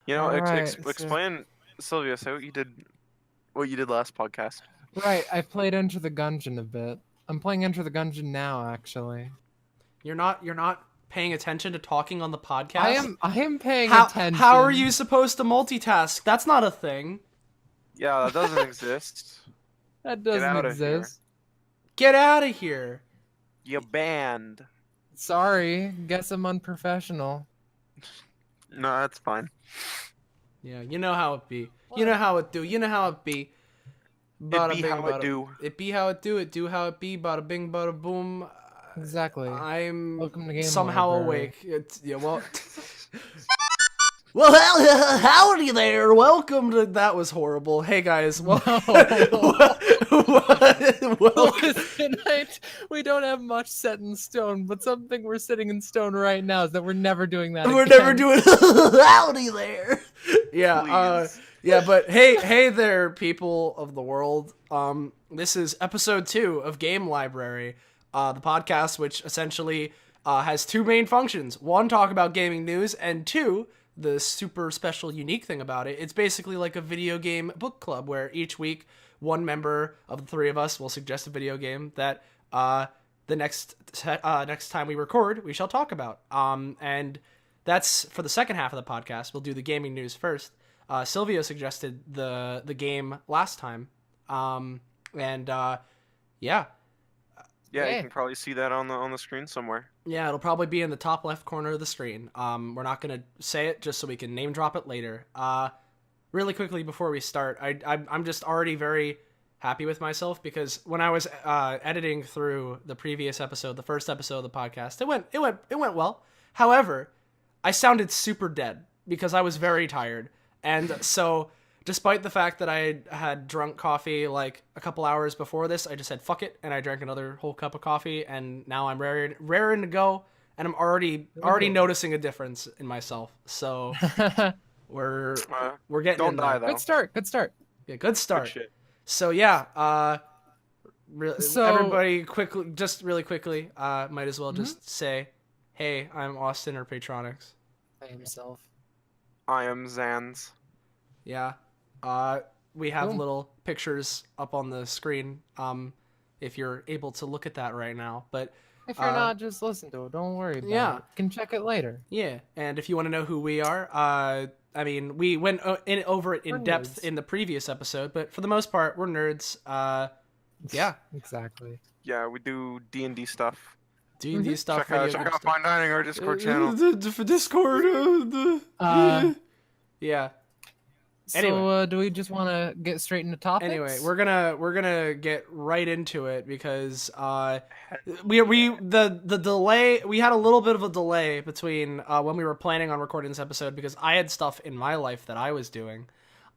You know, All right. explain, Sylvia. Say what you did last podcast. Right. I played Enter the Gungeon a bit. I'm playing Enter the Gungeon now, actually. You're not paying attention to talking on the podcast? I am paying How attention. how are you supposed to multitask? That's not a thing. Yeah, that doesn't exist. That Get doesn't out of here. exist. Get out of here. You banned. Sorry. Guess I'm unprofessional. No, that's fine. Yeah, you know how it be. You know how it do. You know how it be. Bada It be bing, how it bada- do. It be how it do. It do how it be. Bada bing, bada boom. Exactly. I'm Welcome to Game somehow Library. awake. It's well. Well, howdy there. Welcome to. That was horrible. Hey guys. Well, Listen, we don't have much set in stone, but something we're sitting in stone right now is that we're never doing that. We're again. never doing howdy there. Yeah, Please. yeah, but hey there, people of the world. This is episode 2 of Game Library, the podcast which essentially has two main functions. One, talk about gaming news, and two, the super special unique thing about it, it's basically like a video game book club where each week one member of the three of us will suggest a video game that the next time we record we shall talk about. And that's for the second half of the podcast. We'll do the gaming news first. Sylvia suggested the game last time, yeah. Yeah, Hey. you can probably see that on the screen somewhere. Yeah, it'll probably be in the top left corner of the screen. We're not gonna say it just so we can name drop it later. Really quickly before we start, I'm just already very happy with myself because when I was editing through the previous episode, the first episode of the podcast, it went well. However, I sounded super dead because I was very tired, and so despite the fact that I had drunk coffee like a couple hours before this, I just said fuck it and I drank another whole cup of coffee, and now I'm raring to go, and I'm already noticing a difference in myself. So we're getting Don't in die there. though. Good start. Good start. Yeah, good start. Good shit. So yeah, So- everybody really quickly, might as well just say, hey, I'm Austin or Patronix. By himself. I am Zanz. Yeah. We have Cool. little pictures up on the screen, if you're able to look at that right now. But If you're not, just listen to it. Don't worry about Yeah. it. You can check it later. yeah, and if you want to know who we are, I mean, we went over it in We're depth nerds. in the previous episode, but for the most part, we're nerds. Yeah, Exactly. Yeah, we do D&D stuff. D&D stuff. Check video out game stuff. Fine Dining, our Discord channel. For Discord. Yeah. Anyway. So, do we just want to get straight into topics? Anyway, we're gonna get right into it because the delay, we had a little bit of a delay between when we were planning on recording this episode because I had stuff in my life that I was doing,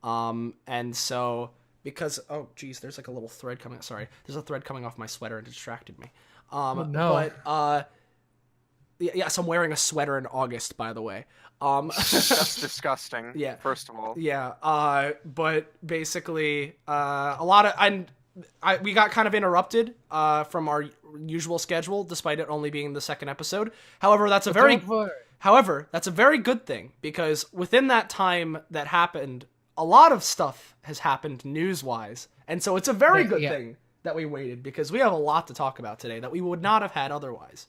and so because there's like a little thread coming. Sorry, there's a thread coming off my sweater and it distracted me. no. But yes, I'm wearing a sweater in August, by the way. That's disgusting. Yeah. First of all. Yeah, but basically, a lot of we got kind of interrupted from our usual schedule, despite it only being the second episode. However, that's a very good thing because within that time that happened, a lot of stuff has happened news-wise, and so it's a very good thing that we waited because we have a lot to talk about today that we would not have had otherwise.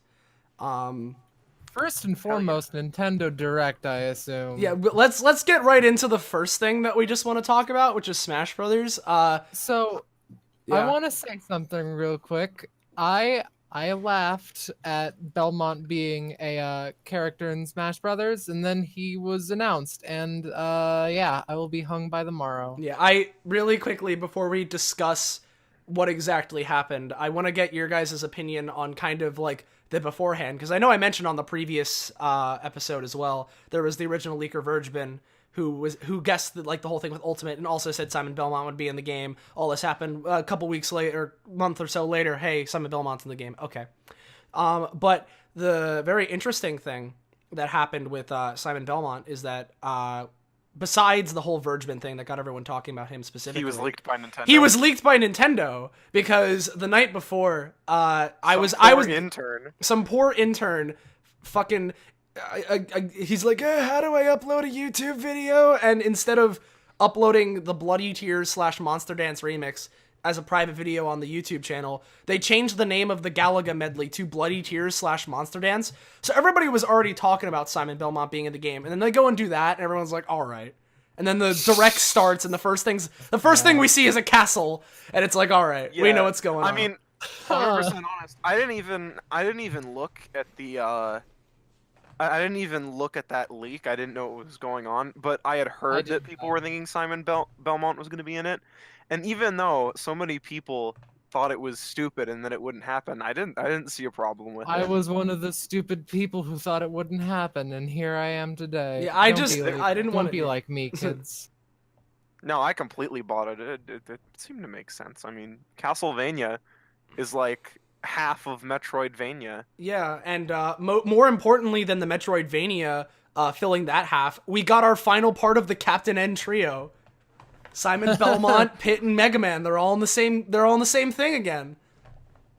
First and foremost, Nintendo Direct, I assume. Yeah, but let's get right into the first thing that we just want to talk about, which is Smash Brothers. So, Yeah. I want to say something real quick. I laughed at Belmont being a character in Smash Brothers, and then he was announced, and yeah, I will be hung by the morrow. Yeah, I really quickly before we discuss what exactly happened, I want to get your guys' opinion on kind of like the beforehand, because I know I mentioned on the previous episode as well, there was the original leaker Vergebin who guessed the whole thing with Ultimate and also said Simon Belmont would be in the game. All this happened a couple weeks later, month or so later. Hey, Simon Belmont's in the game. Okay. But the very interesting thing that happened with Simon Belmont is that besides the whole Vergebin thing that got everyone talking about him specifically, He was leaked by Nintendo. He was leaked by Nintendo because the night before, I was intern. some poor intern fucking he's like, how do I upload a YouTube video? And instead of uploading the Bloody Tears / Monster Dance remix as a private video on the YouTube channel, they changed the name of the Galaga medley to Bloody Tears / Monster Dance. So everybody was already talking about Simon Belmont being in the game, and then they go and do that, and everyone's like, all right. And then the direct starts, and the first thing we see is a castle, and it's like, all right, we know what's going on. I mean, 100% honest. I didn't even look at the I didn't even look at that leak. I didn't know what was going on, but I had heard that people were thinking Simon Belmont was going to be in it. And even though so many people thought it was stupid and that it wouldn't happen, I didn't see a problem with it. I was one of the stupid people who thought it wouldn't happen, and here I am today. Yeah, I didn't want to be like me, kids. No, I completely bought it. It seemed to make sense. I mean, Castlevania is like half of Metroidvania. Yeah, and more importantly than the Metroidvania filling that half, we got our final part of the Captain N trio. Simon Belmont, Pit, and Mega Man. They're all in the same thing again.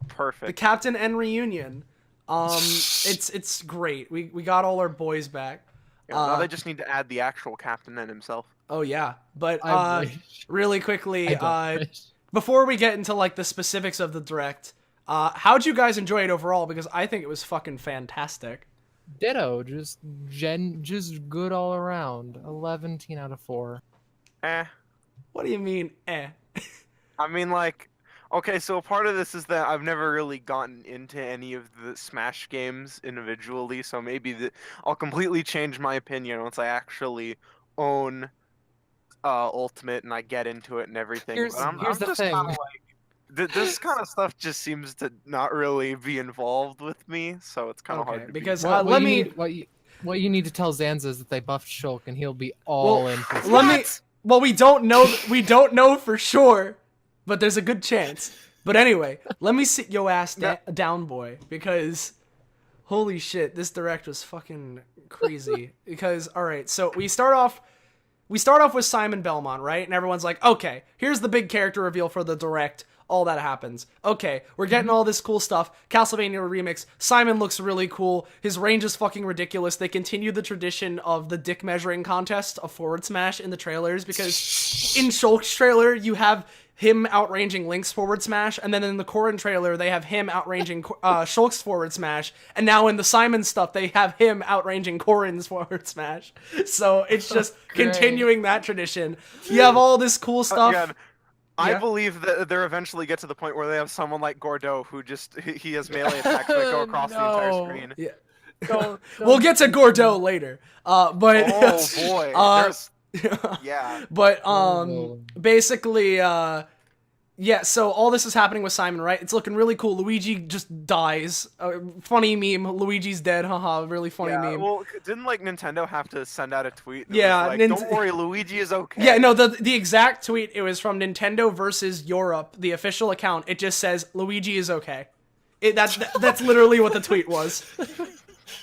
Perfect. The Captain N reunion. It's great. We got all our boys back. Yeah, now they just need to add the actual Captain N himself. Oh yeah, but wish. really quickly, wish. before we get into like the specifics of the direct, how'd you guys enjoy it overall? Because I think it was fucking fantastic. Ditto, just good all around. 11 out of 4. What do you mean, I mean, like, okay, so part of this is that I've never really gotten into any of the Smash games individually, so maybe I'll completely change my opinion once I actually own Ultimate and I get into it and everything. Here's I'm the just thing. kinda like, this kind of stuff just seems to not really be involved with me, so it's kind of hard to because what you need to tell Zanza is that they buffed Shulk and he'll be all in. Well, we don't know for sure, but there's a good chance. But anyway, let me sit your ass down, boy, because holy shit, this direct was fucking crazy. Because all right, so we start off with Simon Belmont, right? And everyone's like, okay, here's the big character reveal for the direct. All that happens. Okay, we're getting all this cool stuff. Castlevania remix. Simon looks really cool. His range is fucking ridiculous. They continue the tradition of the dick measuring contest of forward smash in the trailers, because in Shulk's trailer, you have him outranging Link's forward smash, and then in the Corrin trailer, they have him outranging Shulk's forward smash, and now in the Simon stuff, they have him outranging Corrin's forward smash. So it's just continuing that tradition. You have all this cool stuff. I believe that they'll eventually get to the point where they have someone like Gordeau who he has melee attacks that go across the entire screen. Yeah. Don't we'll get to Gordeau later. But oh boy. Yeah. But basically yeah, so all this is happening with Simon, right? It's looking really cool. Luigi just dies. Funny meme. Luigi's dead. Haha. Really funny meme. Well, didn't like Nintendo have to send out a tweet? That Yeah. was like, don't worry, Luigi is okay. Yeah. No. The exact tweet. It was from Nintendo versus Europe, the official account. It just says Luigi is okay. That's literally what the tweet was. But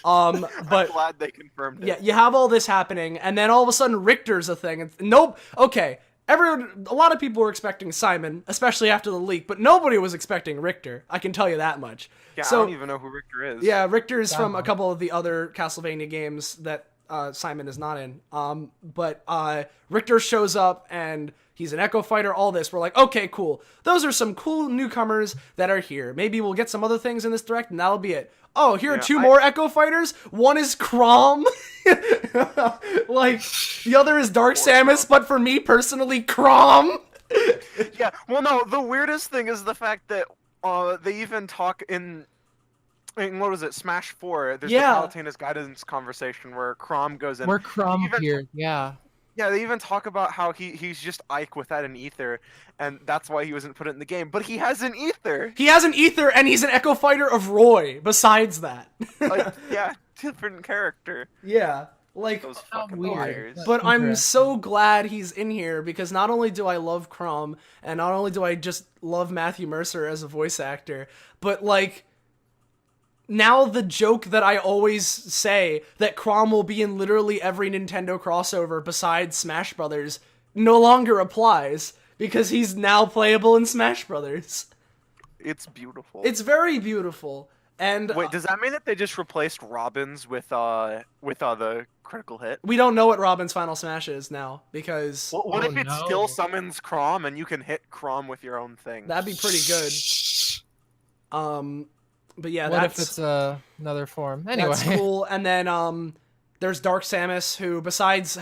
I'm glad they confirmed it. Yeah. You have all this happening, and then all of a sudden Richter's a thing. Nope. Okay. A lot of people were expecting Simon, especially after the leak, but nobody was expecting Richter. I can tell you that much. Yeah, so, I don't even know who Richter is. Yeah, Richter is from a couple of the other Castlevania games that Simon is not in. But Richter shows up, and he's an Echo Fighter, all this. We're like, okay, cool. Those are some cool newcomers that are here. Maybe we'll get some other things in this direct, and that'll be it. Oh, here are two more Echo Fighters. One is Chrom. Like, the other is Dark Samus, but for me personally, Chrom. Yeah, well, no, the weirdest thing is the fact that they even talk in what was it, Smash 4, there's the Palutena's Guidance conversation where Chrom goes in. Where Chrom appeared, yeah. Yeah, they even talk about how he's just Ike without an ether, and that's why he wasn't put in the game. But he has an ether! He has an ether, and he's an Echo Fighter of Roy, besides that. Like, yeah, different character. Yeah, like, those fucking weird. liars. But I'm so glad he's in here, because not only do I love Chrom, and not only do I just love Matthew Mercer as a voice actor, but, like, now the joke that I always say, that Chrom will be in literally every Nintendo crossover besides Smash Brothers, no longer applies, because he's now playable in Smash Brothers. It's beautiful. It's very beautiful. And wait, does that mean that they just replaced Robin's with the critical hit? we don't know what Robin's final smash is now because What if it no. still summons Chrom and you can hit Chrom with your own thing? that'd be pretty good. But yeah, What that's if it's another form? Anyway, that's cool. And then there's Dark Samus, who besides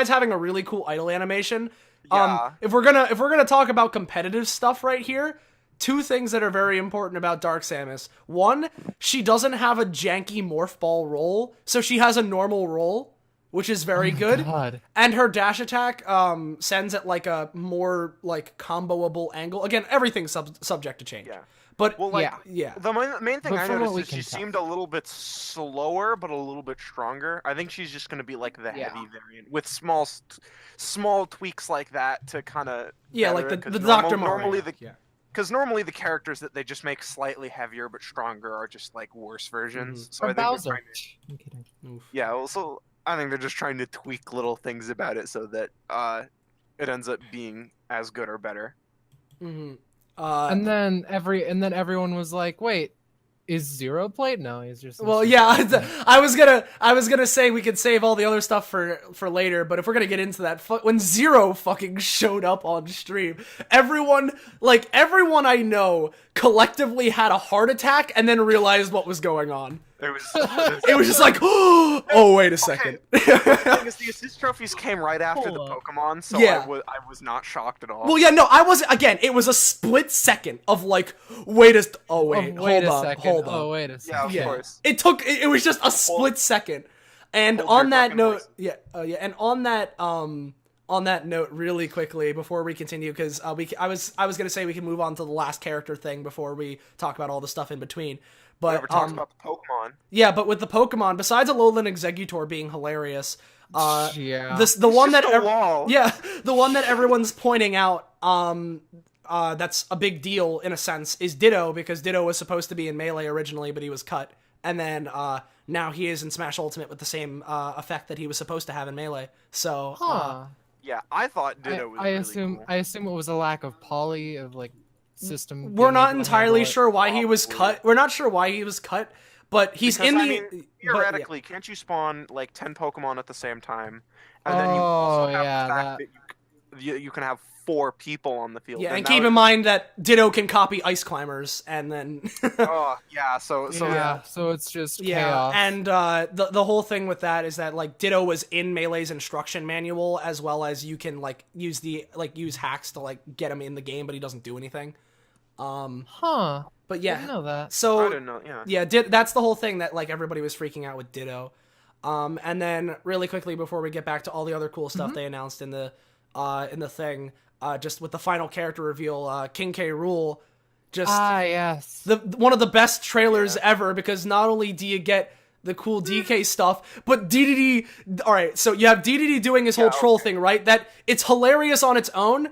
having a really cool idle animation, Yeah. if we're gonna talk about competitive stuff right here, two things that are very important about Dark Samus. One, she doesn't have a janky morph ball roll, so she has a normal roll, which is very good. God. And her dash attack sends at like a more like comboable angle. Again, everything's subject to change. Yeah. But Well, like, yeah. the main thing But I from what noticed we is can she tell. seemed a little bit slower, but a little bit stronger. I think she's just going to be like the Yeah. heavy variant with small tweaks like that to kind of Like the Dr. Mario. Normally the characters that they just make slightly heavier but stronger are just like worse versions. So Or I think they're Bowser. trying to, I'm kidding. Oof. yeah. Also, I think they're just trying to tweak little things about it so that it ends up being as good or better. Mm-hmm. And then everyone was like, "Wait, is Zero Plate? No, he's just." Well, yeah, I was gonna say we could save all the other stuff for later, but if we're gonna get into that, when Zero fucking showed up on stream, everyone I know collectively had a heart attack and then realized what was going on. It was just like, oh, wait a second. Because the assist trophies came right after the Hold up. Pokemon, so Yeah. I was not shocked at all. Well, yeah, no, I wasn't. Again, it was a split second of like, wait a second. Hold Hold on. on. Wait a second. Yeah, of course. It was just a split second. And Hold on your that fucking note, horse. and on that note, really quickly before we continue, because I was gonna say we can move on to the last character thing before we talk about all the stuff in between. But Never talked about the Pokemon. yeah, but with the Pokemon, besides Alolan Exeggutor being hilarious, Yeah. the one that just a wall. the one that everyone's pointing out, that's a big deal in a sense, is Ditto, because Ditto was supposed to be in Melee originally, but he was cut, and then now he is in Smash Ultimate with the same effect that he was supposed to have in Melee. So Huh. Yeah, I thought Ditto was I really assume cool. I assume it was a lack of poly of like system. we're being not able to entirely handle it. sure why he was Probably. cut. We're not sure why he was cut, but he's Because, in the. I mean, but, yeah. theoretically, can't you spawn like 10 Pokemon at the same time? And then you also have yeah, the fact that you can have 4 people on the field. Yeah, and keep in mind that Ditto can copy Ice Climbers, and then Oh, yeah, so Yeah, so it's just yeah, chaos. and the whole thing with that is that like Ditto was in Melee's instruction manual, as well as you can use hacks to get him in the game, but he doesn't do anything. Huh. But yeah, Didn't know that. I so didn't know. Yeah. yeah, that's the whole thing that everybody was freaking out with Ditto. And then really quickly before we get back to all the other cool stuff they announced in the thing, just with the final character reveal, King K. Rool, just Yes. one of the best trailers ever, because not only do you get the cool DK stuff, but DDD. All right, so you have DDD doing his whole troll thing, right? That it's hilarious on its own,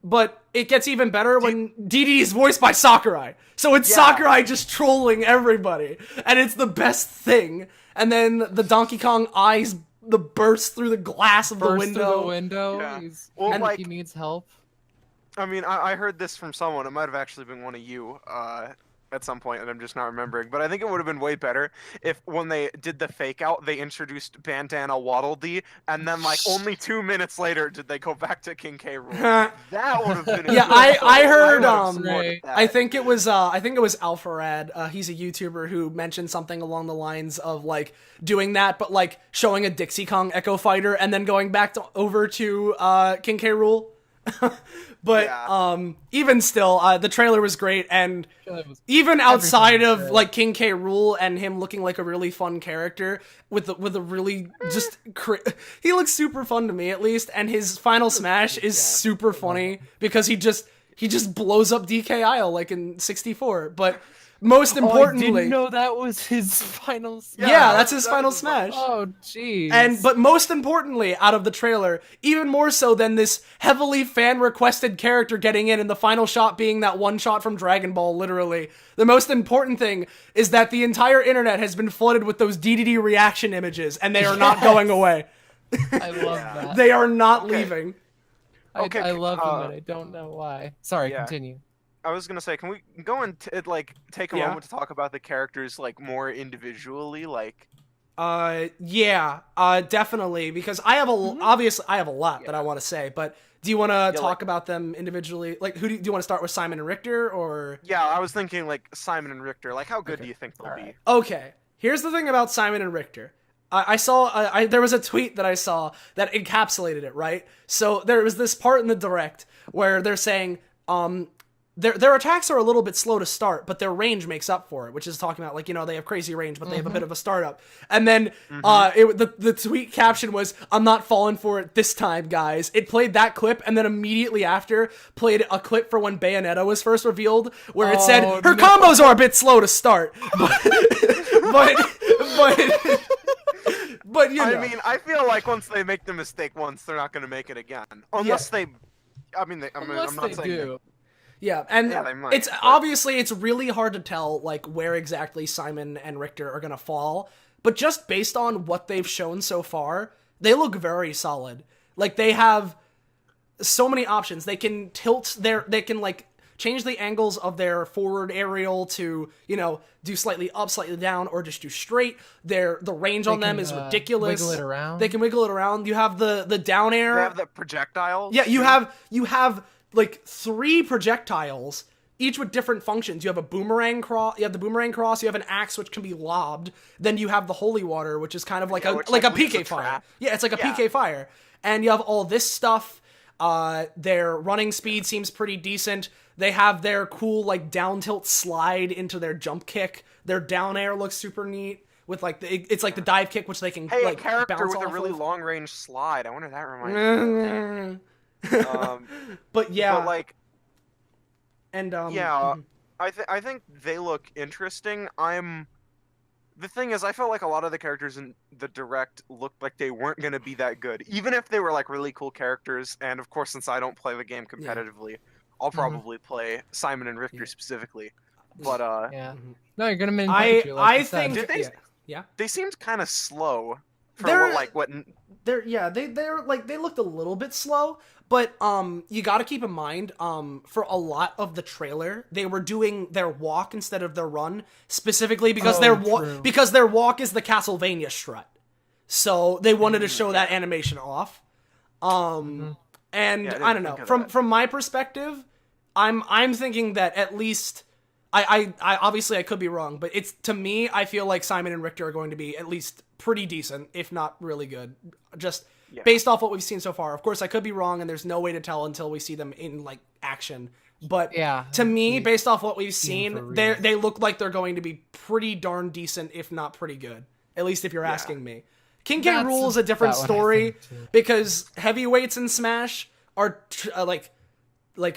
but it gets even better when DDD is voiced by Sakurai. So it's Sakurai just trolling everybody, and it's the best thing. And then the Donkey Kong eyes, the burst through the glass of the Burst through window. the window. Yeah. Well, Well, he needs help. I mean, I heard this from someone. It might have actually been one of you at some point, and I'm just not remembering. But I think it would have been way better if, when they did the fake out, they introduced Bandana Waddle Dee, and then only 2 minutes later did they go back to King K. Rool. That would have been. Yeah, I heard. would have supported that. I think it was Alpharad. He's a YouTuber who mentioned something along the lines of doing that, but showing a Dixie Kong Echo Fighter and then going back over to King K. Rool. But even still, the trailer was great, and even outside of King K. Rool and him looking like a really fun character with a really just he looks super fun to me, at least, and his final smash is super funny because he just blows up DK Isle like in 64. But most importantly, I didn't know that was his final smash. Yeah, that's his final smash. Oh, jeez. But most importantly, out of the trailer, even more so than this heavily fan-requested character getting in and the final shot being that one shot from Dragon Ball, literally, the most important thing is that the entire internet has been flooded with those DDD reaction images, and they are not going away. I love that. They are not leaving. I love them, but I don't know why. Sorry, continue. I was gonna say, can we go and like take a Yeah. moment to talk about the characters like more individually, like? Yeah, definitely, because I have obviously I have a lot that I want to say, but do you want to talk about them individually? Like, do you want to start with Simon and Richter, or? Yeah, I was thinking like Simon and Richter. Like, how good do you think they'll be? Okay, here's the thing about Simon and Richter. I saw there was a tweet that I saw that encapsulated it, right? So there was this part in the direct where they're saying, their attacks are a little bit slow to start, but their range makes up for it, which is talking about, like, you know, they have crazy range, but they have a bit of a startup. And then the tweet caption was, "I'm not falling for it this time, guys." It played that clip, and then immediately after played a clip for when Bayonetta was first revealed, where it said, "Her combos are a bit slow to start." But you know. I mean, I feel like once they make the mistake once, they're not going to make it again. Unless they... I mean, I'm not saying... Do. Yeah, and they might, it's obviously it's really hard to tell like where exactly Simon and Richter are gonna fall, but just based on what they've shown so far, they look very solid. Like, they have so many options. They can they can like change the angles of their forward aerial to, you know, do slightly up, slightly down, or just do straight. The range on them is ridiculous. Wiggle it around. They can wiggle it around. You have the down air. They have the projectiles. Yeah, you have like 3 projectiles, each with different functions. You have a boomerang cross. You have the boomerang cross. You have an axe which can be lobbed. Then you have the holy water, which is kind of like a PK fire. Yeah, it's like a PK fire. And you have all this stuff. Their running speed seems pretty decent. They have their cool like down tilt slide into their jump kick. Their down air looks super neat with like it's like the dive kick, which they can like a character bounce with a off really of. long range slide. I wonder if that reminds me. But yeah, but like, and I think they look interesting. The thing is, I felt like a lot of the characters in the direct looked like they weren't going to be that good, even if they were like really cool characters. And of course, since I don't play the game competitively, I'll probably play Simon and Richter specifically. But no, you're gonna maintain. I think did they? Yeah, they seemed kind of slow. For they're like they looked a little bit slow, but you got to keep in mind for a lot of the trailer they were doing their walk instead of their run, specifically because their walk is the Castlevania strut, so they wanted to show that animation off. And I don't know, from my perspective, I'm thinking that at least I obviously I could be wrong, but it's, to me, I feel like Simon and Richter are going to be at least pretty decent, if not really good, just based off what we've seen so far. Of course, I could be wrong, and there's no way to tell until we see them in like action. But to me, based off what we've seen, they look like they're going to be pretty darn decent, if not pretty good. At least if you're asking me. King K. Rool is a different story because heavyweights in Smash are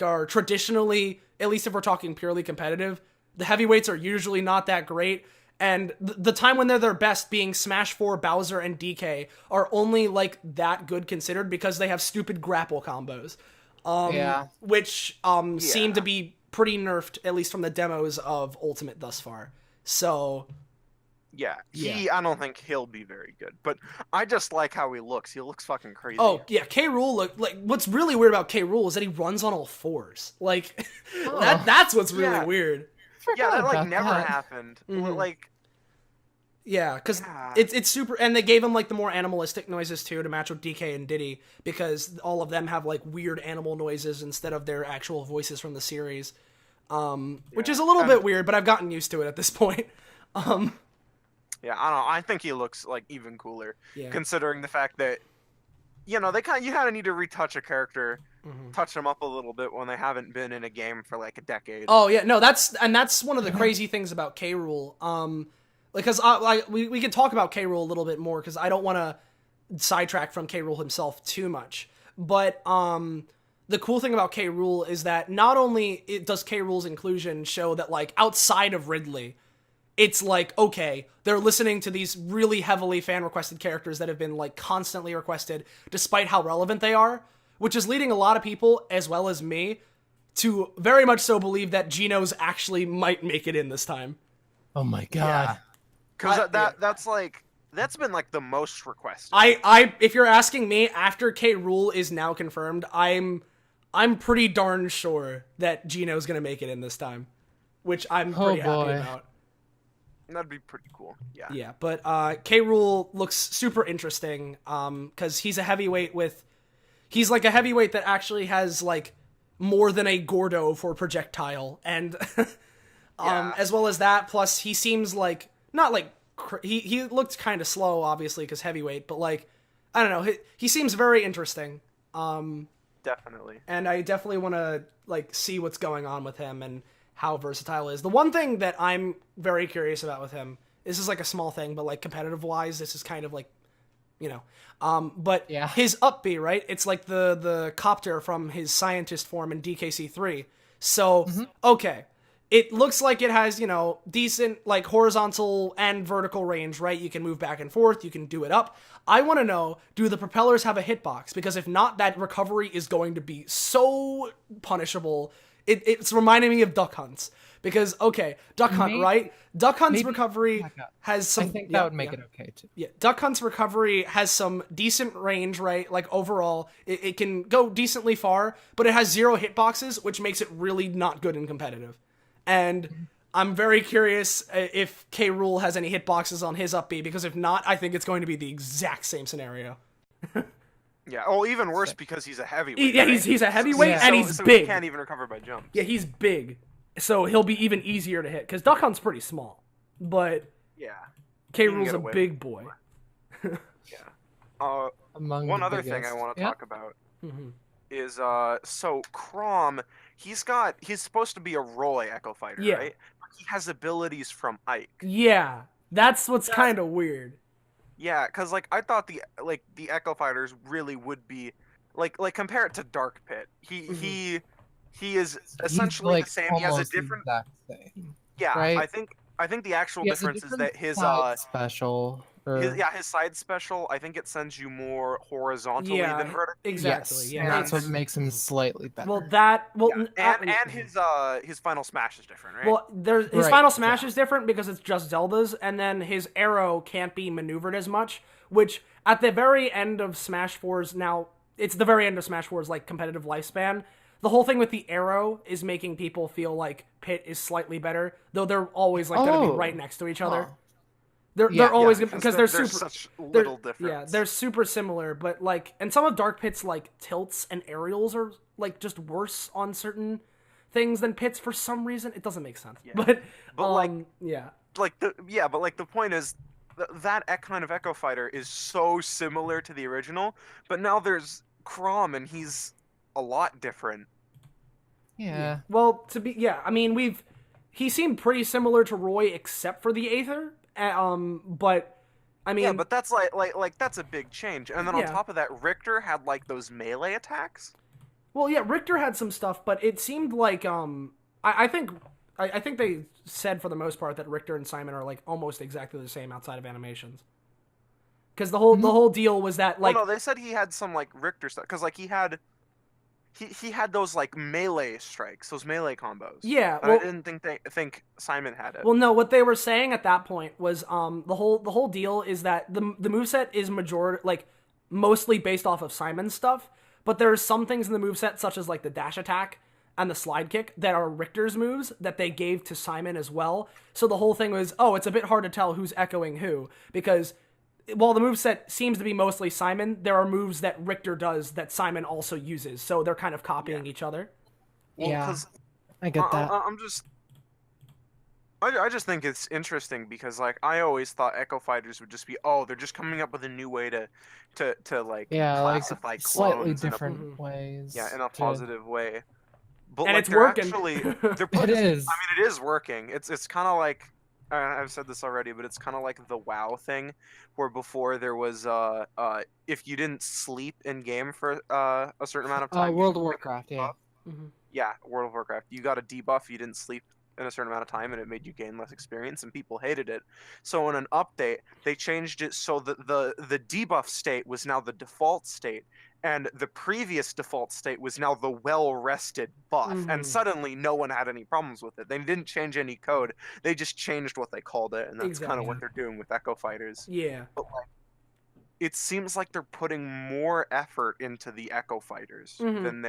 are traditionally, at least if we're talking purely competitive, the heavyweights are usually not that great. And the time when they're their best, being Smash 4, Bowser, and DK, are only like that good considered because they have stupid grapple combos. Which seem to be pretty nerfed, at least from the demos of Ultimate thus far. So I don't think he'll be very good, but I just like how he looks. He looks fucking crazy. Oh yeah, K. Rool what's really weird about K. Rool is that he runs on all fours. Like that's what's really weird. Yeah, that like never happened. Like, yeah, because it's super, and they gave him like the more animalistic noises too to match with DK and Diddy, because all of them have like weird animal noises instead of their actual voices from the series, which is a little bit weird, but I've gotten used to it at this point. Yeah, I don't know. I think he looks like even cooler, considering the fact that, you know, you kind of need to retouch a character, touch them up a little bit when they haven't been in a game for like a decade. Oh yeah, no, that's one of the crazy things about K. Rool. Because we can talk about K. Rool a little bit more, because I don't want to sidetrack from K. Rool himself too much. But the cool thing about K. Rool is that not only does K. Rool's inclusion show that like outside of Ridley, it's like, okay, they're listening to these really heavily fan-requested characters that have been, like, constantly requested, despite how relevant they are, which is leading a lot of people, as well as me, to very much so believe that Genos actually might make it in this time. Oh my god. Because that's been, like, the most requested. If you're asking me, after K. Rool is now confirmed, I'm I'm pretty darn sure that Gino's gonna make it in this time, which I'm pretty happy about. That'd be pretty cool. Yeah. Yeah, but K. Rool looks super interesting because he's a heavyweight he's like a heavyweight that actually has like more than a Gordo for projectile, and as well as that, plus he seems like not like he looked kind of slow, obviously, because heavyweight, but like I don't know, he seems very interesting. Definitely. And I definitely want to like see what's going on with him and how versatile is. The one thing that I'm very curious about with him, this is like a small thing, but like competitive wise, this is kind of like, you know, but yeah. his up B, right? It's like the copter from his scientist form in DKC3. So, okay. It looks like it has, you know, decent like horizontal and vertical range, right? You can move back and forth. You can do it up. I want to know, do the propellers have a hitbox? Because if not, that recovery is going to be so punishable. It's reminding me of Duck Hunt's. Because, okay, Duck Hunt, right? Duck Hunt's recovery has some... I think that would make it okay, too. Yeah, Duck Hunt's recovery has some decent range, right? Like, overall, it can go decently far, but it has 0 hitboxes, which makes it really not good and competitive. And I'm very curious if K. Rool has any hitboxes on his up B, because if not, I think it's going to be the exact same scenario. Yeah, oh, even worse because he's a heavyweight. Yeah, right? he's a heavyweight, and he's big. He can't even recover by jump. Yeah, he's big. So he'll be even easier to hit, because Duck Hunt's pretty small. But yeah, K. Rool's a big boy. Yeah. One other thing I want to talk about is, so Chrom, he's supposed to be a Roy Echo Fighter, right? But he has abilities from Ike. Yeah, that's what's kind of weird. Yeah, because like I thought the Echo Fighters really would be like compare it to Dark Pit. He is essentially like the same. He has a different. Yeah, right? I think the actual difference is that his special. His side special, I think it sends you more horizontally than vertically. Exactly. Yes, yeah, that's what makes him slightly better. And his final smash is different, right? Well, his final smash is different because it's just Zelda's, and then his arrow can't be maneuvered as much. Which at the very end of Smash 4's it's the very end of Smash 4's like competitive lifespan. The whole thing with the arrow is making people feel like Pit is slightly better, though they're always like going to be right next to each other. They're always gonna, because they're super such little difference. Yeah, they're super similar, but like, and some of Dark Pit's like tilts and aerials are like just worse on certain things than Pit's for some reason. It doesn't make sense, but the point is that kind of Echo Fighter is so similar to the original, but now there's Chrom and he's a lot different. Yeah. Well, I mean, he seemed pretty similar to Roy except for the Aether. But I mean, yeah, but that's like that's a big change. And then on top of that, Richter had like those melee attacks. Well, yeah, Richter had some stuff, but it seemed like I think they said for the most part that Richter and Simon are like almost exactly the same outside of animations. Because the whole deal was that like, well, no, they said he had some like Richter stuff because like he had those like melee strikes, those melee combos. Yeah, well, I didn't think Simon had it. Well, no, what they were saying at that point was the whole deal is that the moveset is mostly based off of Simon's stuff, but there's some things in the moveset such as like the dash attack and the slide kick that are Richter's moves that they gave to Simon as well. So the whole thing was, it's a bit hard to tell who's echoing who, because while the moveset seems to be mostly Simon, there are moves that Richter does that Simon also uses, so they're kind of copying each other. Well, yeah, I get that. I just think it's interesting because like I always thought Echo Fighters would just be they're just coming up with a new way to like classify like slightly clones different ways. Yeah, in a positive way. But and like, it's working. It is. I mean, it is working. It's kind of like. I've said this already, but it's kind of like the WoW thing, where before there was if you didn't sleep in game for a certain amount of time. World of Warcraft, yeah. Yeah, World of Warcraft. You got a debuff if you didn't sleep in a certain amount of time, and it made you gain less experience, and people hated it. So in an update, they changed it so that the debuff state was now the default state, and the previous default state was now the well-rested buff. And suddenly no one had any problems with it. They didn't change any code. They just changed what they called it, and that's kind of what they're doing with Echo Fighters. Yeah. But like, it seems like they're putting more effort into the Echo Fighters than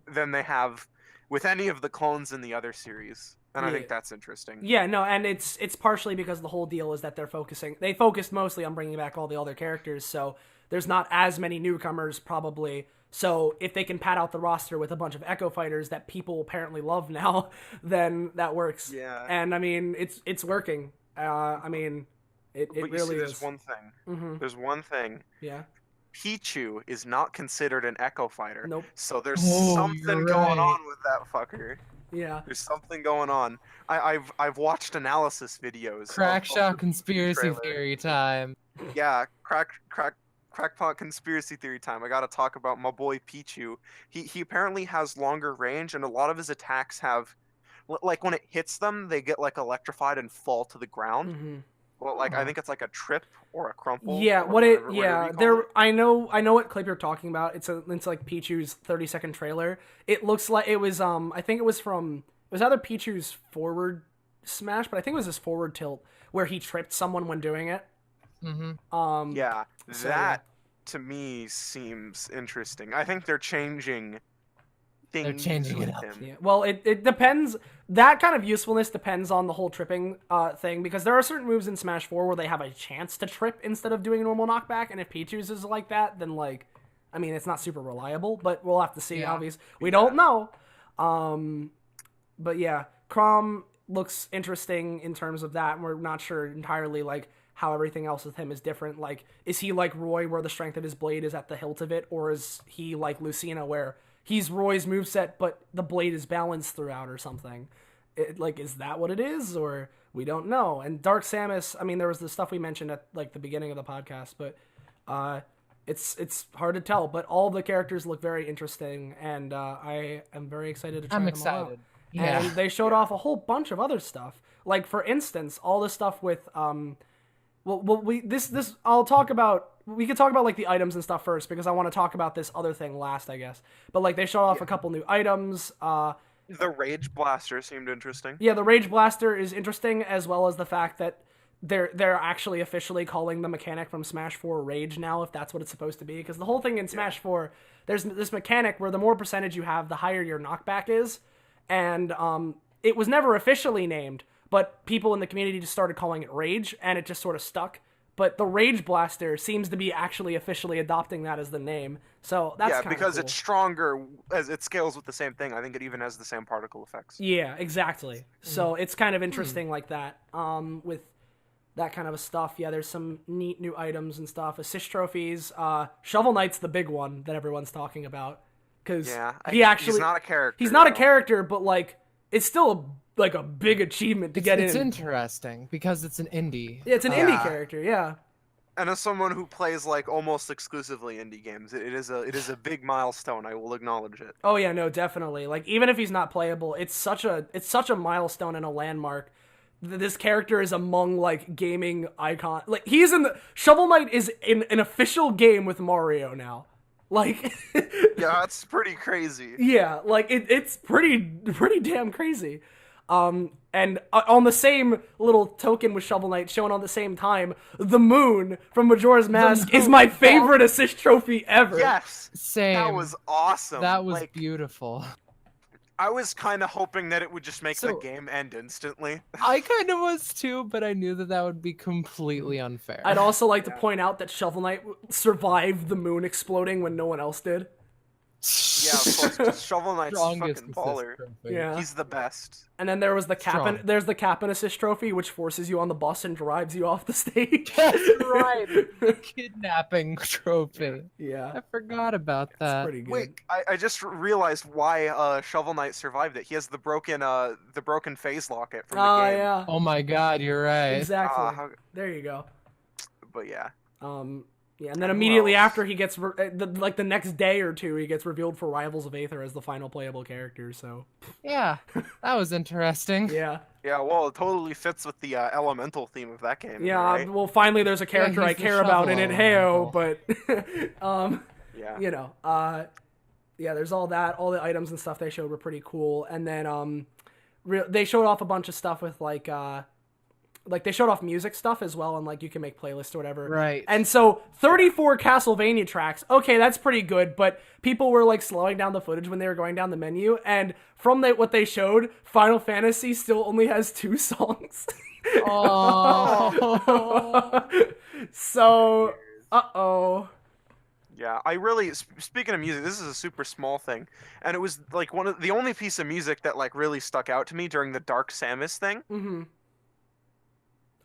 than they have with any of the clones in the other series. And I think that's interesting. Yeah, no, and it's partially because the whole deal is that they focused mostly on bringing back all the other characters, so there's not as many newcomers probably. So if they can pad out the roster with a bunch of Echo Fighters that people apparently love now, then that works. Yeah. And I mean, it's working. I mean, it really there's is. one thing. Mm-hmm. There's one thing. Yeah. Pichu is not considered an Echo Fighter. Nope. So there's Oh, something you're going right. on with that fucker. Yeah. There's something going on. I've watched analysis videos. Crackshot conspiracy trailer. theory time. Yeah, crackpot conspiracy theory time. I gotta talk about my boy Pichu. He apparently has longer range, and a lot of his attacks have, like when it hits them, they get like electrified and fall to the ground. Mm-hmm. Well, like I think it's like a trip or a crumple. Yeah, or whatever you call there it. I know what clip you're talking about. It's like Pichu's 30-second trailer. It looks like it was I think it was either Pichu's forward smash, but I think it was his forward tilt where he tripped someone when doing it. Mm-hmm. Yeah, So, that to me seems interesting. I think they're changing things. They're changing it with up. him. Yeah. Well, it depends. That kind of usefulness depends on the whole tripping thing, because there are certain moves in Smash 4 where they have a chance to trip instead of doing normal knockback, and if Pichu's is like that, then like, I mean, it's not super reliable, but we'll have to see. Yeah. Obviously, we don't know. But yeah, Chrom looks interesting in terms of that, and we're not sure entirely like how everything else with him is different. Like, is he like Roy, where the strength of his blade is at the hilt of it, or is he like Lucina, where he's Roy's moveset, but the blade is balanced throughout or something? Like, is that what it is, or we don't know? And Dark Samus, I mean, there was the stuff we mentioned at like the beginning of the podcast, but it's hard to tell. But all the characters look very interesting, and I am very excited to try I'm them all out. excited. Yeah. And they showed off a whole bunch of other stuff. Like, for instance, all the stuff with we could talk about like the items and stuff first, because I want to talk about this other thing last, I guess. But like, they showed off a couple new items. The Rage Blaster seemed interesting. Yeah, the Rage Blaster is interesting, as well as the fact that they're actually officially calling the mechanic from Smash 4 Rage now, if that's what it's supposed to be. Because the whole thing in Smash 4, there's this mechanic where the more percentage you have, the higher your knockback is. And it was never officially named, but people in the community just started calling it Rage, and it just sort of stuck. But the Rage Blaster seems to be actually officially adopting that as the name. So that's kind of because cool. it's stronger as it scales with the same thing. I think it even has the same particle effects. Yeah, exactly. So it's kind of interesting like that. With that kind of stuff. Yeah, there's some neat new items and stuff. Assist trophies. Shovel Knight's the big one that everyone's talking about. Because he's not a character. He's not a character, but like, it's still like a big achievement to get in. It's interesting because it's an indie. Yeah, it's an indie character. Yeah. And as someone who plays like almost exclusively indie games, it is a big milestone. I will acknowledge it. Oh yeah, no, definitely. Like, even if he's not playable, it's such a milestone and a landmark. This character is among like gaming icon. Like, he's in the Shovel Knight is in an official game with Mario now. Like, yeah, that's pretty crazy. Yeah, like it's pretty damn crazy. And on the same little token with Shovel Knight shown on the same time, the moon from Majora's Mask is my favorite assist trophy ever. Yes, same. That was awesome. That was beautiful. I was kind of hoping that it would just make the game end instantly. I kind of was too, but I knew that would be completely unfair. I'd also like to point out that Shovel Knight survived the moon exploding when no one else did. Yeah, of course, 'cause Shovel Knight's Strongest fucking baller. Yeah. He's the best. And then there was the cap and assist trophy, which forces you on the bus and drives you off the stage. That's right. The kidnapping trophy. Yeah. I forgot about that. That's pretty good. Wait, I just realized why Shovel Knight survived it. He has the broken phase locket from the game. Yeah. Oh my god, you're right. Exactly. There you go. But yeah. Yeah, and then immediately after he gets, the next day or two, he gets revealed for Rivals of Aether as the final playable character, so. Yeah, that was interesting. Yeah. Yeah, well, it totally fits with the elemental theme of that game. Yeah, right? well, finally there's a character I care about in it, heyo, but, yeah. you know, yeah, there's all that, all the items and stuff they showed were pretty cool, and then, they showed off a bunch of stuff with, like, like they showed off music stuff as well, and like you can make playlists or whatever. Right. And so 34 Castlevania tracks. Okay, that's pretty good, but people were like slowing down the footage when they were going down the menu, and from what they showed, Final Fantasy still only has 2 songs. Oh. So, uh-oh. Yeah, I really, speaking of music, this is a super small thing, and it was like the only piece of music that like really stuck out to me during the Dark Samus thing. Mm-hmm.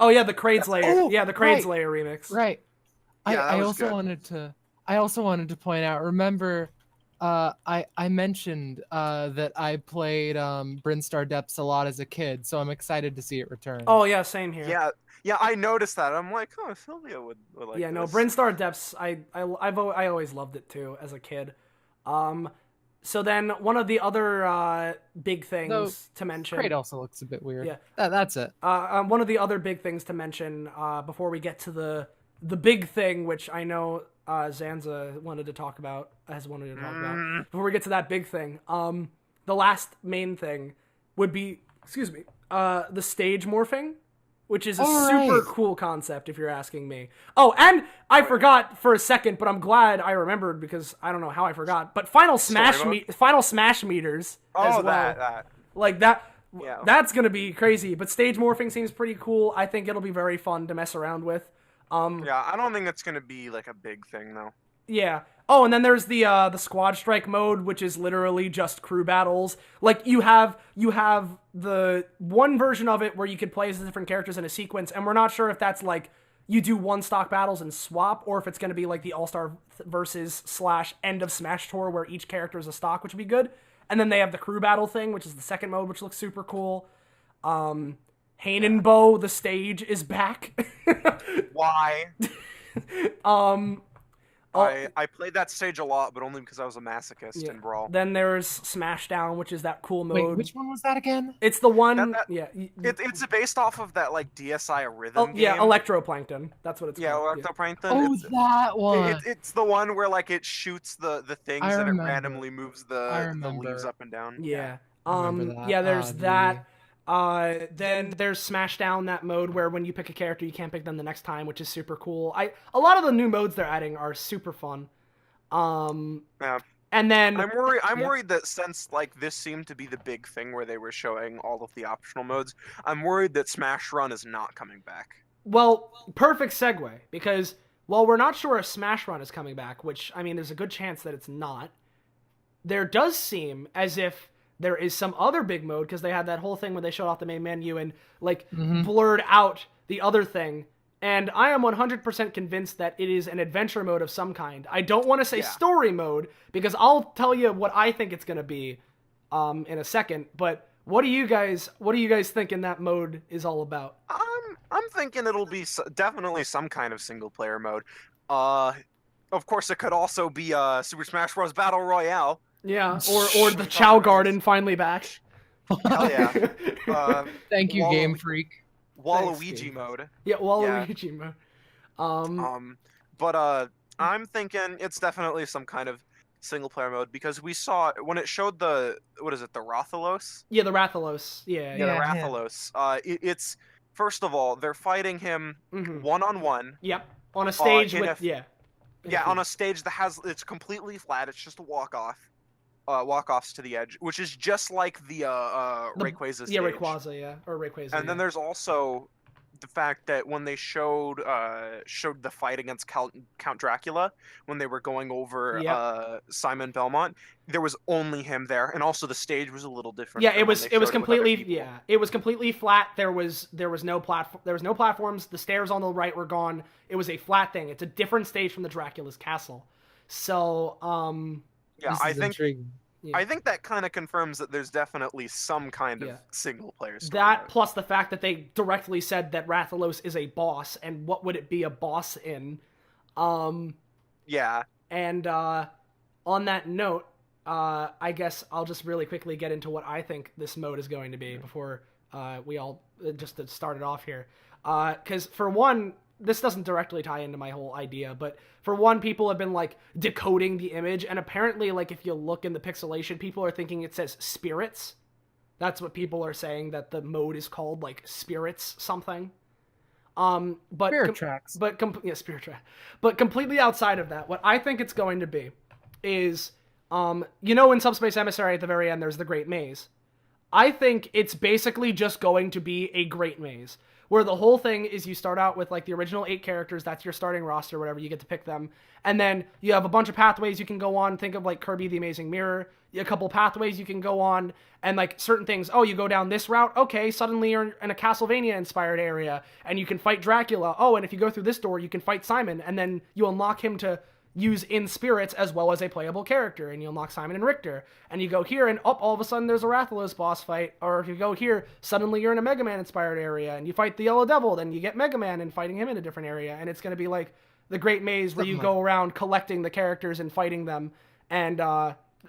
Oh yeah, the Kraid's Lair. Oh, Yeah, the Kraid's right. Lair remix. Right. Yeah, I that was also good. wanted to point out, remember I mentioned that I played Brinstar Depths a lot as a kid, so I'm excited to see it return. Oh yeah, same here. Yeah, I noticed that. I'm like, oh, Sylvia would like yeah, no, this. Brinstar Depths. I always loved it too as a kid. So then one of the other big things to mention. Kraid also looks a bit weird. Yeah, that's it. One of the other big things to mention before we get to the big thing, which I know Zanza has wanted to talk about. Before we get to that big thing, the last main thing would be, the stage morphing, which is a super cool concept, if you're asking me. Oh, and I forgot for a second, but I'm glad I remembered because I don't know how I forgot. But Final Smash meters. Oh, as well. that. Like that. Yeah. That's gonna be crazy. But stage morphing seems pretty cool. I think it'll be very fun to mess around with. Yeah, I don't think it's gonna be like a big thing though. Yeah. Oh, and then there's the squad strike mode, which is literally just crew battles. Like you have the one version of it where you could play as the different characters in a sequence, and we're not sure if that's like you do one stock battles and swap, or if it's going to be like the All-Star versus / end of Smash Tour where each character is a stock, which would be good. And then they have the crew battle thing, which is the second mode, which looks super cool. Hainenbo, the stage, is back. Why? I played that stage a lot, but only because I was a masochist in Brawl. Then there's Smashdown, which is that cool mode. Wait, which one was that again? It's the one. It's based off of that like DSi rhythm game. Yeah, Electroplankton. That's what it's called. Electroplankton. Oh, that one. It's the one where like it shoots the things and remember. it randomly moves the leaves up and down. Yeah. That. Yeah, there's that. Then there's Smashdown, that mode where when you pick a character, you can't pick them the next time, which is super cool. A lot of the new modes they're adding are super fun. Yeah. And then I'm worried that since like this seemed to be the big thing where they were showing all of the optional modes, I'm worried that Smash Run is not coming back. Well, perfect segue, because while we're not sure if Smash Run is coming back, which I mean there's a good chance that it's not, there does seem as if there is some other big mode, because they had that whole thing where they showed off the main menu and like blurred out the other thing. And I am 100% convinced that it is an adventure mode of some kind. I don't want to say story mode, because I'll tell you what I think it's going to be in a second. But what do you guys thinking that mode is all about? I'm thinking it'll be definitely some kind of single player mode. Of course, it could also be Super Smash Bros. Battle Royale. Yeah, or the Chow Garden finally back. Hell yeah. Thank you, Game Freak. Waluigi mode. Yeah, Waluigi mode. But I'm thinking it's definitely some kind of single player mode, because we saw when it showed the Rathalos? Yeah, the Rathalos. Yeah, the Rathalos. It's first of all, they're fighting him one-on-one. Yep. On a stage on a stage that it's completely flat. It's just a walk-offs to the edge, which is just like the Rayquaza stage. Yeah, Rayquaza, or Rayquaza. And then there's also the fact that when they showed the fight against Count Dracula, when they were going over Simon Belmont, there was only him there, and also the stage was a little different. Yeah, it was completely flat. There was no platforms. The stairs on the right were gone. It was a flat thing. It's a different stage from the Dracula's castle. So I think that kind of confirms that there's definitely some kind of single player story. That plus the fact that they directly said that Rathalos is a boss, and what would it be a boss in? Yeah. And on that note, I guess I'll just really quickly get into what I think this mode is going to be before we all just to start it off here. Because for one, this doesn't directly tie into my whole idea, but for one, people have been like decoding the image, and apparently, like if you look in the pixelation, people are thinking it says spirits. That's what people are saying, that the mode is called like spirits something. But Spirit tracks. Spirit track. But completely outside of that, what I think it's going to be is, in Subspace Emissary at the very end, there's the Great Maze. I think it's basically just going to be a Great Maze, where the whole thing is you start out with like the original 8 characters, that's your starting roster, whatever, you get to pick them, and then you have a bunch of pathways you can go on. Think of like Kirby the Amazing Mirror, a couple pathways you can go on, and like certain things, you go down this route, okay, suddenly you're in a Castlevania-inspired area, and you can fight Dracula, and if you go through this door, you can fight Simon, and then you unlock him to use in spirits as well as a playable character, and you unlock Simon and Richter, and you go here and all of a sudden there's a Rathalos boss fight, or if you go here, suddenly you're in a Mega Man inspired area and you fight the Yellow Devil, then you get Mega Man and fighting him in a different area, and it's going to be like the Great Maze where you go around collecting the characters and fighting them, and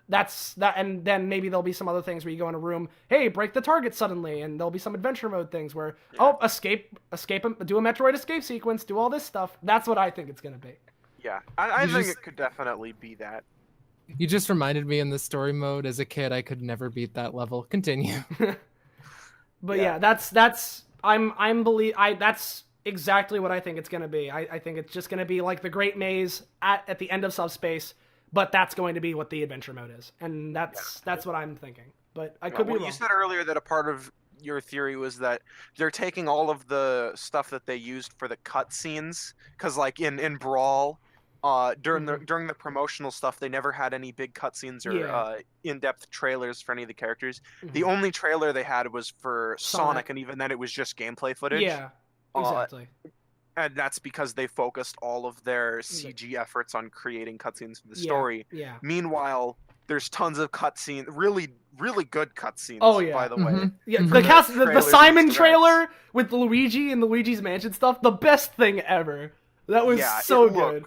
that's that. And then maybe there'll be some other things where you go in a room, hey, break the target suddenly, and there'll be some adventure mode things where escape, do a Metroid escape sequence, do all this stuff. That's what I think it's going to be. Yeah, I think it could definitely be that. You just reminded me in the story mode, as a kid, I could never beat that level. Continue. But yeah, that's exactly what I think it's going to be. I think it's just going to be like the Great Maze at the end of Subspace, but that's going to be what the adventure mode is. And that's what I'm thinking. But I could be wrong. You said earlier that a part of your theory was that they're taking all of the stuff that they used for the cutscenes, because like in Brawl, during the promotional stuff, they never had any big cutscenes or in-depth trailers for any of the characters. The only trailer they had was for Sonic, and even then it was just gameplay footage. Yeah, exactly. And that's because they focused all of their CG efforts on creating cutscenes for the story. Yeah. Meanwhile, there's tons of cutscenes, really, really good cutscenes. Oh yeah, by the way. Yeah, the Simon trailer with Luigi and Luigi's Mansion stuff, the best thing ever. That was so good.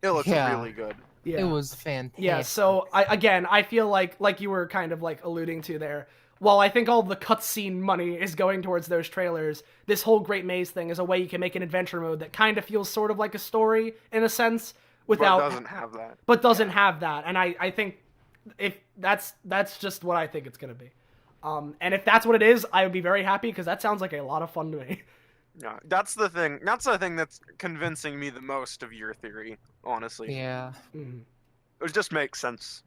It looked really good. Yeah. It was fantastic. Yeah, so I feel like you were kind of like alluding to there. While I think all the cutscene money is going towards those trailers, this whole Great Maze thing is a way you can make an adventure mode that kind of feels sort of like a story in a sense, without but doesn't have that. But doesn't have that, and I think if that's just what I think it's gonna be. And if that's what it is, I would be very happy because that sounds like a lot of fun to me. Yeah, that's the thing. That's the thing that's convincing me the most of your theory, honestly. Yeah. It just makes sense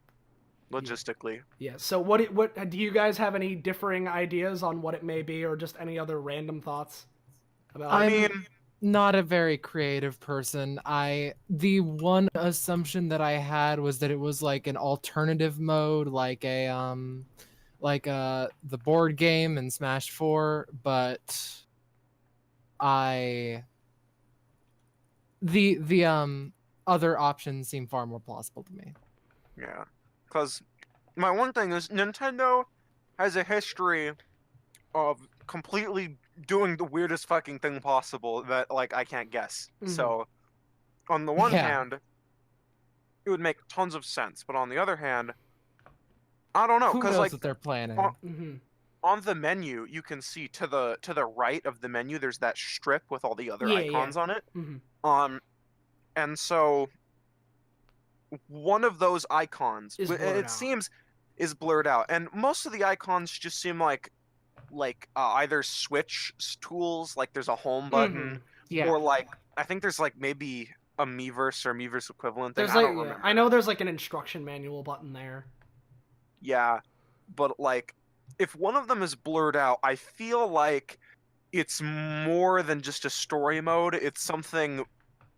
logistically. Yeah. So what do you guys have any differing ideas on what it may be, or just any other random thoughts about I it? mean, not a very creative person. The one assumption that I had was that it was like an alternative mode, like the board game in Smash 4, but the other options seem far more plausible to me. Yeah, because my one thing is Nintendo has a history of completely doing the weirdest fucking thing possible that like I can't guess. So on the one hand, it would make tons of sense, but on the other hand, I don't know, because like what they're planning. On the menu, you can see to the right of the menu, there's that strip with all the other icons on it. And so one of those icons, is blurred out, and most of the icons just seem like either Switch tools, like there's a home button, or like I think there's like maybe a Miiverse or Miiverse equivalent thing. I know there's like an instruction manual button there. Yeah, but like if one of them is blurred out, I feel like it's more than just a story mode. It's something.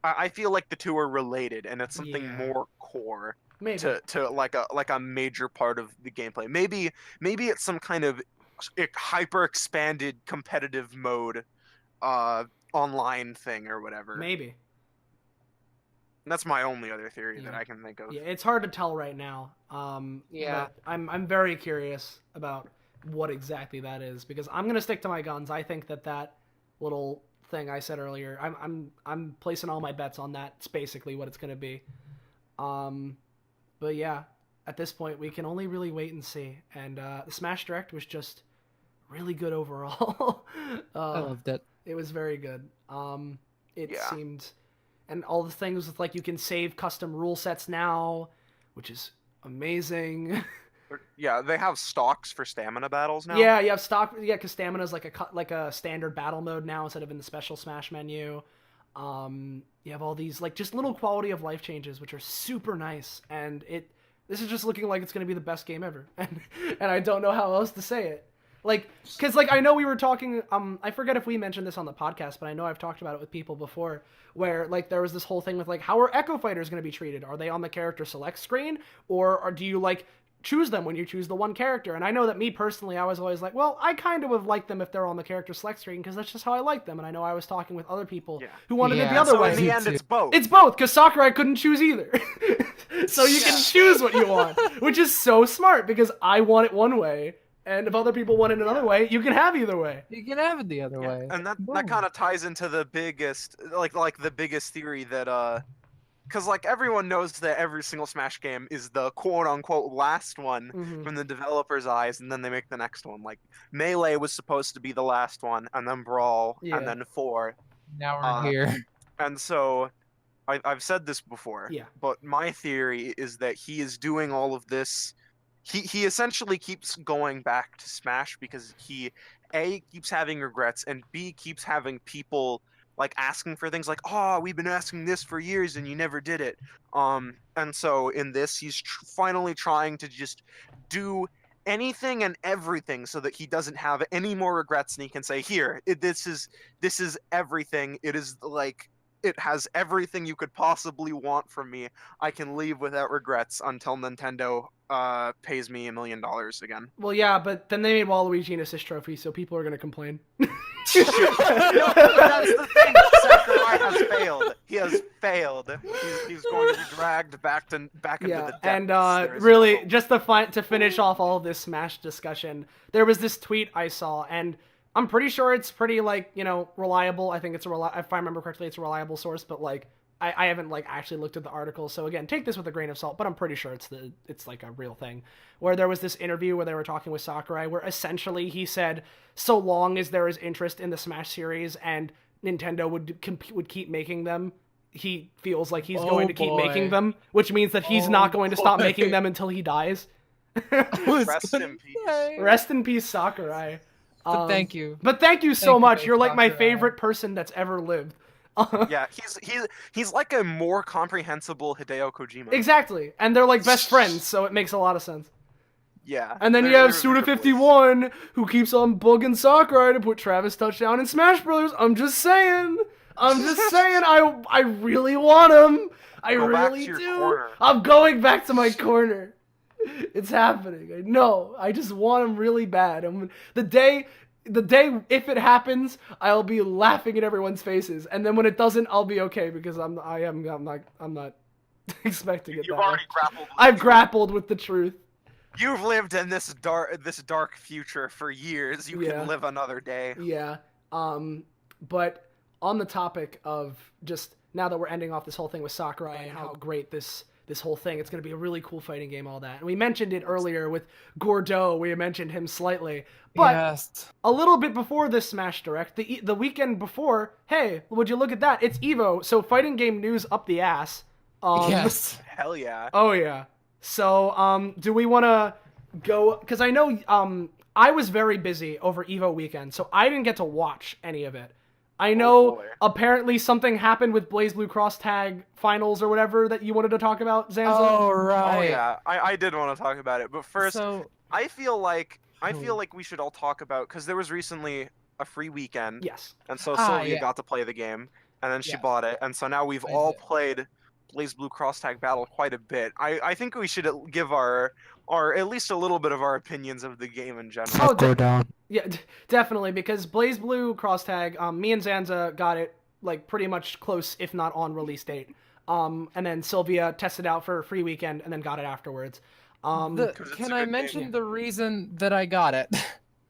I feel like the two are related, and it's something more core to like a major part of the gameplay. Maybe it's some kind of hyper expanded competitive mode, online thing or whatever. Maybe. That's my only other theory that I can think of. Yeah, it's hard to tell right now. But I'm very curious about what exactly that is, because I'm gonna stick to my guns. I think that little thing I said earlier, I'm placing all my bets on that. It's basically what it's gonna be. But yeah, at this point we can only really wait and see. And the Smash Direct was just really good overall. I loved it. It was very good. It seemed, and all the things with like you can save custom rule sets now, which is amazing. Yeah, they have stocks for stamina battles now. Yeah, you have stock. Yeah, because stamina is like a standard battle mode now instead of in the special Smash menu. You have all these like just little quality of life changes which are super nice, and this is just looking like it's gonna be the best game ever, and I don't know how else to say it. Like, because like I know we were talking. I forget if we mentioned this on the podcast, but I know I've talked about it with people before, where like there was this whole thing with like how are Echo Fighters gonna be treated? Are they on the character select screen, or do you like choose them when you choose the one character? And I know that me personally, I was always like, well, I kind of would like them if they're on the character select screen because that's just how I like them. And I know I was talking with other people who wanted it the other way. In the end, it's both. It's both, because Sakurai couldn't choose either. So you can choose what you want, which is so smart because I want it one way. And if other people want it another way, you can have either way. You can have it the other way. And that kind of ties into the biggest, like the biggest theory that, because like everyone knows that every single Smash game is the quote-unquote last one from the developer's eyes, and then they make the next one. Like Melee was supposed to be the last one, and then Brawl, and then 4. Now we're here. And so I've said this before, but my theory is that he is doing all of this. He essentially keeps going back to Smash because he A, keeps having regrets, and B, keeps having people like asking for things like, oh, we've been asking this for years and you never did it. And so in this, he's finally trying to just do anything and everything so that he doesn't have any more regrets, and he can say, here, this is everything. It is like, it has everything you could possibly want from me. I can leave without regrets until Nintendo pays me $1 million again. Well, yeah, but then they made Waluigi an assist trophy, so people are gonna complain. No, that's the thing. Sakurai has failed. He has failed. He's going to be dragged back into the depths. And really, just to finish off all of this Smash discussion, there was this tweet I saw, and I'm pretty sure it's pretty, like, you know, reliable. I think it's if I remember correctly, it's a reliable source, but, like, I haven't, like, actually looked at the article, so again, take this with a grain of salt, but I'm pretty sure it's like, a real thing, where there was this interview where they were talking with Sakurai, where essentially he said, so long as there is interest in the Smash series and Nintendo would keep making them, he feels like he's going to keep making them, which means that he's not going to stop making them until he dies. Rest in peace. Rest in peace, Sakurai. But thank you. But thank you so much. You're like my favorite person that's ever lived. Yeah, he's like a more comprehensible Hideo Kojima. Exactly, and they're like best friends, so it makes a lot of sense. Yeah. And then you have Suda51, who keeps on bugging Sakurai to put Travis Touchdown in Smash Brothers. I'm just saying. I really want him. I really do. Corner. I'm going back to my corner. It's happening. I know. I just want him really bad. The day if it happens, I'll be laughing in everyone's faces, and then when it doesn't, I'll be okay because I'm not expecting it. You've already grappled. I've grappled with the truth. You've lived in this dark future for years. You can live another day. Yeah. But on the topic of just now that we're ending off this whole thing with Sakurai and how great this whole thing, it's going to be a really cool fighting game, all that. And we mentioned it earlier with Gordeau. We mentioned him slightly. But a little bit before this Smash Direct, the weekend before, hey, would you look at that? It's EVO, so fighting game news up the ass. Yes. Hell yeah. Oh, yeah. So, do we want to go... Because I know I was very busy over EVO weekend, so I didn't get to watch any of it. I know apparently something happened with BlazBlue Cross Tag Finals or whatever that you wanted to talk about, Zanza. Oh, right. Oh, yeah. I did want to talk about it, but first, I feel like we should all talk about, because there was recently a free weekend. Yes. And so Sylvia got to play the game, and then she bought it, and so now we've all played BlazBlue Cross Tag Battle quite a bit. I think we should give our at least a little bit of our opinions of the game in general. Oh, go down. Yeah, definitely, because BlazBlue Cross Tag, me and Zanza got it like pretty much close, if not on release date. And then Sylvia tested out for a free weekend and then got it afterwards. Can I mention the reason that I got it?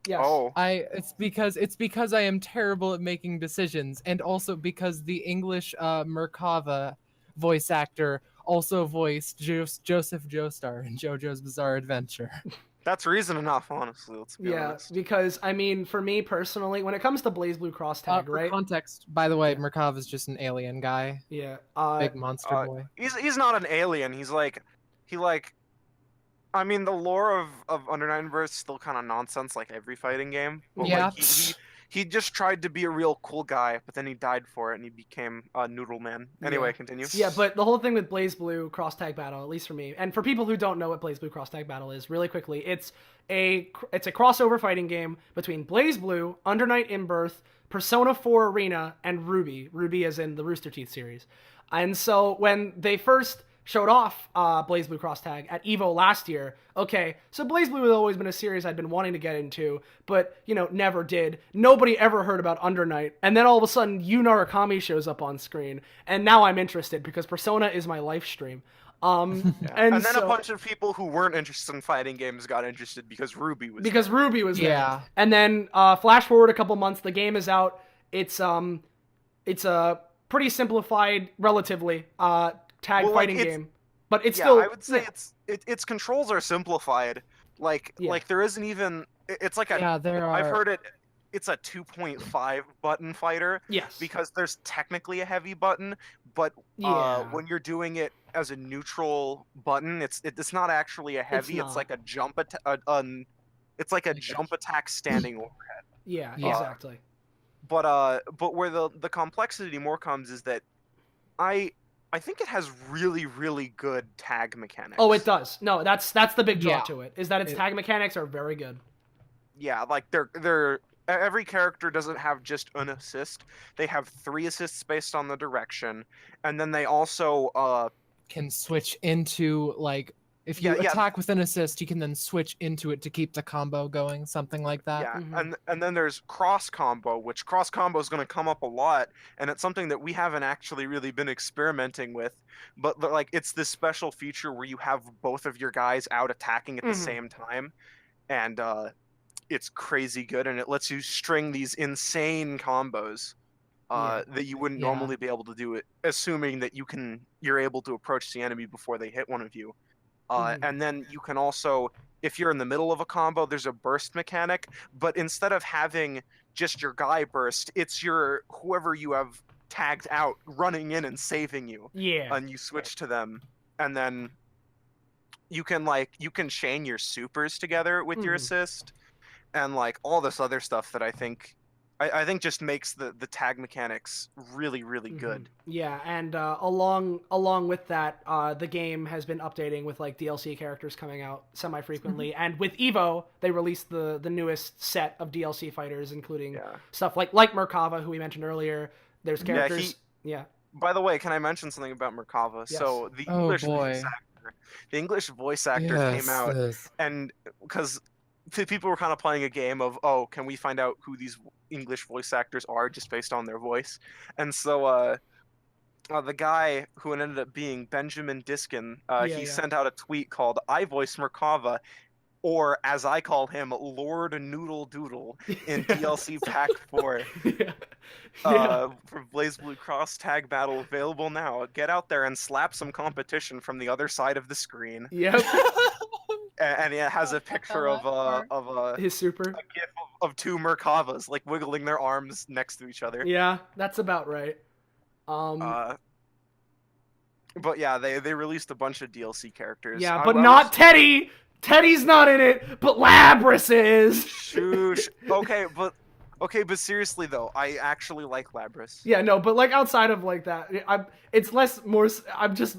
Yes. Oh. It's because I am terrible at making decisions, and also because the English Merkava voice actor also voiced Joseph Joestar in JoJo's Bizarre Adventure. That's reason enough, honestly. Let's be honest. Because I mean, for me personally, when it comes to BlazBlue Cross Tag, right? For context, by the way, Merkava is just an alien guy. Yeah. Big monster boy. He's not an alien. He's like I mean, the lore of Under Night Inverse is still kind of nonsense, like every fighting game. But Yeah. like he just tried to be a real cool guy, but then he died for it, and he became a Noodle Man. Anyway, Yeah. continue. Yeah, but the whole thing with BlazBlue Cross Tag Battle, at least for me, and for people who don't know what BlazBlue Cross Tag Battle is, really quickly, it's a crossover fighting game between BlazBlue, Under Night In-Birth, Persona 4 Arena, and Ruby. Ruby as in the Rooster Teeth series. And so when they first showed off BlazBlue Cross Tag at EVO last year, okay, so BlazBlue has always been a series I'd been wanting to get into, but, you know, never did. Nobody ever heard about Under Night, and then all of a sudden, Yu Narukami shows up on screen, and now I'm interested, because Persona is my life stream. And then so, a bunch of people who weren't interested in fighting games got interested because Ruby was because there. Ruby was there. Yeah. And then flash forward a couple months, the game is out. It's a pretty simplified, relatively tag fighting game, but it's still. I would say its controls are simplified. Like there isn't even. It's like a. Yeah, there are. I've heard it. It's a 2.5 button fighter. Yes. Because there's technically a heavy button, but when you're doing it as a neutral button, it's not actually a heavy. It's like a jump it's like a jump attack standing overhead. Yeah, exactly. But where the complexity more comes is that I think it has really, really good tag mechanics. Oh, it does. No, that's the big draw to it, is that its tag mechanics are very good. Yeah, like they're every character doesn't have just an assist. They have 3 assists based on the direction, and then they also can switch into, like, if you attack with an assist, you can then switch into it to keep the combo going, something like that. Yeah, and then there's cross combo, which cross combo is going to come up a lot, and it's something that we haven't actually really been experimenting with. But like, it's this special feature where you have both of your guys out attacking at the same time, and it's crazy good, and it lets you string these insane combos that you wouldn't normally be able to do it, assuming that you're able to approach the enemy before they hit one of you. And then you can also, if you're in the middle of a combo, there's a burst mechanic, but instead of having just your guy burst, it's whoever you have tagged out running in and saving you. Yeah. And you switch to them, and then you can chain your supers together with your assist, and like all this other stuff that I think just makes the tag mechanics really, really good. Yeah, and along with that, the game has been updating with like DLC characters coming out semi-frequently, and with EVO, they released the newest set of DLC fighters, including stuff like Merkava, who we mentioned earlier. There's characters. By the way, can I mention something about Merkava? Yes. So the English voice actor came out, and because people were kind of playing a game of, can we find out who these English voice actors are just based on their voice? And so the guy who ended up being Benjamin Diskin, he sent out a tweet called "I voice Merkava," or as I call him, Lord Noodle Doodle in DLC Pack 4 for BlazBlue Cross Tag Battle, available now. Get out there and slap some competition from the other side of the screen. Yep. And it has a picture of his super, a gif of 2 Merkavas like wiggling their arms next to each other. Yeah, that's about right. But yeah, they released a bunch of DLC characters. Yeah, but not Teddy. Teddy's not in it, but Labris is. Shoosh. Okay, but seriously though, I actually like Labris. Yeah, no, but like outside of like that, I'm just.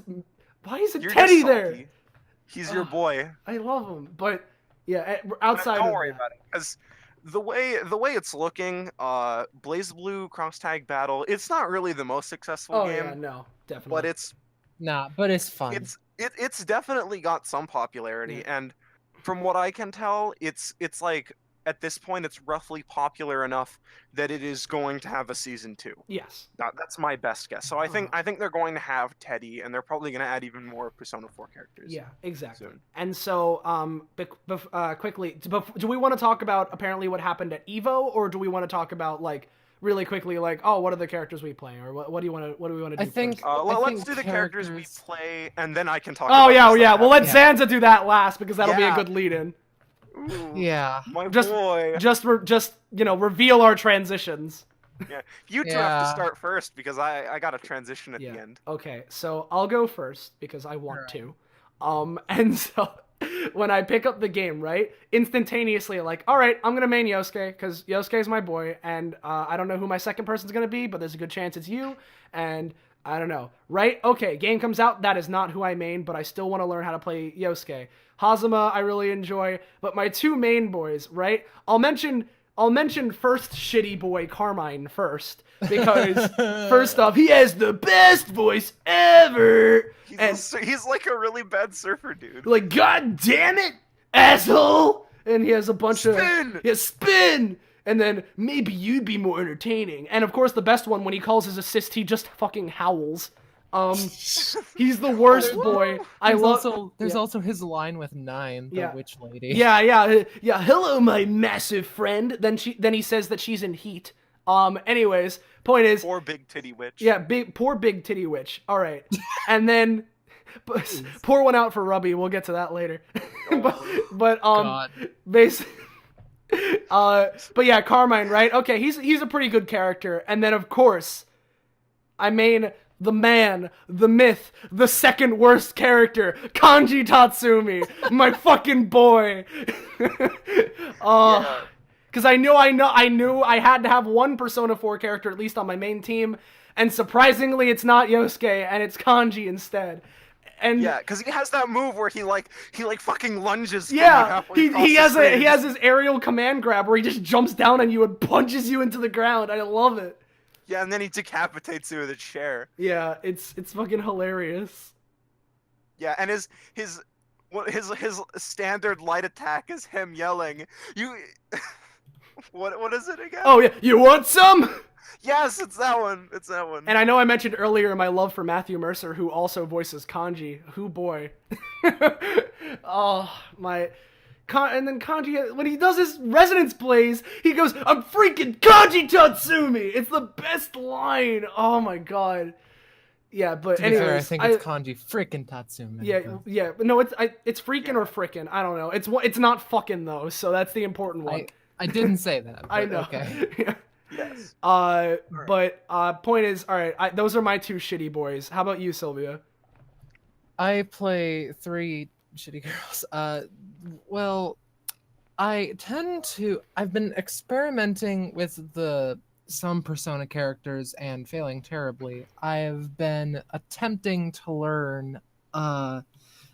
Why is You're Teddy there? He's your boy. I love him, but yeah, outside. Don't worry about it, because the way it's looking, BlazBlue Cross Tag Battle, it's not really the most successful game. Oh yeah, no, definitely. But it's fun. It's definitely got some popularity, and from what I can tell, it's like at this point it's roughly popular enough that it is going to have a season 2. Yes. That's my best guess. So I think they're going to have Teddy, and they're probably going to add even more Persona 4 characters. Yeah, exactly. Soon. And so, quickly, do we want to talk about apparently what happened at EVO, or do we want to talk about like really quickly, like, what are the characters we play, or what do we want to do? I think. Let's do the characters we play, and then I can talk. Oh yeah. Well, let Zanza do that last, because that'll be a good lead-in. Ooh, yeah. My boy. Just reveal our transitions. Yeah, you two have to start first, because I got a transition at the end. Okay, so I'll go first because I want to. And so when I pick up the game, right? Instantaneously, like, all right, I'm gonna main Yosuke because Yosuke's my boy, and I don't know who my second person's gonna be, but there's a good chance it's you, and I don't know, right? Okay, game comes out, that is not who I main, but I still want to learn how to play Yosuke. Hazama, I really enjoy, but my two main boys, right? I'll mention first shitty boy Carmine first, because first off, he has the best voice ever. He's like a really bad surfer dude. Like, god damn it, asshole! And he has a bunch of spin! And then maybe you'd be more entertaining. And of course, the best one, when he calls his assist, he just fucking howls. He's the worst boy. There's also his line with 9, the witch lady. Yeah. Hello, my massive friend. Then he says that she's in heat. Anyways, point is, poor big titty witch. Yeah, poor big titty witch. All right, and then pour one out for Rubby. We'll get to that later. But yeah, Carmine, right? Okay, he's a pretty good character. And then of course, I mean, the man, the myth, the second worst character, Kanji Tatsumi, my fucking boy. Because I knew I had to have one Persona 4 character at least on my main team, and surprisingly, it's not Yosuke, and it's Kanji instead. And yeah, because he has that move where he fucking lunges. Yeah, he has his aerial command grab where he just jumps down on you and punches you into the ground. I love it. Yeah, and then he decapitates you with a chair. Yeah, it's fucking hilarious. Yeah, and his standard light attack is him yelling, "You." What is it again? Oh yeah, you want some? Yes, it's that one. And I know I mentioned earlier my love for Matthew Mercer, who also voices Kanji. Who boy? And then Kanji, when he does his resonance plays, he goes, "I'm freaking Kanji Tatsumi." It's the best line. Oh my god. Yeah, but anyways, I think it's Kanji freaking Tatsumi. Yeah. No, it's freaking or frickin'. I don't know. It's not fucking though, so that's the important one. I didn't say that. I know. Okay. Yes. But point is, all right. Those are my two shitty boys. How about you, Sylvia? I play 3 shitty girls. Well, I've been experimenting with some Persona characters and failing terribly. I have been attempting to learn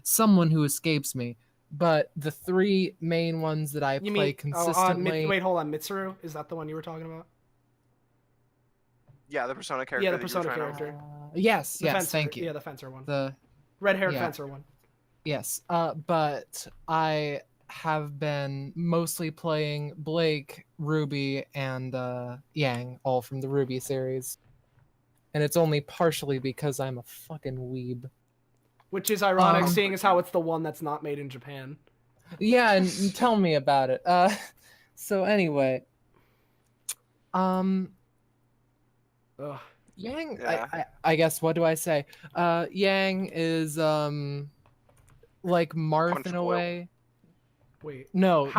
someone who escapes me. But the 3 main ones that I play consistently... wait, hold on. Mitsuru? Is that the one you were talking about? Yeah, the Persona character. Yeah, the Persona character. Yes, thank you. Yeah, the fencer one. The red-haired fencer one. Yes, but I have been mostly playing Blake, Ruby, and Yang, all from the Ruby series. And it's only partially because I'm a fucking weeb. Which is ironic, seeing as how it's the one that's not made in Japan. Yeah, and tell me about it. So anyway, Yang. Yeah. I guess, what do I say? Yang is like Marth in a way. Wait. No.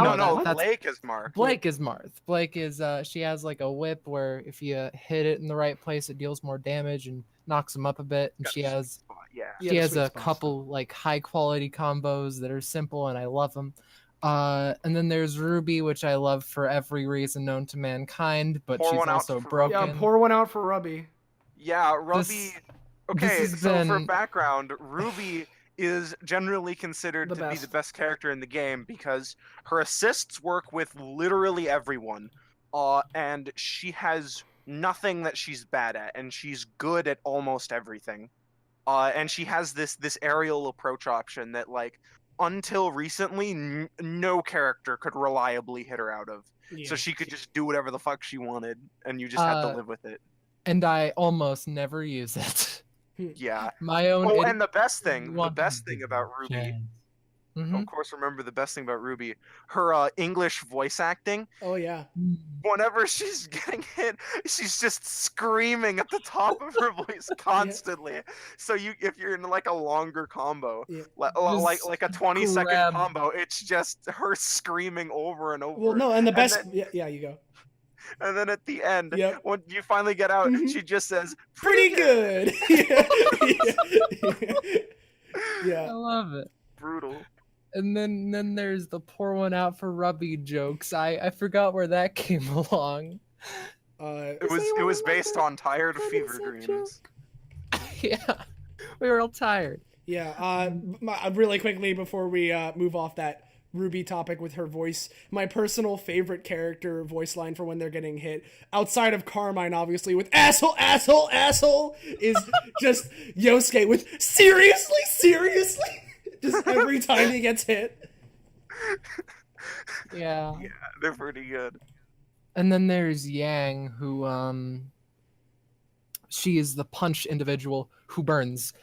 Blake is Marth. Blake is Marth. Blake is she has like a whip where if you hit it in the right place, it deals more damage and knocks him up a bit. And she has a couple like high quality combos that are simple, and I love them. And then there's Ruby, which I love for every reason known to mankind, but she's also broken. Yeah, pour one out for Ruby. Yeah, Ruby. For background, Ruby is generally considered to be the best character in the game because her assists work with literally everyone, and she has nothing that she's bad at, and she's good at almost everything. And she has this aerial approach option that, like, until recently, no character could reliably hit her out of. Yeah. So she could just do whatever the fuck she wanted, and you just had to live with it. And I almost never use it. Yeah. My own. Oh, and the best thing about Ruby. Mm-hmm. Of course, remember the best thing about Ruby, her English voice acting. Oh yeah. Whenever she's getting hit, she's just screaming at the top of her voice constantly. Yeah. So if you're in like a longer combo, like a 20-second combo, it's just her screaming over and over. Well, no, and the best. Yeah, you go. And then at the end, when you finally get out, she just says, "Pretty good." Yeah. I love it. Brutal. then there's the pour one out for Rubby jokes. I forgot where that came along. It was based on tired fever dreams. Yeah, we were all tired. Yeah, really quickly before we move off that Ruby topic with her voice, my personal favorite character voice line for when they're getting hit, outside of Carmine, obviously, with asshole, asshole, asshole, is just Yosuke with seriously, just every time he gets hit. Yeah. Yeah, they're pretty good. And then there's Yang, who she is the punch individual who burns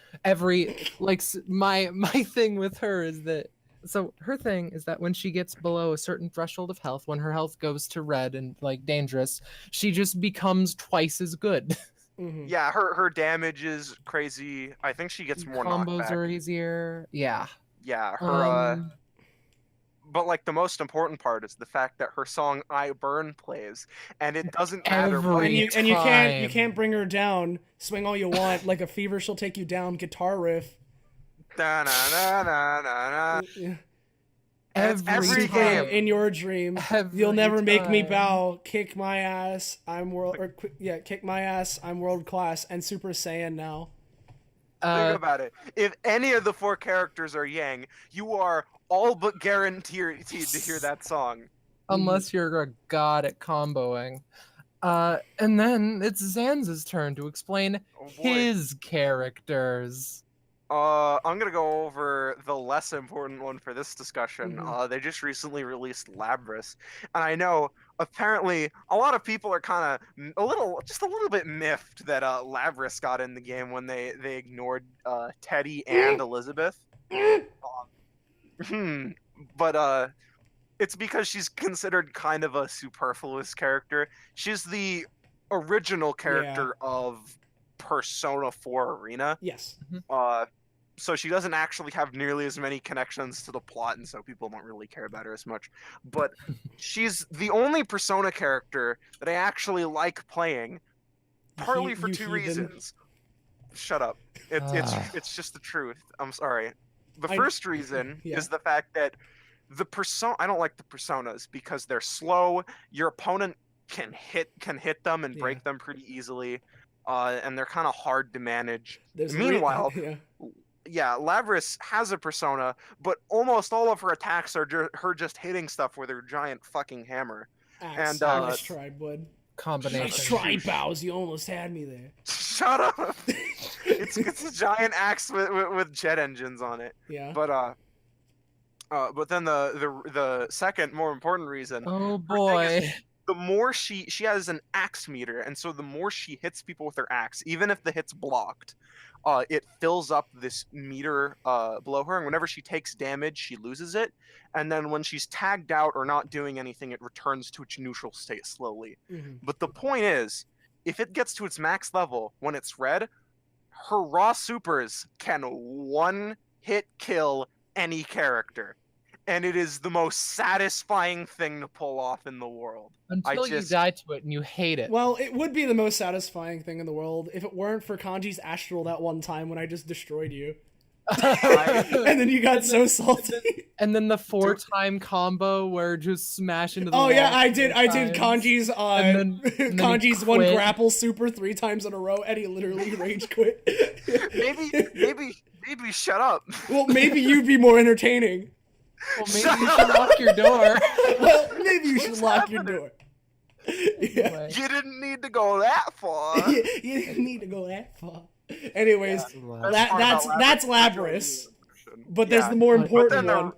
my thing with her is that, so her thing is that when she gets below a certain threshold of health, when her health goes to red and like dangerous, she just becomes twice as good. Mm-hmm. Yeah, her damage is crazy. I think she gets more combos knockback. are easier. Yeah. Yeah, her but like the most important part is the fact that her song "I Burn" plays, and it doesn't matter. And you can't bring her down. Swing all you want, like a fever, she'll take you down. Guitar riff. Da, na, na, na, na, na. Yeah. Every game in your dream, you'll never make me bow. Kick my ass, I'm kick my ass, I'm world class, and Super Saiyan now. Think about it. If any of the 4 characters are Yang, you are all but guaranteed to hear that song. Unless you're a god at comboing. And then it's Zanza's turn to explain his characters. I'm gonna go over the less important one for this discussion. Mm-hmm. They just recently released Labyrnth, and I know apparently a lot of people are kind of just a little bit miffed that Labyrnth got in the game when they ignored Teddy and Elizabeth. But it's because she's considered kind of a superfluous character. She's the original character of Persona 4 Arena. Yes. So she doesn't actually have nearly as many connections to the plot, and so people don't really care about her as much. But she's the only Persona character that I actually like playing, partly for 2 reasons. Shut up. It's just the truth. I'm sorry. The first reason is the fact that I don't like the personas because they're slow. Your opponent can hit them and break them pretty easily, and they're kind of hard to manage. Meanwhile, Labyrnth has a persona, but almost all of her attacks are her just hitting stuff with her giant fucking hammer. Axe, and tried wood. Combination. Try bows, you almost had me there. Shut up! It's a giant axe with jet engines on it. Yeah. But then the second more important reason. Oh boy. The more she has an axe meter, and so the more she hits people with her axe, even if the hit's blocked, it fills up this meter below her, and whenever she takes damage, she loses it. And then when she's tagged out or not doing anything, it returns to its neutral state slowly. Mm-hmm. But the point is, if it gets to its max level when it's red, her raw supers can one-hit kill any character. And it is the most satisfying thing to pull off in the world. Until you die to it and you hate it. Well, it would be the most satisfying thing in the world if it weren't for Kanji's Astral that one time when I just destroyed you. And then you got so salty. And then the 4-time combo where just smash into the wall. Oh yeah, I did Kanji's Kanji's one grapple super 3 times in a row, and he literally rage quit. maybe shut up. Well, maybe you'd be more entertaining. Well, maybe you should lock your door. Well, maybe you should lock your door. Yeah. You didn't need to go that far. You didn't need to go that far. Anyways, that's Labyrnth. But there's the more important one.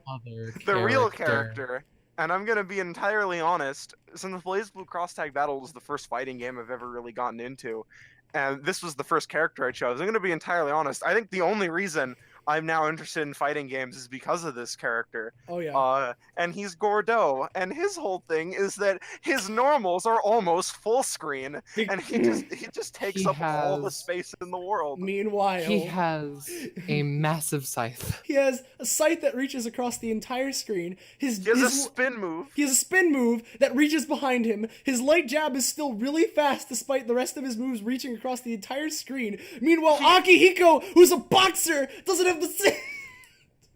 The real character, and I'm gonna be entirely honest, since BlazBlue Cross Tag Battle was the first fighting game I've ever really gotten into, and this was the first character I chose, I'm gonna be entirely honest, I think the only reason I'm now interested in fighting games is because of this character. Oh yeah. And he's Gordeau, and his whole thing is that his normals are almost full screen, and he just takes up all the space in the world. Meanwhile, he has a massive scythe. He has a scythe that reaches across the entire screen. He has a spin move. He has a spin move that reaches behind him. His light jab is still really fast despite the rest of his moves reaching across the entire screen. Meanwhile, Akihiko, who's a boxer, doesn't have the same...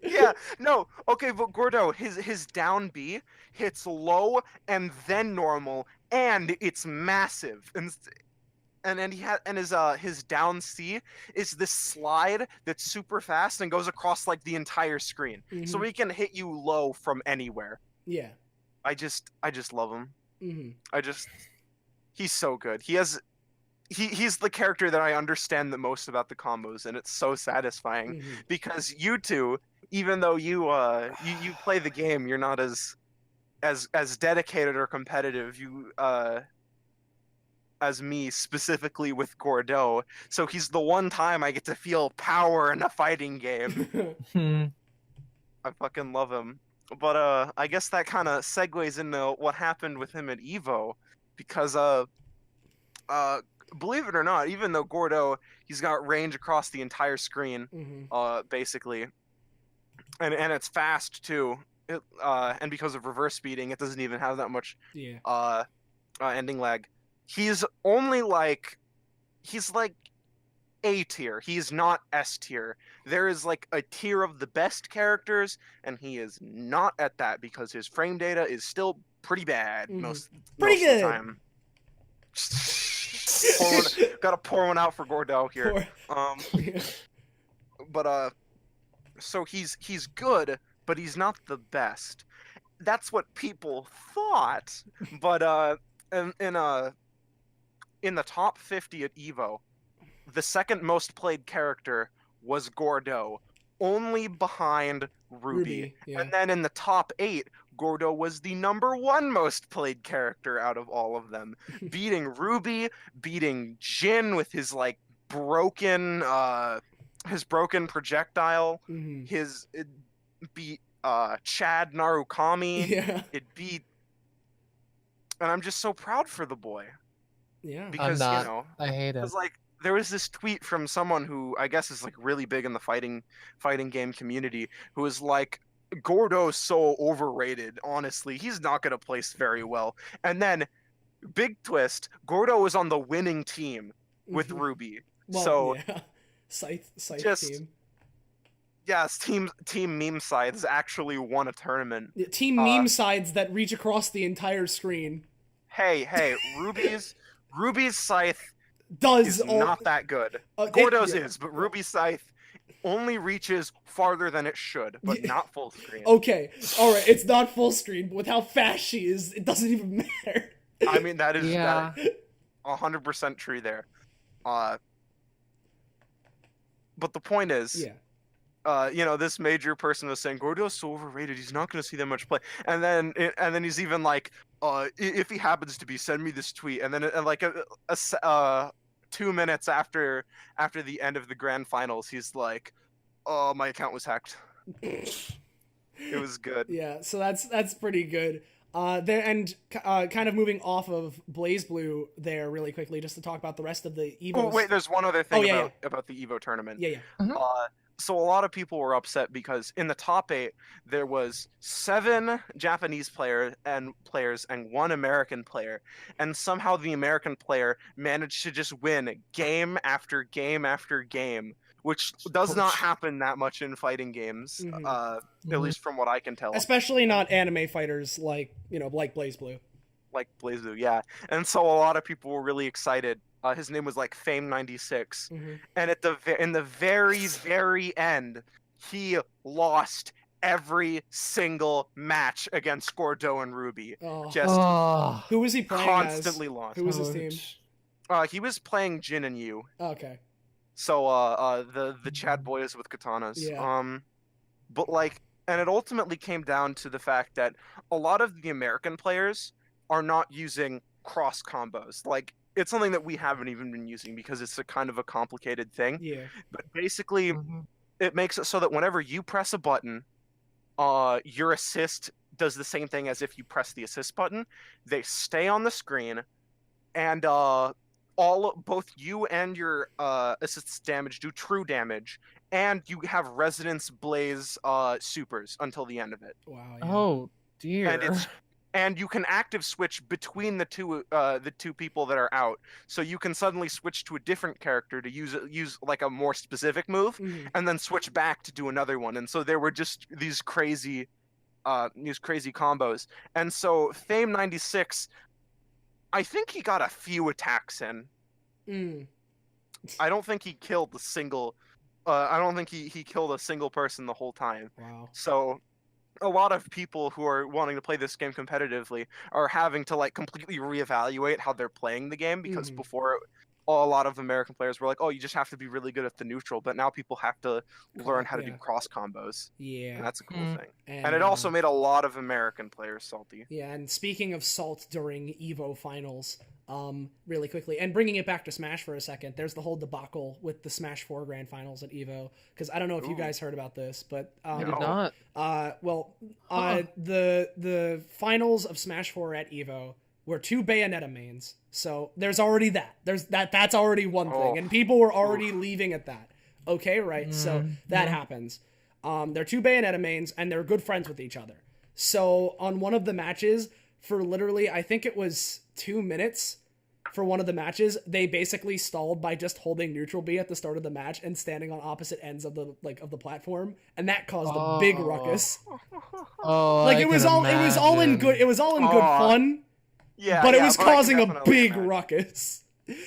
Yeah, no, okay, but Gordo, his down B hits low and then normal, and it's massive, and his down C is this slide that's super fast and goes across like the entire screen, so he can hit you low from anywhere. Yeah. I just love him. Mm-hmm. He's so good. He's the character that I understand the most about the combos, and it's so satisfying because you two, even though you play the game, you're not as dedicated or competitive as me, specifically with Gordo. So he's the one time I get to feel power in a fighting game. I fucking love him. But I guess that kind of segues into what happened with him at EVO, because believe it or not, even though Gordo, he's got range across the entire screen, basically, and it's fast too. And because of reverse speeding, it doesn't even have that much ending lag. He's like A tier. He's not S tier. There is like a tier of the best characters, and he is not at that because his frame data is still pretty bad most of the time. Gotta pour one out for Gordo here. But so he's good, but he's not the best. That's what people thought. But in the top 50 at EVO, the second most played character was Gordo, only behind Ruby. And then in the top 8, Gordo was the #1 most played character out of all of them, beating Ruby, beating Jin with his like broken projectile. It beat Chad Narukami. It beat, and I'm just so proud for the boy. Yeah, because I'm not. I hate it. Because like there was this tweet from someone who I guess is like really big in the fighting game community, who was like, Gordo's so overrated, honestly. He's not going to place very well. And then, big twist, Gordo was on the winning team with Ruby. Well, so, yeah. Scythe team. Yes, team meme sides actually won a tournament. Team meme sides that reach across the entire screen. Hey, Ruby's Scythe is not that good. Gordo's is, but Ruby's Scythe only reaches farther than it should, but not full screen. Okay, alright, it's not full screen, but with how fast she is, it doesn't even matter. I mean, that is 100% true there. But the point is, this major person was saying, Gordo's so overrated, he's not going to see that much play. And then he's even like, if he happens to be, send me this tweet. And then like 2 minutes after the end of the grand finals, he's like, oh, my account was hacked. It was good. Yeah, so that's pretty good. Kind of moving off of BlazBlue there really quickly, just to talk about the rest of the EVO. Oh wait, there's one other thing about the EVO tournament. So a lot of people were upset because in the top 8 there was 7 Japanese players and 1 American player, and somehow the American player managed to just win game after game after game, which does not happen that much in fighting games, at least from what I can tell. Especially not anime fighters like BlazBlue. Like BlazBlue, yeah. And so a lot of people were really excited. His name was like Fame96, and in the very, very end, he lost every single match against Gordo and Ruby. Who was he playing constantly as? Lost. Who was his team? He was playing Jin and Yu. Okay. So the Chad boys with katanas. Yeah. But like, and it ultimately came down to the fact that a lot of the American players are not using cross combos. Like, it's something that we haven't even been using because it's a kind of a complicated thing. Yeah. But basically, it makes it so that whenever you press a button, your assist does the same thing as if you press the assist button. They stay on the screen, and both you and your assist's damage do true damage, and you have Resonance Blaze supers until the end of it. Wow. Yeah. Oh dear. and you can active switch between the two people that are out. So you can suddenly switch to a different character to use like a more specific move, and then switch back to do another one. And so there were just these crazy combos. And so Fame 96, I think he got a few attacks in. I don't think he killed the single. I don't think he killed a single person the whole time. Wow. So a lot of people who are wanting to play this game competitively are having to like completely reevaluate how they're playing the game, because before a lot of American players were like, oh, you just have to be really good at the neutral, but now people have to learn how to do cross combos. Yeah. And that's a cool thing. And it also made a lot of American players salty. Yeah, and speaking of salt during EVO finals, really quickly, and bringing it back to Smash for a second, there's the whole debacle with the Smash 4 Grand Finals at EVO, because I don't know if you guys heard about this, but I did not. The finals of Smash 4 at EVO were 2 Bayonetta mains, so there's already that. That's already one thing, and people were already leaving at that. Okay, right? So that happens. They're 2 Bayonetta mains, and they're good friends with each other. So on one of the matches, for literally, I think it was 2 minutes for one of the matches, they basically stalled by just holding neutral B at the start of the match and standing on opposite ends of the platform, and that caused a big ruckus. It was all in good fun. Yeah, but it was causing a big ruckus.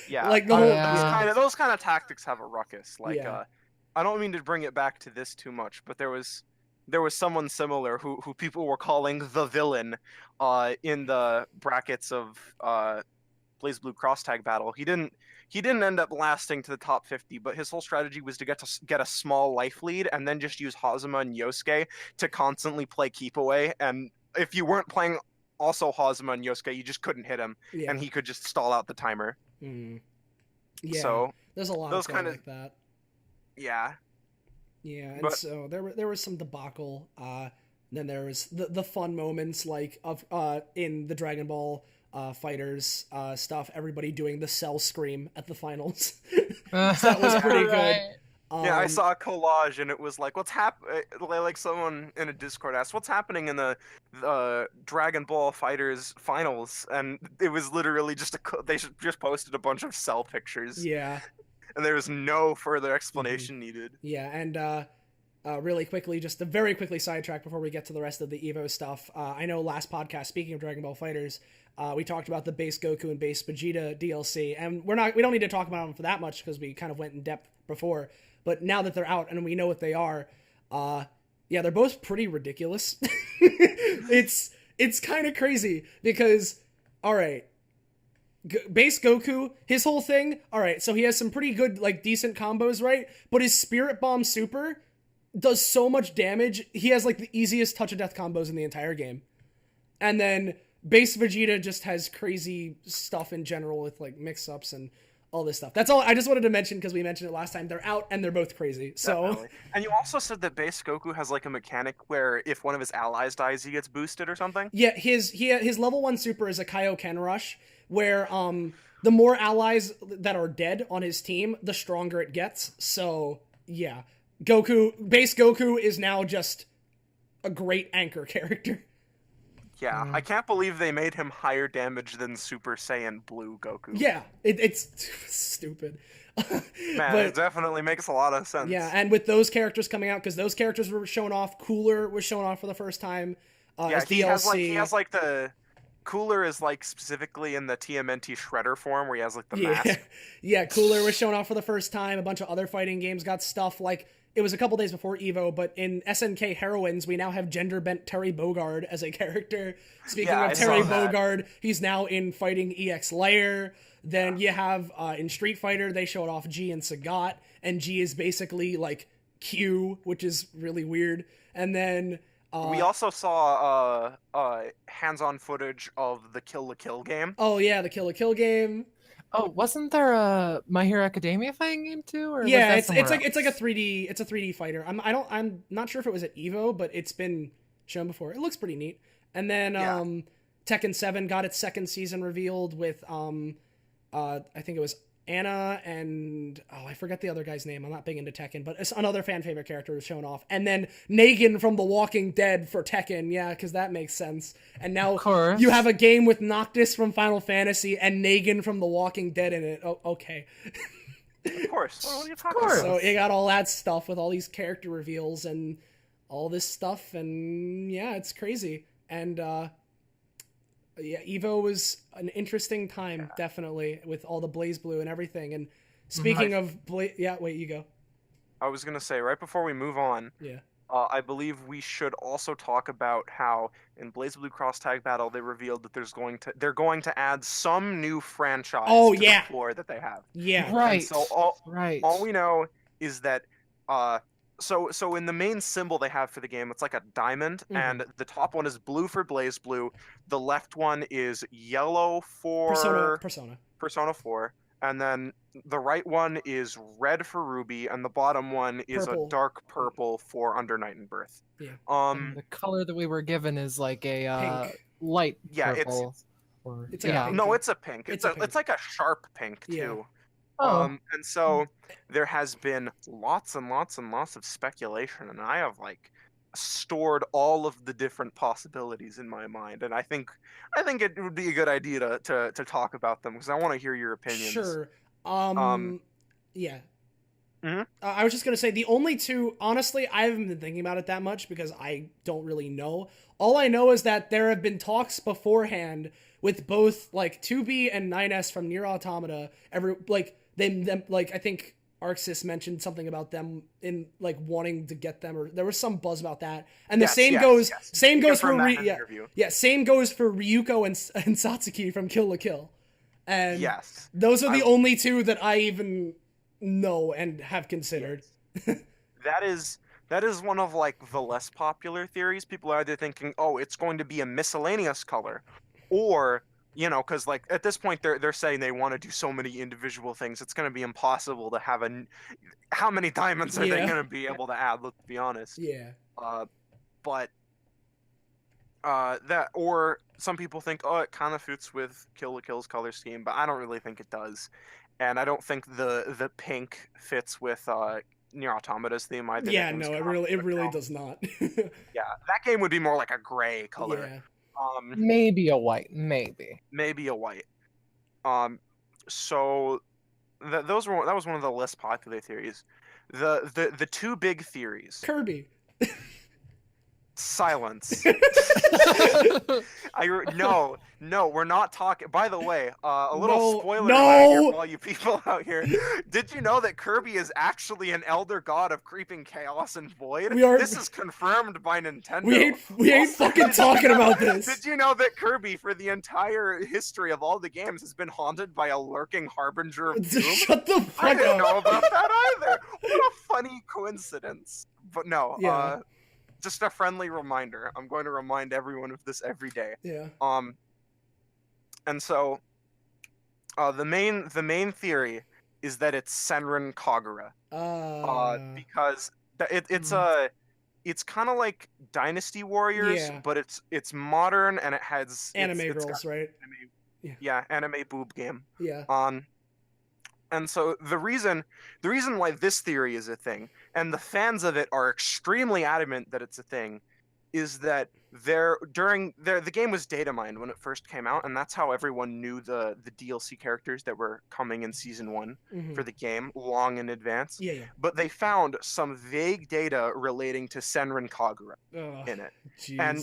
Yeah, like the whole those kind of tactics have a ruckus. Like, I don't mean to bring it back to this too much, but there was someone similar who people were calling the villain, in the brackets of BlazBlue cross tag battle. He didn't end up lasting to the top 50, but his whole strategy was to get a small life lead and then just use Hazama and Yosuke to constantly play keep away. And if you weren't playing also Hazama and Yosuke, you just couldn't hit him, and he could just stall out the timer. Yeah, so there's a lot of stuff like that. Yeah. Yeah, and so there was some debacle. Then there was the fun moments like of in the Dragon Ball Fighters stuff. Everybody doing the Cell scream at the finals. So that was pretty good. Yeah, I saw a collage, and it was like, "What's like someone in a Discord asked, "What's happening in the Dragon Ball Fighters finals?" And it was literally just they just posted a bunch of Cell pictures. Yeah. And there was no further explanation needed. Yeah, and really quickly, just to very quickly sidetrack before we get to the rest of the EVO stuff. I know last podcast, speaking of Dragon Ball Fighters, we talked about the base Goku and base Vegeta DLC, and we don't need to talk about them for that much because we kind of went in depth before. But now that they're out and we know what they are, they're both pretty ridiculous. It's kind of crazy because, all right, base Goku, his whole thing, all right, so he has some pretty good, like, decent combos, right? But his Spirit Bomb Super does so much damage. He has, like, the easiest touch of death combos in the entire game. And then base Vegeta just has crazy stuff in general with, like, mix-ups and all this stuff. That's all I just wanted to mention because we mentioned it last time. They're out and they're both crazy. So, definitely. And you also said that base Goku has like a mechanic where if one of his allies dies, he gets boosted or something. Yeah, his level 1 super is a Kaioken Rush, where the more allies that are dead on his team, the stronger it gets. So yeah, base Goku is now just a great anchor character. Yeah, I can't believe they made him higher damage than Super Saiyan Blue Goku. Yeah, it's stupid. Man, it definitely makes a lot of sense. Yeah, and with those characters coming out, because those characters were shown off, Cooler was shown off for the first time as DLC. He has like the... Cooler is like specifically in the TMNT Shredder form where he has like the mask. Yeah, Cooler was shown off for the first time. A bunch of other fighting games got stuff like... It was a couple days before EVO, but in SNK Heroines, we now have gender-bent Terry Bogard as a character. Speaking of Terry Bogard, he's now in Fighting EX Layer. Then you have, in Street Fighter, they showed off G and Sagat, and G is basically, like, Q, which is really weird. And then... we also saw hands-on footage of the Kill la Kill game. Oh, yeah, the Kill la Kill game. Oh, wasn't there a My Hero Academia fighting game too? Or yeah, it's like a 3D fighter. I'm not sure if it was at EVO, but it's been shown before. It looks pretty neat. And then Tekken 7 got its second season revealed with I think it was Anna and I forget the other guy's name. I'm not big into Tekken, but it's another fan favorite character was shown off. And then Negan from The Walking Dead for Tekken, yeah, because that makes sense. And now you have a game with Noctis from Final Fantasy and Negan from The Walking Dead in it. Oh, okay. Of course. What are you talking about? So you got all that stuff with all these character reveals and all this stuff, and yeah, it's crazy. And yeah, EVO was an interesting time, definitely, with all the BlazBlue and everything. And speaking of yeah, wait, you go. I was gonna say right before we move on. Yeah. I believe we should also talk about how in BlazBlue Cross Tag Battle they revealed that they're going to add some new franchise to the floor that they have. Yeah. Right. And so all we know is that so in the main symbol they have for the game, it's like a diamond, and the top one is blue for BlazBlue, the left one is yellow for Persona 4, and then the right one is red for Ruby, and the bottom one is a dark purple for Under Night and Birth. Yeah. And the color that we were given is like a light purple. It's like pink. No, it's a pink. It's like a sharp pink too. Yeah. And so there has been lots and lots and lots of speculation, and I have like stored all of the different possibilities in my mind, and I think it would be a good idea to talk about them because I want to hear your opinions. Sure. Yeah. Mm-hmm. I was just gonna say the only two. Honestly, I haven't been thinking about it that much because I don't really know. All I know is that there have been talks beforehand with both like 2B and 9S from Nier Automata. Them I think Arxis mentioned something about them in like wanting to get them, or there was some buzz about that. And the same goes for same goes for Ryuko and Satsuki from Kill la Kill. And those are the only two that I even know and have considered. That is one of like the less popular theories. People are either thinking, oh, it's going to be a miscellaneous color, or because like at this point they're saying they want to do so many individual things, it's going to be impossible to have how many diamonds are they going to be able to add? Let's be honest. Yeah. But that, or some people think, oh, it kind of fits with Kill la Kill's color scheme, but I don't really think it does, and I don't think the pink fits with Nier Automata's theme either. Yeah, no, it really does not. Yeah, that game would be more like a gray color. Yeah. Maybe a white, maybe a white. So that was one of the less popular theories. The two big theories. Kirby. Silence. No, we're not talking. By the way, a little spoiler for all you people out here. Did you know that Kirby is actually an elder god of creeping chaos and void? This is confirmed by Nintendo. We ain't fucking talking about this. Did you know that Kirby, for the entire history of all the games, has been haunted by a lurking harbinger of doom? Shut the fuck up. I didn't know about that either. What a funny coincidence. But no, just a friendly reminder. I'm going to remind everyone of this every day. Yeah. And so, the main theory is that it's Senran Kagura. Because it's kind of like Dynasty Warriors, but it's modern and it has anime girls, right? Anime boob game. Yeah. And so the reason why this theory is a thing, and the fans of it are extremely adamant that it's a thing, is that the game was data mined when it first came out, and that's how everyone knew the DLC characters that were coming in Season 1 for the game long in advance. Yeah. But they found some vague data relating to Senran Kagura in it. Geez. And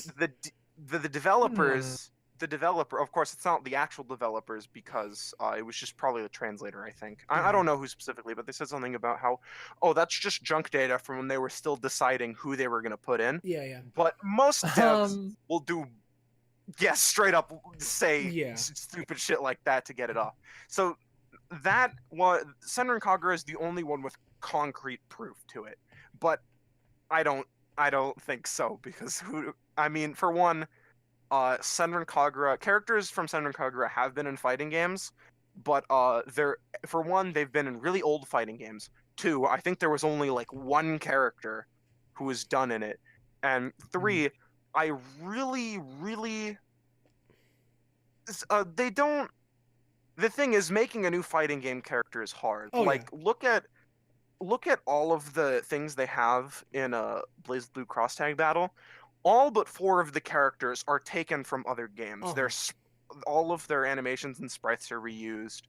the developers... The developer, of course, it's not the actual developers because it was just probably the translator, I think. I don't know who specifically, but they said something about how, that's just junk data from when they were still deciding who they were going to put in. Yeah. But most devs will do, straight up say stupid shit like that to get it off. So Senran Kagura is the only one with concrete proof to it. But I don't think so because for one, Senran Kagura characters from Senran Kagura have been in fighting games, but they've been in really old fighting games. 2, I think there was only like one character who was done in it, and 3, I really the thing is, making a new fighting game character is hard. Oh, Like, look at all of the things they have in a BlazBlue Cross Tag Battle. All but 4 of the characters are taken from other games. All of their animations and sprites are reused.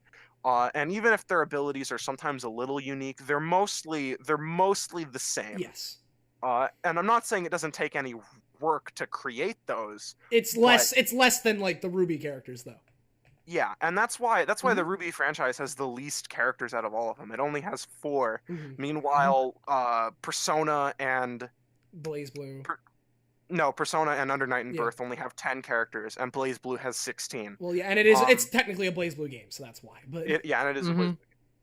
And even if their abilities are sometimes a little unique, they're mostly the same. Yes. And I'm not saying it doesn't take any work to create those. It's less than like the Ruby characters though. Yeah, and that's why the Ruby franchise has the least characters out of all of them. It only has 4. Meanwhile, Persona and BlazBlue. Persona and Under Night and Birth only have 10 characters, and BlazBlue has 16. Well, yeah, and it's technically a BlazBlue game, so that's why. But and it is a BlazBlue.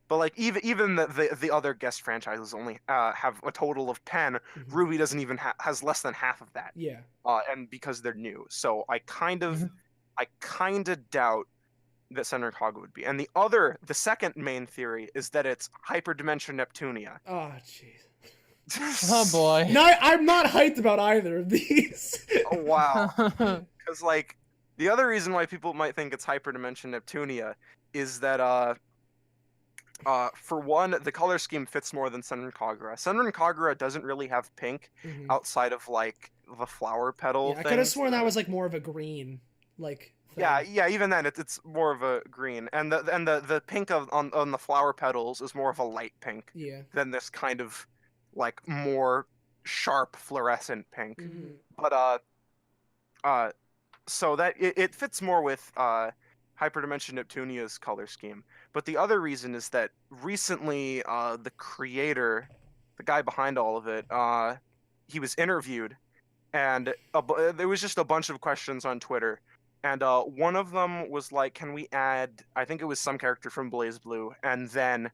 But like even the other guest franchises only have a total of 10. Ruby doesn't even has less than half of that. Yeah. And because they're new, so I kind of doubt that Senran Kagura would be. And the second main theory is that it's Hyperdimension Neptunia. Oh jeez. Oh boy. No, I'm not hyped about either of these. Oh wow. Because like the other reason why people might think it's Hyperdimension Neptunia is that for one, the color scheme fits more than Senran Kagura. Senran Kagura doesn't really have pink outside of like the flower petal. Yeah, I could have sworn that was like more of a green, like. Thing. Yeah. Even then, it's more of a green, and the pink on the flower petals is more of a light pink. Yeah. Than this kind of like more sharp fluorescent pink. But so that it fits more with Hyperdimension Neptunia's color scheme. But the other reason is that recently the creator, the guy behind all of it, he was interviewed, and there was just a bunch of questions on Twitter. And one of them was like, can we add, I think it was some character from BlazBlue, and then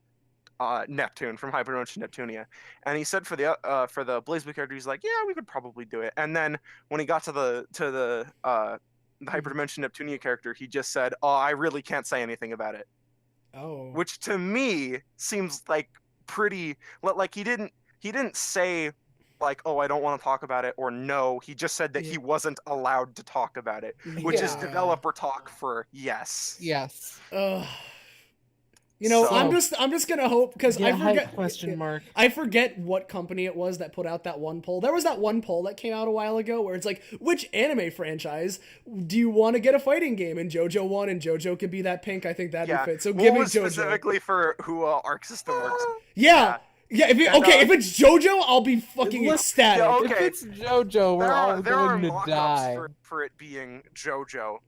Neptune from Hyperdimension Neptunia. And he said for the BlazBlue character, he's like, yeah, we could probably do it. And then when he got to the Hyperdimension Neptunia character, he just said, oh, I really can't say anything about it. Oh. Which to me seems like pretty, like he didn't say like, oh, I don't want to talk about it, or no. He just said that he wasn't allowed to talk about it, which is developer talk for yes. Yes. You know, so, I'm just gonna hope, because I forget question mark. I forget what company it was that put out that one poll. There was that one poll that came out a while ago where it's like, which anime franchise do you want to get a fighting game? And JoJo won, and JoJo could be that pink. I think that'd be fit. So give me JoJo. Specifically for who Arc System works. Yeah, if it's JoJo, I'll be fucking ecstatic. Yeah, okay. If it's JoJo, we're all going to die. For it being JoJo.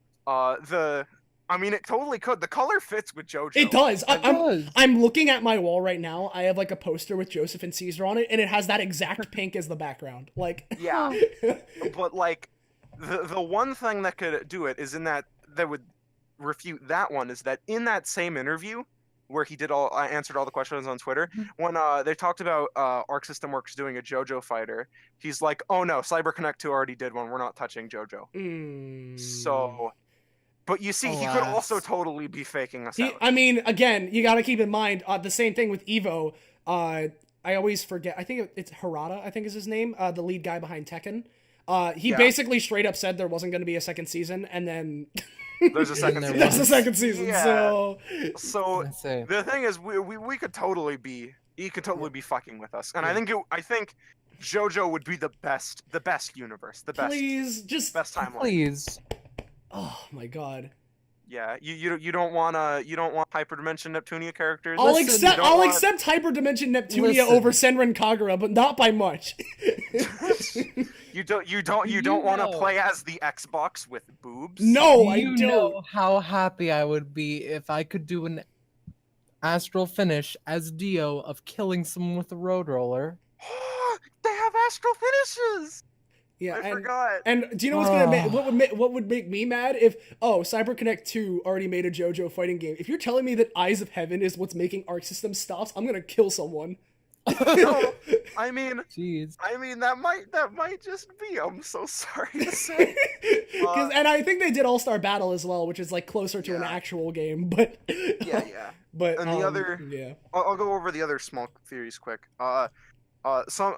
I mean, it totally could. The color fits with JoJo. It does. I'm looking at my wall right now. I have like a poster with Joseph and Caesar on it, and it has that exact pink as the background. Like, yeah. But like, the one thing that could do it is that would refute that one is that in that same interview where he answered all the questions on Twitter, when they talked about Arc System Works doing a JoJo fighter, he's like, oh no, CyberConnect 2 already did one. We're not touching JoJo. So. But you see, he could also totally be faking us out. I mean, again, you got to keep in mind the same thing with EVO. I always forget. I think it's Harada, I think is his name, the lead guy behind Tekken. He basically straight up said there wasn't going to be a second season, and then there's a second season. There's a second season. Yeah. So the thing is, we could totally be. He could totally be fucking with us, and I think JoJo would be the best universe, the best. Please, just best timeline. Please. Oh my god. Yeah, you don't want Hyperdimension Neptunia characters. I'll accept Hyperdimension Neptunia over Senran Kagura, but not by much. You don't want to play as the Xbox with boobs? No, I don't. You know how happy I would be if I could do an astral finish as Dio of killing someone with a road roller. They have astral finishes. Yeah, I forgot. And do you know what's what would make me mad if CyberConnect 2 already made a JoJo fighting game? If you're telling me that Eyes of Heaven is what's making Arc System stops, I'm gonna kill someone. No, I mean, jeez. I mean that might just be. I'm so sorry to say. And I think they did All-Star Battle as well, which is like closer to an actual game, but yeah. But and the other, I'll go over the other small theories quick.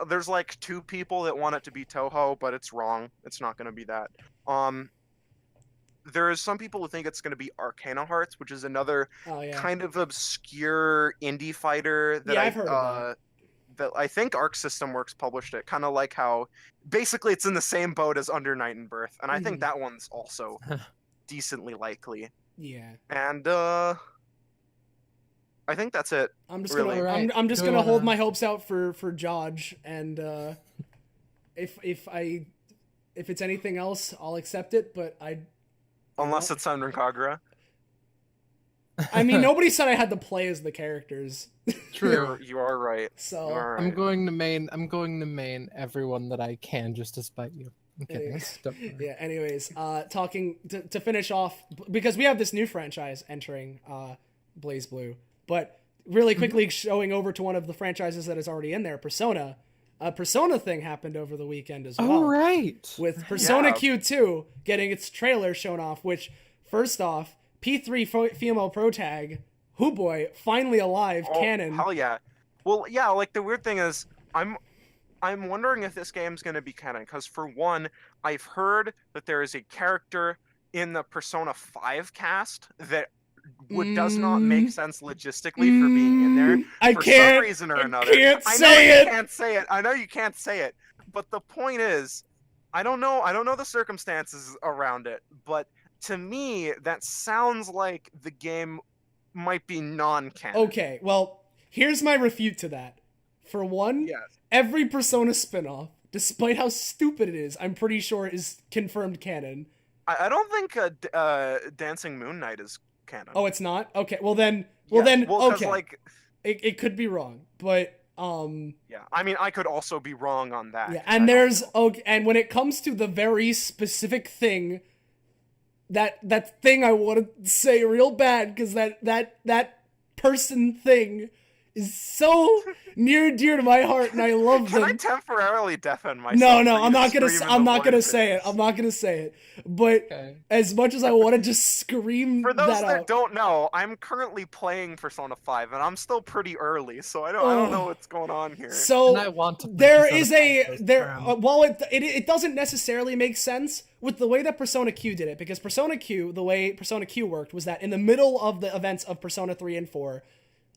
There's like 2 people that want it to be Toho, but it's wrong. It's not going to be that. there is some people who think it's going to be Arcana Hearts, which is another Oh yeah. kind of obscure indie fighter that I've heard of that I think Arc System Works published it. Kind of like how basically it's in the same boat as Under Night and Birth, and I think that one's also decently likely. Yeah. And I think that's it. I'm just really. gonna I'm just gonna hold my hopes out for Jodge, and if it's anything else, I'll accept it. But unless it's Senran Kagura. I mean, nobody said I had to play as the characters. True. You are right. So right. I'm going to main everyone that I can just to spite you. I'm kidding. Yeah. Anyways, talking to finish off, because we have this new franchise entering BlazBlue, but really quickly showing over to one of the franchises that is already in there, Persona. A Persona thing happened over the weekend as well. Oh, right. With Persona Q2 getting its trailer shown off, which, first off, P3 female pro tag, hoo boy, finally alive, canon. Hell yeah. Well, yeah, like the weird thing is, I'm wondering if this game's going to be canon, because for one, I've heard that there is a character in the Persona 5 cast that does not make sense logistically for being in there for some reason or another. I know you can't say it. I know you can't say it. But the point is, I don't know the circumstances around it, but to me, that sounds like the game might be non-canon. Okay, well, here's my refute to that. For one, every Persona spinoff, despite how stupid it is, I'm pretty sure is confirmed canon. I don't think Dancing Moon Knight is canon. Oh, it's not? Okay, okay. Like, it could be wrong, but yeah, I mean, I could also be wrong on that. Yeah, and and when it comes to the very specific thing, that thing I want to say real bad, because that person thing is so near and dear to my heart, and I love them. Can I temporarily deafen myself? No, I'm not gonna say it. I'm not gonna say it. But as much as I want to just scream for those that that don't know, I'm currently playing Persona 5, and I'm still pretty early, so I don't know what's going on here. So and I want to while it doesn't necessarily make sense with the way that Persona Q did it, because Persona Q, the way Persona Q worked was that in the middle of the events of Persona 3 and 4,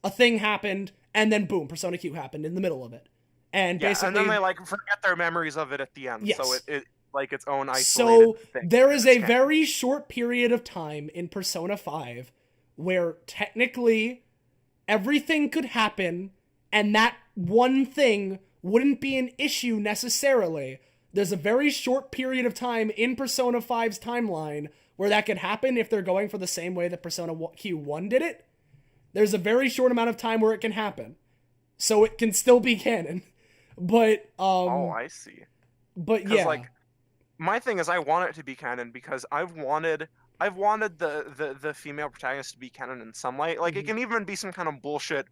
a thing happened, and then boom, Persona Q happened in the middle of it. And basically, and then they like forget their memories of it at the end. Yes. So it like its own isolated thing. There is a very short period of time in Persona 5 where technically everything could happen, and that one thing wouldn't be an issue necessarily. There's a very short period of time in Persona 5's timeline where that could happen if they're going for the same way that Persona Q1 did it. There's a very short amount of time where it can happen. So it can still be canon. But oh, I see. But yeah. Like, my thing is I want it to be canon because I've wanted the female protagonist to be canon in some light. Like it can even be some kind of bullshit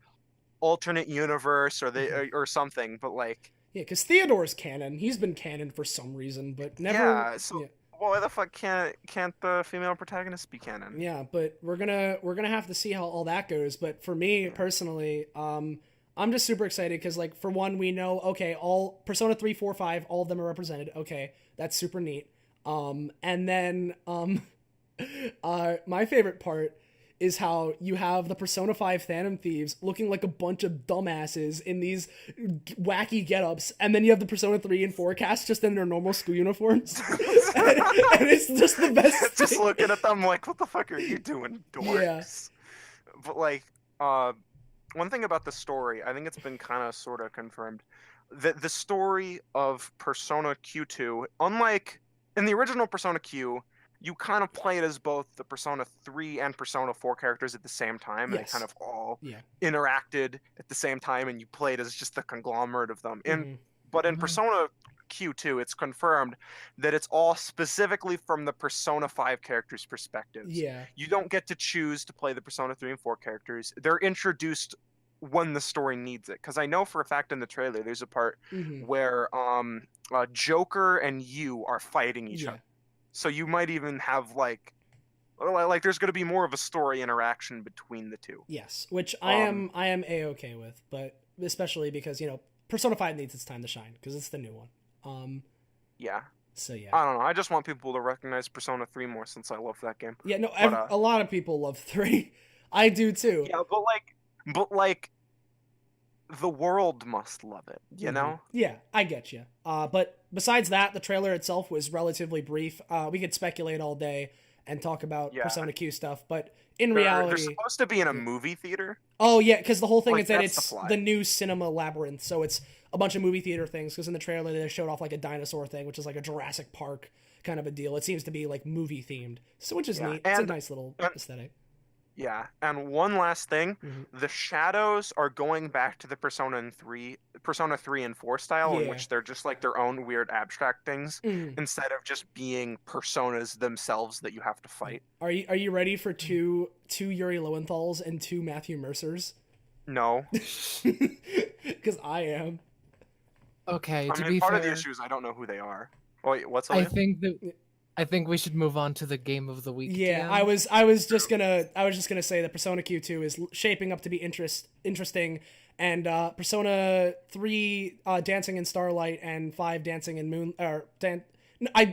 alternate universe or something, but like yeah, because Theodore's canon. He's been canon for some reason, but never. Yeah, so well, why the fuck can't the female protagonist be canon? Yeah, but we're gonna have to see how all that goes. But for me personally, I'm just super excited because, like, for one, we know, okay, all Persona 3, 4, 5, all of them are represented. Okay, that's super neat. And then my favorite part is how you have the Persona 5 Phantom Thieves looking like a bunch of dumbasses in these wacky get-ups, and then you have the Persona 3 and 4 cast just in their normal school uniforms. and it's just the best Just thing. looking at them like, what the fuck are you doing, dorks? Yeah. But, like, one thing about the story, I think it's been kind of sort of confirmed, that the story of Persona Q2, unlike in the original Persona Q, you kind of played as both the Persona 3 and Persona 4 characters at the same time, and they kind of all interacted at the same time, and you played as just the conglomerate of them. But in Persona Q2, it's confirmed that it's all specifically from the Persona 5 characters' perspectives. Yeah. You don't get to choose to play the Persona 3 and 4 characters. They're introduced when the story needs it. Because I know for a fact in the trailer, there's a part where Joker and you are fighting each other. So you might even have, like there's going to be more of a story interaction between the two. Yes, which I am A-okay with, but especially because, Persona 5 needs its time to shine, because it's the new one. Yeah. So yeah. I don't know. I just want people to recognize Persona 3 more since I love that game. Yeah, no, But, a lot of people love 3. I do too. Yeah, but like, the world must love it, you know? Yeah, I get you. But besides that, the trailer itself was relatively brief. We could speculate all day and talk about Persona Q stuff, but in reality, they're supposed to be in a movie theater. Oh yeah, because the whole thing Like, is that that's it's the the new cinema Labyrinth, so it's a bunch of movie theater things. Because in the trailer they showed off like a dinosaur thing, which is like a Jurassic Park kind of a deal. It seems to be like movie themed, so which is neat. It's a nice little aesthetic. Yeah, and one last thing, Mm-hmm. the shadows are going back to the Persona 3 and 4 style, in Yeah. which they're just like their own weird abstract things, Mm. instead of just being personas themselves that you have to fight. Are you ready for two Yuri Lowenthals and 2 Matthew Mercers? No. Because I am. Okay, I to mean, be part fair, of the issue is I don't know who they are. Wait, what's I Sylvia? think we should move on to the game of the week. Yeah, DM. I was just gonna say that Persona Q2 is shaping up to be interesting, and Persona 3 Dancing in Starlight and 5 Dancing in Moon I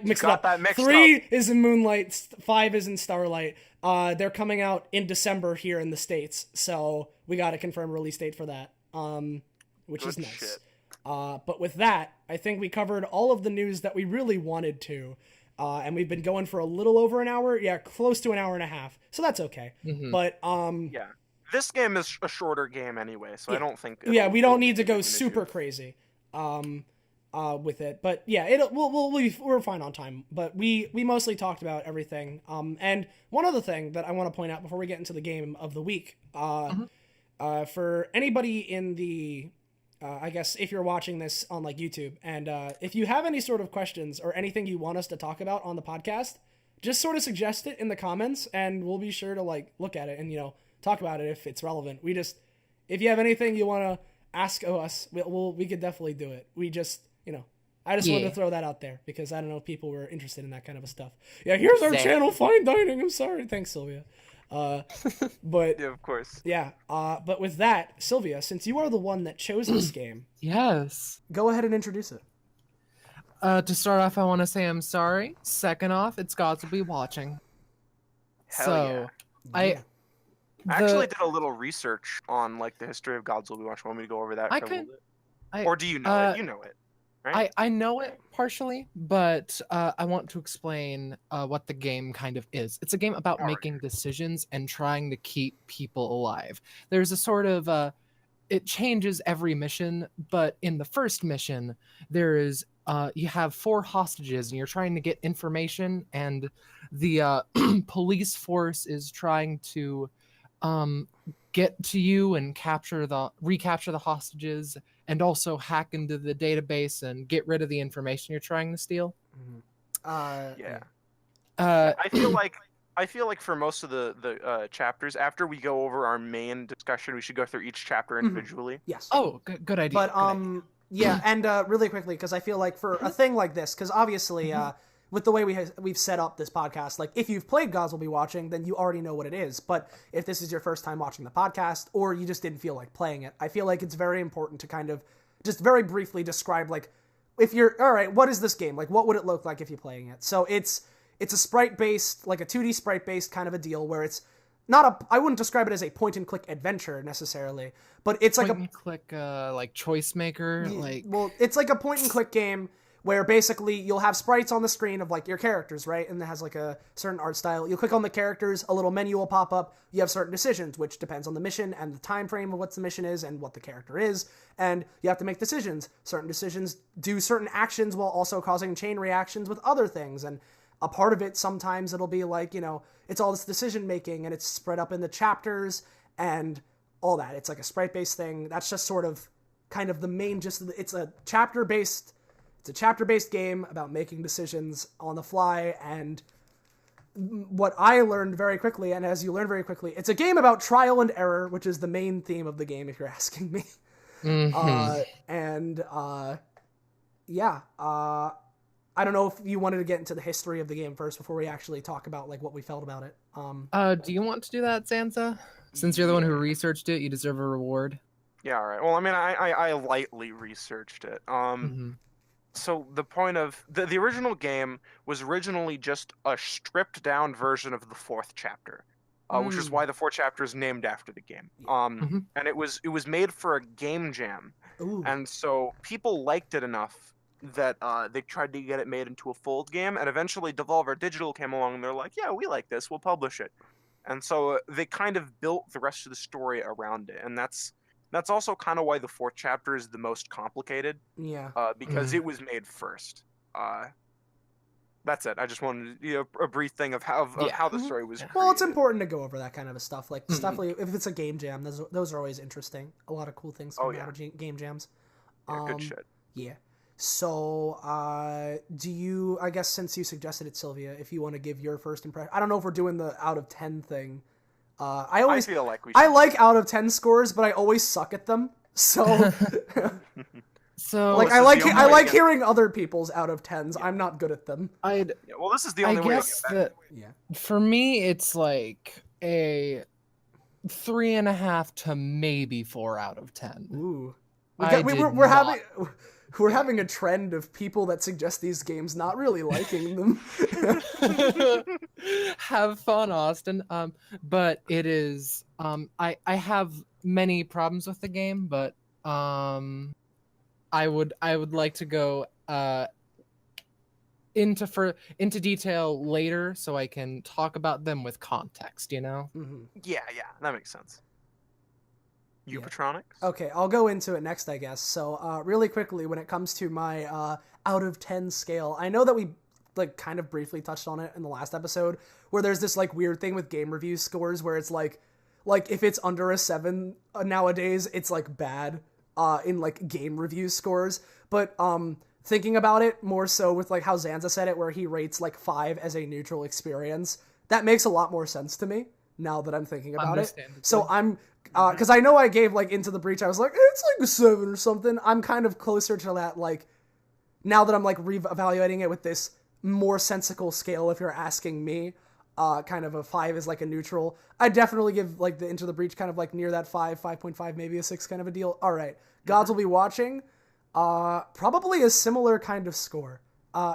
mixed it up. That mixed 3 up. is in Moonlight, 5 is in Starlight. They're coming out in December here in the States, so we got to confirm release date for that. Which Good is nice. shit. But with that, I think we covered all of the news that we really wanted to. And we've been going for a little over an hour. Yeah, close to an hour and a half. So that's okay. Mhm. But Yeah. This game is a shorter game anyway, so I don't think... we don't need to go super crazy with it. But yeah, we're fine on time. But we mostly talked about everything. And one other thing that I want to point out before we get into the game of the week, for anybody in the I guess if you're watching this on like YouTube, and if you have any sort of questions or anything you want us to talk about on the podcast, just sort of suggest it in the comments, and we'll be sure to like look at it and talk about it if it's relevant. If you have anything you want to ask us, we could definitely do it. We just I just wanted to throw that out there because I don't know if people were interested in that kind of stuff. Yeah, here's our channel, Fine Dining. I'm sorry, thanks Sylvia. But Yeah, of course. Yeah, but with that, Sylvia, since you are the one that chose this game, Yes. go ahead and introduce it. To start off, I want to say I'm sorry. Second off, it's Gods Will Be Watching. Hell yeah. I actually did a little research on like the history of Gods Will Be Watching. Want me to go over that for a little bit? Or do you know it? You know it, right? I know it partially, but I want to explain what the game kind of is. It's a game about making decisions and trying to keep people alive. There's a sort of it changes every mission, but in the first mission, there is you have 4 hostages and you're trying to get information, and the police force is trying to get to you and recapture the hostages, and also hack into the database and get rid of the information you're trying to steal. Yeah. I feel like for most of the chapters, after we go over our main discussion, we should go through each chapter individually. Yes. Oh, good idea. But yeah, and really quickly, because I feel like for a thing like this, because obviously with the way we've set up this podcast, like if you've played Gods Will Be Watching, then you already know what it is. But if this is your first time watching the podcast, or you just didn't feel like playing it, I feel like it's very important to kind of just very briefly describe, like, if you're, all right, what is this game? Like, what would it look like if you're playing it? So it's a sprite-based, like a 2D sprite-based kind of a deal where it's not I wouldn't describe it as a point-and-click adventure necessarily, but it's like point-and-click, like choice maker, well, it's like a point-and-click game where basically you'll have sprites on the screen of like your characters, right? And it has like a certain art style. You'll click on the characters, a little menu will pop up. You have certain decisions, which depends on the mission and the time frame of what the mission is and what the character is. And you have to make decisions. Certain decisions do certain actions while also causing chain reactions with other things. And a part of it, sometimes it'll be like, it's all this decision making and it's spread up in the chapters and all that. It's like a sprite-based thing. That's just sort of kind of the main it's a chapter-based game about making decisions on the fly, and what I learned very quickly, and as you learn very quickly, it's a game about trial and error, which is the main theme of the game, if you're asking me. I don't know if you wanted to get into the history of the game first before we actually talk about like what we felt about it. Do you want to do that, Zanza? Since you're the one who researched it, you deserve a reward. Yeah, all right. Well, I mean, I lightly researched it. so the point of the original game was originally just a stripped down version of the fourth chapter, which is why the fourth chapter is named after the game. And it was made for a game jam, and so people liked it enough that they tried to get it made into a full game, and eventually Devolver Digital came along and they're like, yeah, we like this, we'll publish it. And so they kind of built the rest of the story around it, and that's also kind of why the fourth chapter is the most complicated. Yeah. Because it was made first. That's it. I just wanted a brief thing of how the story was created. Well, it's important to go over that kind of stuff. Like stuff like if it's a game jam, those are always interesting. A lot of cool things come out of game jams. Yeah, good shit. Yeah. So, do you? I guess since you suggested it, Sylvia, if you want to give your first impression, I don't know if we're doing the out of 10 thing. I feel like we should. I like out of 10 scores, but I always suck at them. So, so like I like hearing other people's out of 10s. I'm not good at them. Well, this is the only way. I guess that for me, it's like a 3.5 to maybe 4 out of 10. Ooh, we're having a trend of people that suggest these games not really liking them. Have fun, Austin. But it is I have many problems with the game, but I would like to go into detail later so I can talk about them with context, you know? Yeah, that makes sense. Patronix? Okay, I'll go into it next, I guess. So, really quickly, when it comes to my out of 10 scale, I know that we like kind of briefly touched on it in the last episode, where there's this like weird thing with game review scores where it's like if it's under a 7 nowadays, it's like bad in like game review scores. But thinking about it more so with like how Zanza said it, where he rates like 5 as a neutral experience, that makes a lot more sense to me now that I'm thinking about it. So I'm because I know I gave like Into the Breach, I was like, it's like a 7 or something. I'm kind of closer to that, like now that I'm like re-evaluating it with this more sensical scale, if you're asking me, kind of a 5 is like a neutral. I definitely give like the Into the Breach kind of like near that 5.5, maybe a 6 kind of a deal. All right, Gods Will Be Watching, probably a similar kind of score,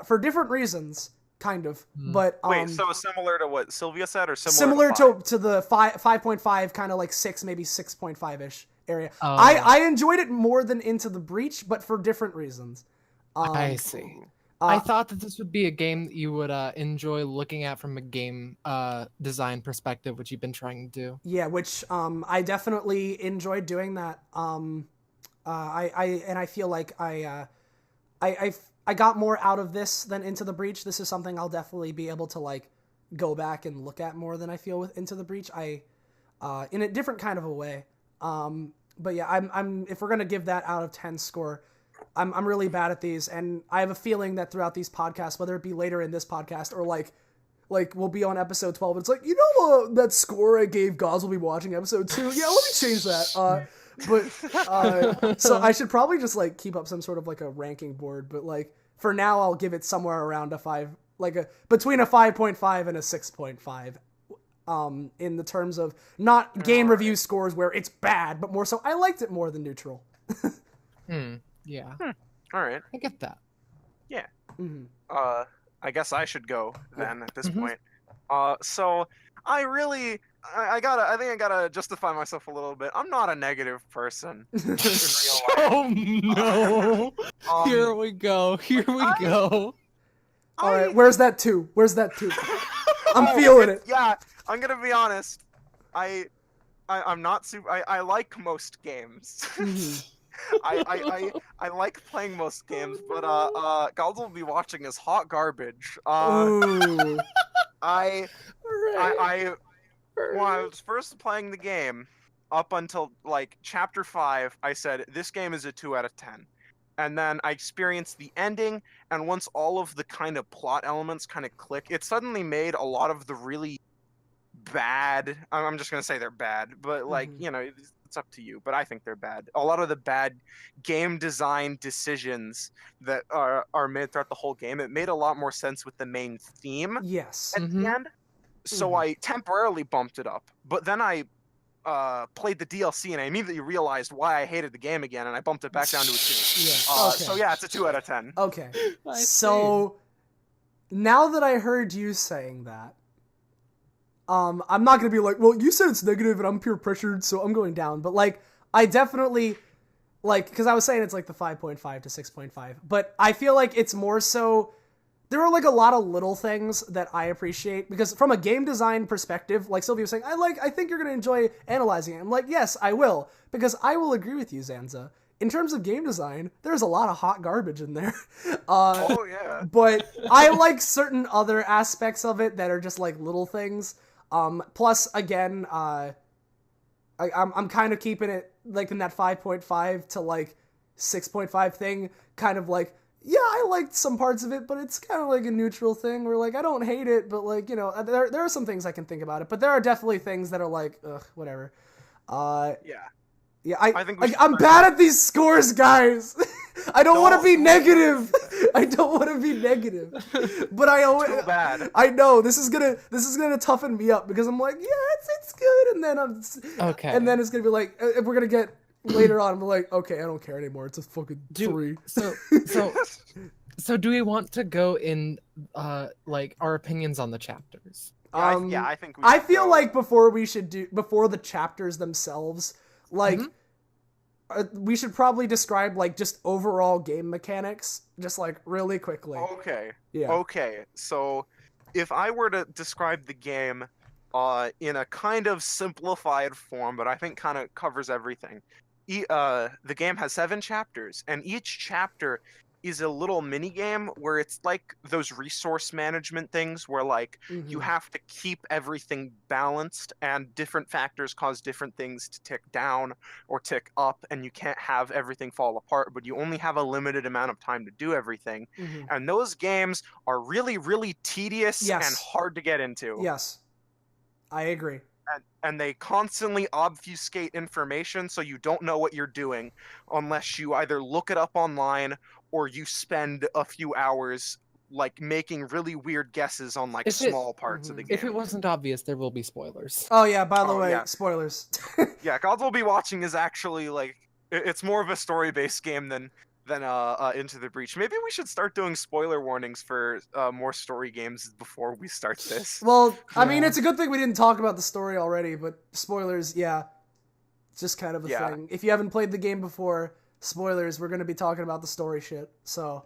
for different reasons. Kind of, but wait. So similar to what Sylvia said, or similar to the 5.5, kind of like 6, maybe 6.5 ish area. I enjoyed it more than Into the Breach, but for different reasons. I see. I thought that this would be a game that you would enjoy looking at from a game design perspective, which you've been trying to do. Yeah, which I definitely enjoyed doing that. I feel like I got more out of this than Into the Breach. This is something I'll definitely be able to like go back and look at more than I feel with Into the Breach. In a different kind of a way. But yeah, I'm if we're gonna give that out of 10 score, I'm really bad at these, and I have a feeling that throughout these podcasts, whether it be later in this podcast or like we'll be on episode 12, it's like, that score I gave Gods Will Be Watching episode 2. Yeah, let me change that. But so I should probably just like keep up some sort of like a ranking board, but like for now I'll give it somewhere around a 5, like between a 5.5 and a 6.5. In the terms of not game review scores where it's bad, but more so I liked it more than neutral. Yeah. All right. I get that. Yeah. I guess I should go then at this point. So I think I gotta justify myself a little bit. I'm not a negative person in real life. Oh no! Here we go. All right, where's that 2? I'm feeling it. Yeah, I'm gonna be honest. I'm not super. I like most games. I like playing most games, but Gods Will Be Watching is hot garbage. Ooh. When I was first playing the game, up until like chapter 5, I said this game is a 2 out of 10. And then I experienced the ending, and once all of the kind of plot elements kind of click, it suddenly made a lot of the really bad. I'm just gonna say they're bad, but like it's up to you. But I think they're bad. A lot of the bad game design decisions that are made throughout the whole game, it made a lot more sense with the main theme. Yes. At the end. So I temporarily bumped it up, but then I played the DLC and I immediately realized why I hated the game again, and I bumped it back down to a 2. Yeah. Okay. So yeah, it's a 2 out of 10. Okay. I So now that I heard you saying that, I'm not gonna be like, well, you said it's negative and I'm peer pressured, so I'm going down. But like, I definitely like, because I was saying it's like the 5.5 to 6.5, but I feel like it's more so. There are like a lot of little things that I appreciate because from a game design perspective, like Sylvia was saying, I think you're going to enjoy analyzing it. I'm like, yes, I will, because I will agree with you, Zanza. In terms of game design, there's a lot of hot garbage in there. Oh yeah. But I like certain other aspects of it that are just like little things. Plus, again, I'm kind of keeping it like in that 5.5 to like 6.5 thing, kind of like, yeah, I liked some parts of it, but it's kind of like a neutral thing where, like, I don't hate it, but, like, you know, there are some things I can think about it, but there are definitely things that are like, ugh, whatever. Yeah, I think I'm bad at these scores, guys. I don't want to be negative. I don't want to be negative. But I always Too bad. I know this is gonna toughen me up because I'm like, yeah, it's good, and then Okay. and then it's gonna be like, if we're gonna get later on, I'm like, okay, I don't care anymore. It's a fucking 3. So do we want to go in like our opinions on the chapters? I think we I should feel go. like before the chapters themselves, like we should probably describe like just overall game mechanics, just like really quickly. Okay. Yeah. Okay. So, if I were to describe the game, in a kind of simplified form, but I think kind of covers everything. The game has 7 chapters, and each chapter is a little mini game where it's like those resource management things where like you have to keep everything balanced and different factors cause different things to tick down or tick up, and you can't have everything fall apart, but you only have a limited amount of time to do everything. And those games are really, really tedious and hard to get into. Yes, I agree. And they constantly obfuscate information, so you don't know what you're doing unless you either look it up online or you spend a few hours like making really weird guesses on like small parts of the game. If it wasn't obvious, there will be spoilers. Oh yeah, by the way, spoilers. Yeah, Gods Will Be Watching is actually like it's more of a story-based game than Into the Breach. Maybe we should start doing spoiler warnings for more story games before we start this. Well, I mean, it's a good thing we didn't talk about the story already, but spoilers, yeah. It's just kind of a thing. If you haven't played the game before, spoilers, we're going to be talking about the story shit. So,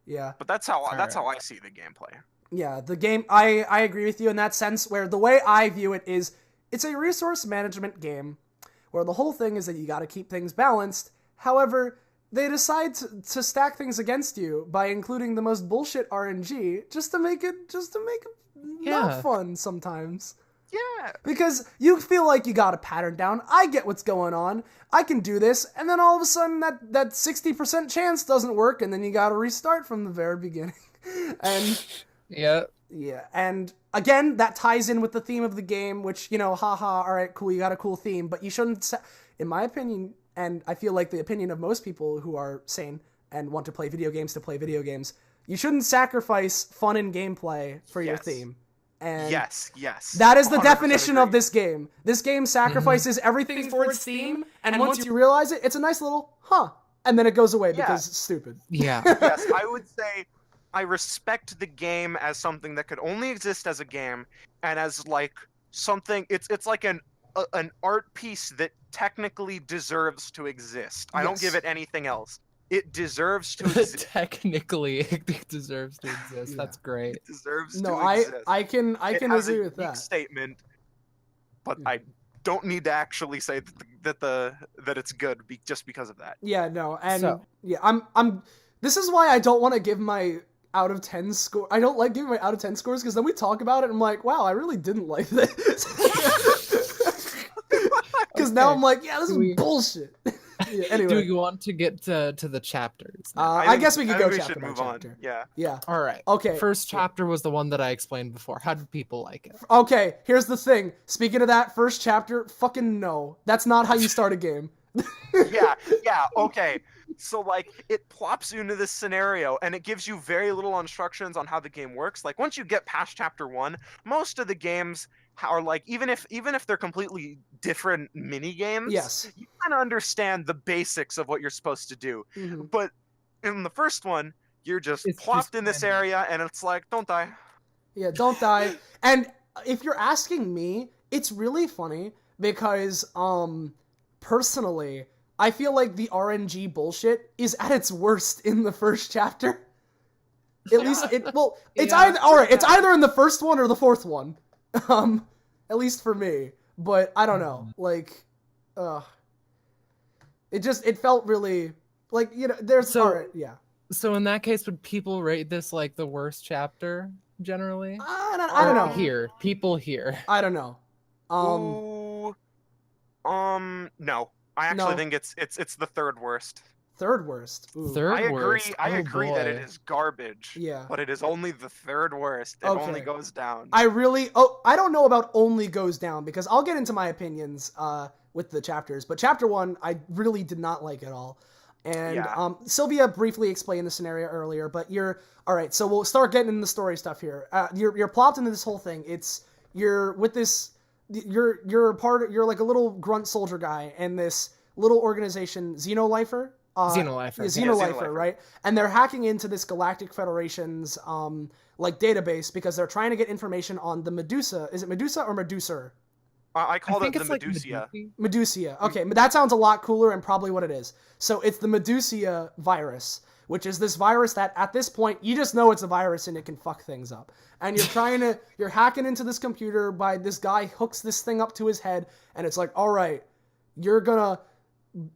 yeah. But that's how I see the gameplay. Yeah, the game, I agree with you in that sense, where the way I view it is, it's a resource management game, where the whole thing is that you got to keep things balanced. However, they decide to stack things against you by including the most bullshit RNG just to make it not fun sometimes. Yeah. Because you feel like you got a pattern down. I get what's going on. I can do this. And then all of a sudden that 60% chance doesn't work, and then you got to restart from the very beginning. And yeah. And again, that ties in with the theme of the game, which, you know, haha, all right, cool, you got a cool theme, but you shouldn't, in my opinion, and I feel like the opinion of most people who are sane and want to play video games, you shouldn't sacrifice fun and gameplay for your theme. And yes. That is the definition of this game. This game sacrifices everything for its theme, and once you realize it, it's a nice little, and then it goes away because it's stupid. Yeah. Yes, I would say I respect the game as something that could only exist as a game, and as like something, it's like an art piece that technically deserves to exist. I don't give it anything else. It deserves to exist. Technically, it deserves to exist. That's great. It deserves to exist. I can agree with that statement, but I don't need to actually say that it's good just because of that. Yeah, no, and I'm. This is why I don't want to give my out of 10 score. I don't like giving my out of 10 scores because then we talk about it and I'm like, wow, I really didn't like this. Because now I'm like, yeah, this is bullshit. Yeah, anyway. Do you want to get to the chapters? I guess we could go chapter by chapter. Yeah. All right. Okay. First chapter was the one that I explained before. How did people like it? Okay, here's the thing. Speaking of that first chapter, fucking no. That's not how you start a game. Yeah, okay. So like it plops you into this scenario and it gives you very little instructions on how the game works. Like once you get past chapter 1, most of the games are like even if they're completely different mini games, Yes. you kind of understand the basics of what you're supposed to do. Mm-hmm. But in the first one, you're just It's plopped just in this random. area and it's like, don't die. Yeah, don't die. And if you're asking me, it's really funny because personally, I feel like the RNG bullshit is at its worst in the first chapter. At least it's Yeah. either all right, it's either in the first one or the fourth one. At least for me. But I don't know. Like it felt really like, you know, there's So- all right, yeah. So in that case, would people rate this like the worst chapter generally? I don't know. Here, people here. I don't know. Ooh, no. I actually No. think it's the third worst. Third worst. Ooh. Third I agree. worst. I Oh, agree that it boy. is garbage. Yeah. But it is only the third worst. It Okay. only goes down. I don't know about only goes down because I'll get into my opinions with the chapters, but chapter 1 I really did not like at all. And Yeah. Sylvia briefly explained the scenario earlier, but you're all right. So we'll start getting into the story stuff here. You're plopped into this whole thing. You're with this. You're like a little grunt soldier guy in this little organization, Xenolifer. Xenolifer. Yeah, Yeah, Xenolifer, Xenolifer. right? And they're hacking into this Galactic Federation's like database because they're trying to get information on the Medusa. Is it Medusa or Medusa? I called it the it's like Medusia. Medusia. Okay, that sounds a lot cooler and probably what it is. So it's the Medusia virus, which is this virus that at this point you just know it's a virus and it can fuck things up. And you're hacking into this computer by this guy hooks this thing up to his head and it's like, all right, you're gonna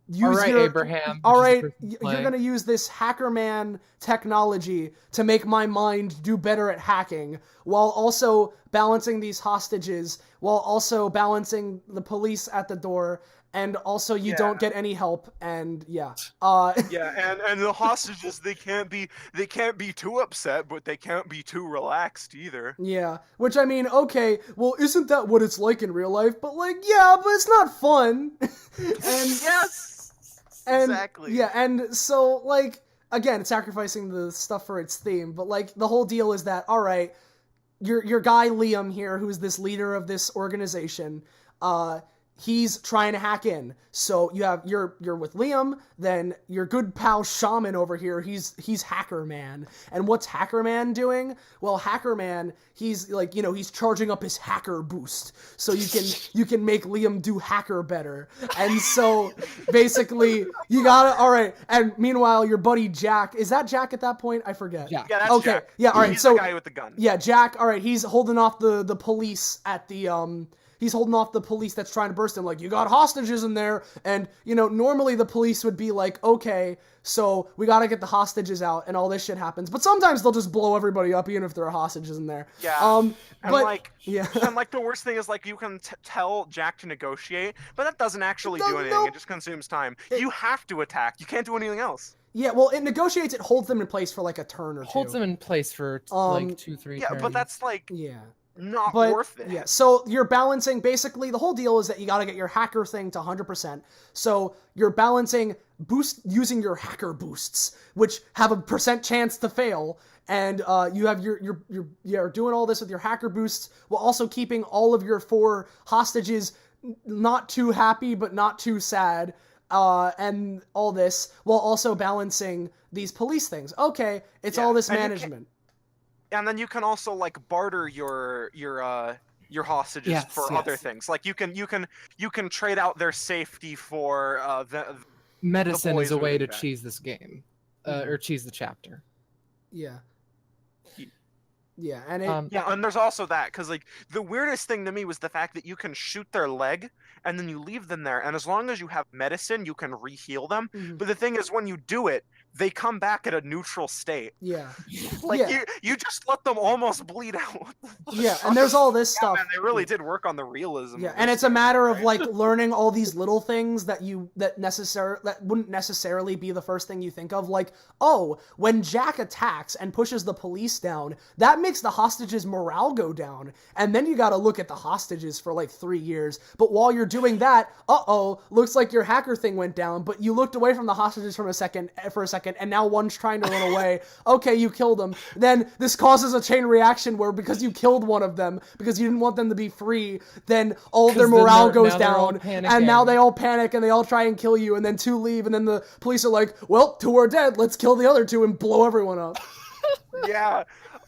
use All right, your Abraham. all which is right, the person's you're play. gonna use this hacker man technology to make my mind do better at hacking, while also balancing these hostages, while also balancing the police at the door, and also you don't get any help. And yeah, Yeah, and the hostages they can't be too upset, but they can't be too relaxed either. yeah. Which I mean, okay, well, isn't that what it's like in real life? But like, yeah, but it's not fun. And Yes. And, Exactly. Yeah, and so, like, again, it's sacrificing the stuff for its theme, but, like, the whole deal is that, all right, your guy Liam here, who's this leader of this organization, he's trying to hack in. So you're with Liam, then your good pal Shaman over here, he's Hacker Man. And what's Hacker Man doing? Well, Hacker Man, he's like, you know, he's charging up his hacker boost. So you can make Liam do hacker better. And so basically you gotta, all right. And meanwhile, your buddy Jack, is that Jack at that point? I forget. Yeah. Yeah, that's Okay. Jack. Yeah, all right. He's So the guy with the gun. yeah, Jack, all right, he's holding off the police at the he's holding off the police that's trying to burst in, like, you got hostages in there, and, you know, normally the police would be like, okay, so we gotta get the hostages out, and all this shit happens, but sometimes they'll just blow everybody up, even if there are hostages in there. Yeah. And but, like, yeah. and like the worst thing is like you can tell Jack to negotiate, but that doesn't actually do anything. Nope. It just consumes time. You have to attack. You can't do anything else. Yeah, well, it negotiates, it holds them in place for, like, a turn or two. Holds them in place for like 2-3 Yeah, turns. but that's like Yeah. not But, worth it. yeah, so you're balancing, basically, the whole deal is that you gotta get your hacker thing to 100%. So you're balancing using your hacker boosts, which have a percent chance to fail, and you have you're doing all this with your hacker boosts, while also keeping all of your 4 hostages not too happy, but not too sad, and all this, while also balancing these police things. Okay, it's all this and you management. And then you can also like barter your hostages Yes, for yes. other things. Like you can trade out their safety for the medicine boys is a are way really to bad. cheese this game, or cheese the chapter. Yeah. Yeah, and it, Yeah, and there's also that, because like the weirdest thing to me was the fact that you can shoot their leg and then you leave them there, and as long as you have medicine, you can re-heal them. Mhm. But the thing is, when you do it, they come back at a neutral state. yeah. Like Yeah. you just let them almost bleed out. Yeah, and there's all this Yeah, stuff. man, they really did work on the realism. Yeah, of and this it's a game, matter of right? like learning all these little things that wouldn't necessarily be the first thing you think of. Like, oh, when Jack attacks and pushes the police down, that makes the hostages' morale go down. And then you gotta look at the hostages for like 3 years. But while you're doing that, looks like your hacker thing went down, but you looked away from the hostages for a second, and now one's trying to run away. Okay, you killed them. Then this causes a chain reaction where because you killed one of them, because you didn't want them to be free, then all of their morale goes down, and now they all panic and they all try and kill you, and then 2 leave, and then the police are like, well, 2 are dead, let's kill the other 2 and blow everyone up. Yeah.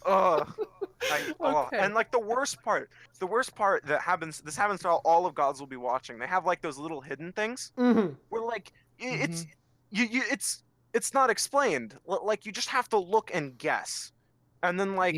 Okay. And like the worst part that happens, this happens to all of Gods Will Be Watching. They have like those little hidden things where like it's not explained. Like you just have to look and guess. And then like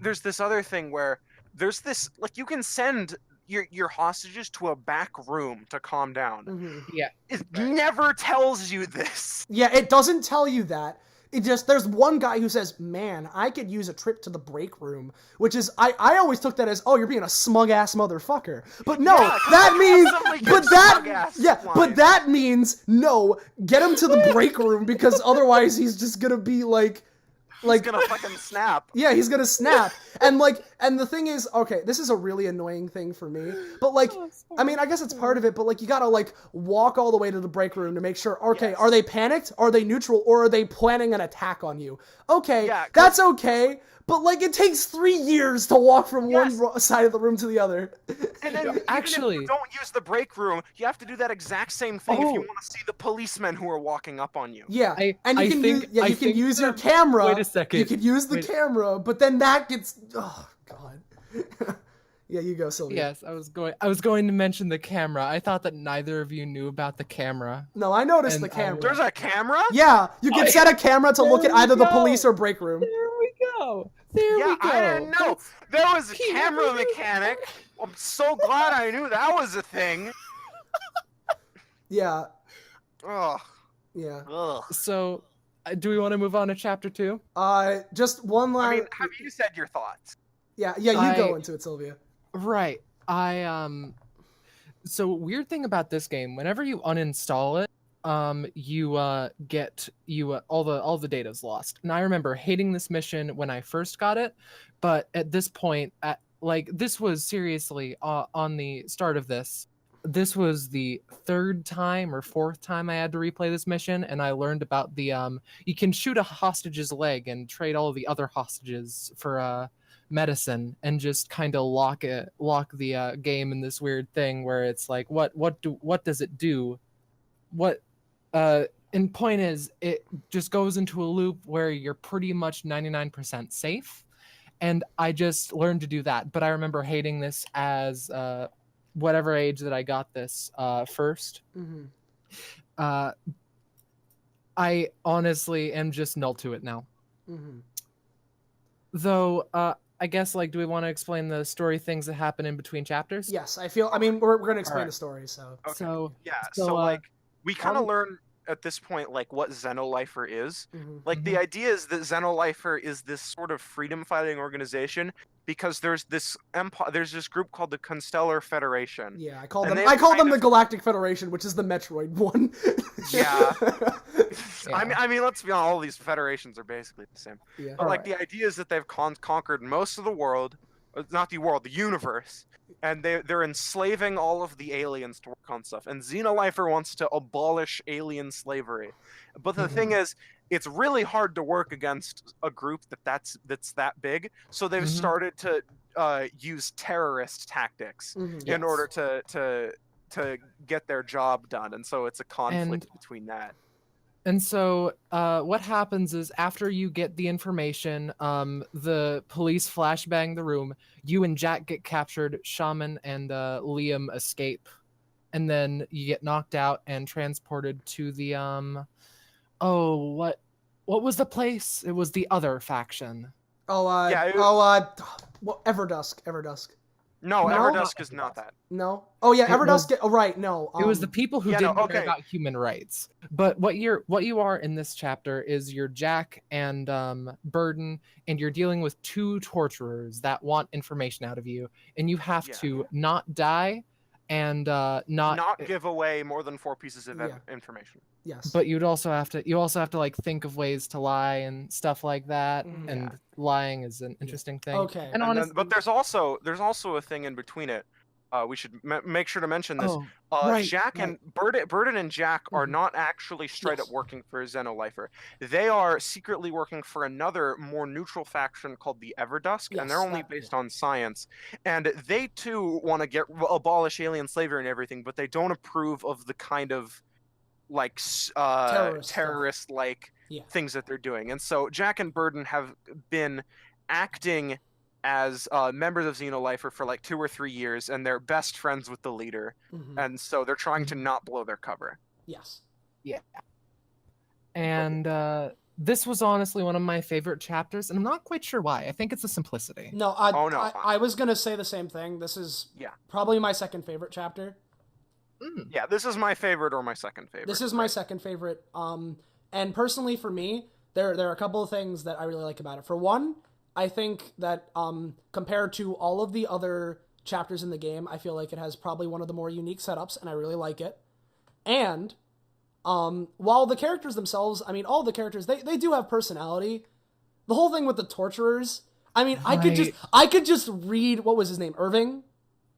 there's this other thing where there's this like you can send your hostages to a back room to calm down. Yeah. It never tells you this. Yeah, it doesn't tell you that. It just, there's one guy who says, man, I could use a trip to the break room, which is, I always took that as, oh, you're being a smug-ass motherfucker. But no, that means, but that means, no, get him to the break room, because otherwise he's just gonna be like, he's gonna fucking snap. Yeah, he's gonna snap. And like, and the thing is, okay, this is a really annoying thing for me, but like, I mean, I guess it's part of it, but like, you gotta like walk all the way to the break room to make sure, okay, are they panicked? Are they neutral? Or are they planning an attack on you? Okay, that's okay, but like, it takes 3 years to walk from one side of the room to the other. And then actually, even if you don't use the break room, you have to do that exact same thing if you want to see the policemen who are walking up on you. Yeah, and you can use your camera. Wait a second. You can use the camera, but then that gets, oh god. Yeah, you go, Sylvia. Yes, I was going to mention the camera. I thought that neither of you knew about the camera. No, I noticed the camera. There's a camera? Yeah, you can set a camera to look at either the police or break room. There we go. There we go. I didn't know. There was a camera mechanic. I'm so glad I knew that was a thing. Yeah. Ugh. Yeah. Ugh. So, do we want to move on to chapter 2? Just one line. I mean, have you said your thoughts? Yeah, you go into it, Sylvia. Right. So weird thing about this game, whenever you uninstall it, you get all the data's lost. And I remember hating this mission when I first got it, but at this point, this was seriously on the start of this. This was the 3rd time or 4th time I had to replay this mission, and I learned about the you can shoot a hostage's leg and trade all the other hostages for medicine, and just kind of lock the game in this weird thing where it's like, what does it do? And point is, it just goes into a loop where you're pretty much 99% safe, and I just learned to do that. But I remember hating this as whatever age that I got this first. I honestly am just null to it now. Though I guess, like, do we want to explain the story things that happen in between chapters? Yes, I mean, we're going to explain the story, so. Okay. So like, we kind of learn at this point, like, what Xenolifer is. Like, the idea is that Xenolifer is this sort of freedom-fighting organization because there's this group called the Constellar Federation. Yeah, I call them the Galactic Federation, which is the Metroid one. Yeah. I mean, let's be honest, all these federations are basically the same. Yeah. But like, the idea is that they've conquered most of the world, not the world, the universe, and they're enslaving all of the aliens to work on stuff. And Xenolifer wants to abolish alien slavery. But the thing is, it's really hard to work against a group that's that big. So they've started to use terrorist tactics in order to get their job done. And so it's a conflict between that. And so what happens is, after you get the information, the police flashbang the room, you and Jack get captured, Shaman and Liam escape, and then you get knocked out and transported to the what was the place? It was the other faction. Everdusk. No, Everdusk is not that. No. Oh yeah, Everdusk. Right. No. It was the people who didn't care about human rights. But what you are in this chapter is you're Jack and Burden, and you're dealing with 2 torturers that want information out of you, and you have to not die and not give away more than 4 pieces of information. Yes. But you also have to like think of ways to lie and stuff like that. And lying is an interesting thing. Okay. And honestly, but there's also a thing in between it. We should make sure to mention this. Right, Jack and Burden and Jack are not actually straight up working for Xenolifer. They are secretly working for another more neutral faction called the Everdusk, and they're only based on science. And they too want to abolish alien slavery and everything, but they don't approve of the kind of like terrorist like things that they're doing. And so Jack and Burden have been acting as members of Xenolifer for like 2 or 3 years, and they're best friends with the leader, and so they're trying to not blow their cover. Yes. Yeah. And this was honestly one of my favorite chapters, and I'm not quite sure why. I think it's the simplicity. No, I was gonna say the same thing. This is probably my second favorite chapter. Yeah, this is my favorite or my second favorite. This is my second favorite. And personally for me, there are a couple of things that I really like about it. For one, I think that compared to all of the other chapters in the game, I feel like it has probably one of the more unique setups, and I really like it. And while the characters themselves, I mean, all the characters, they do have personality. The whole thing with the torturers, I mean, I could just read, what was his name,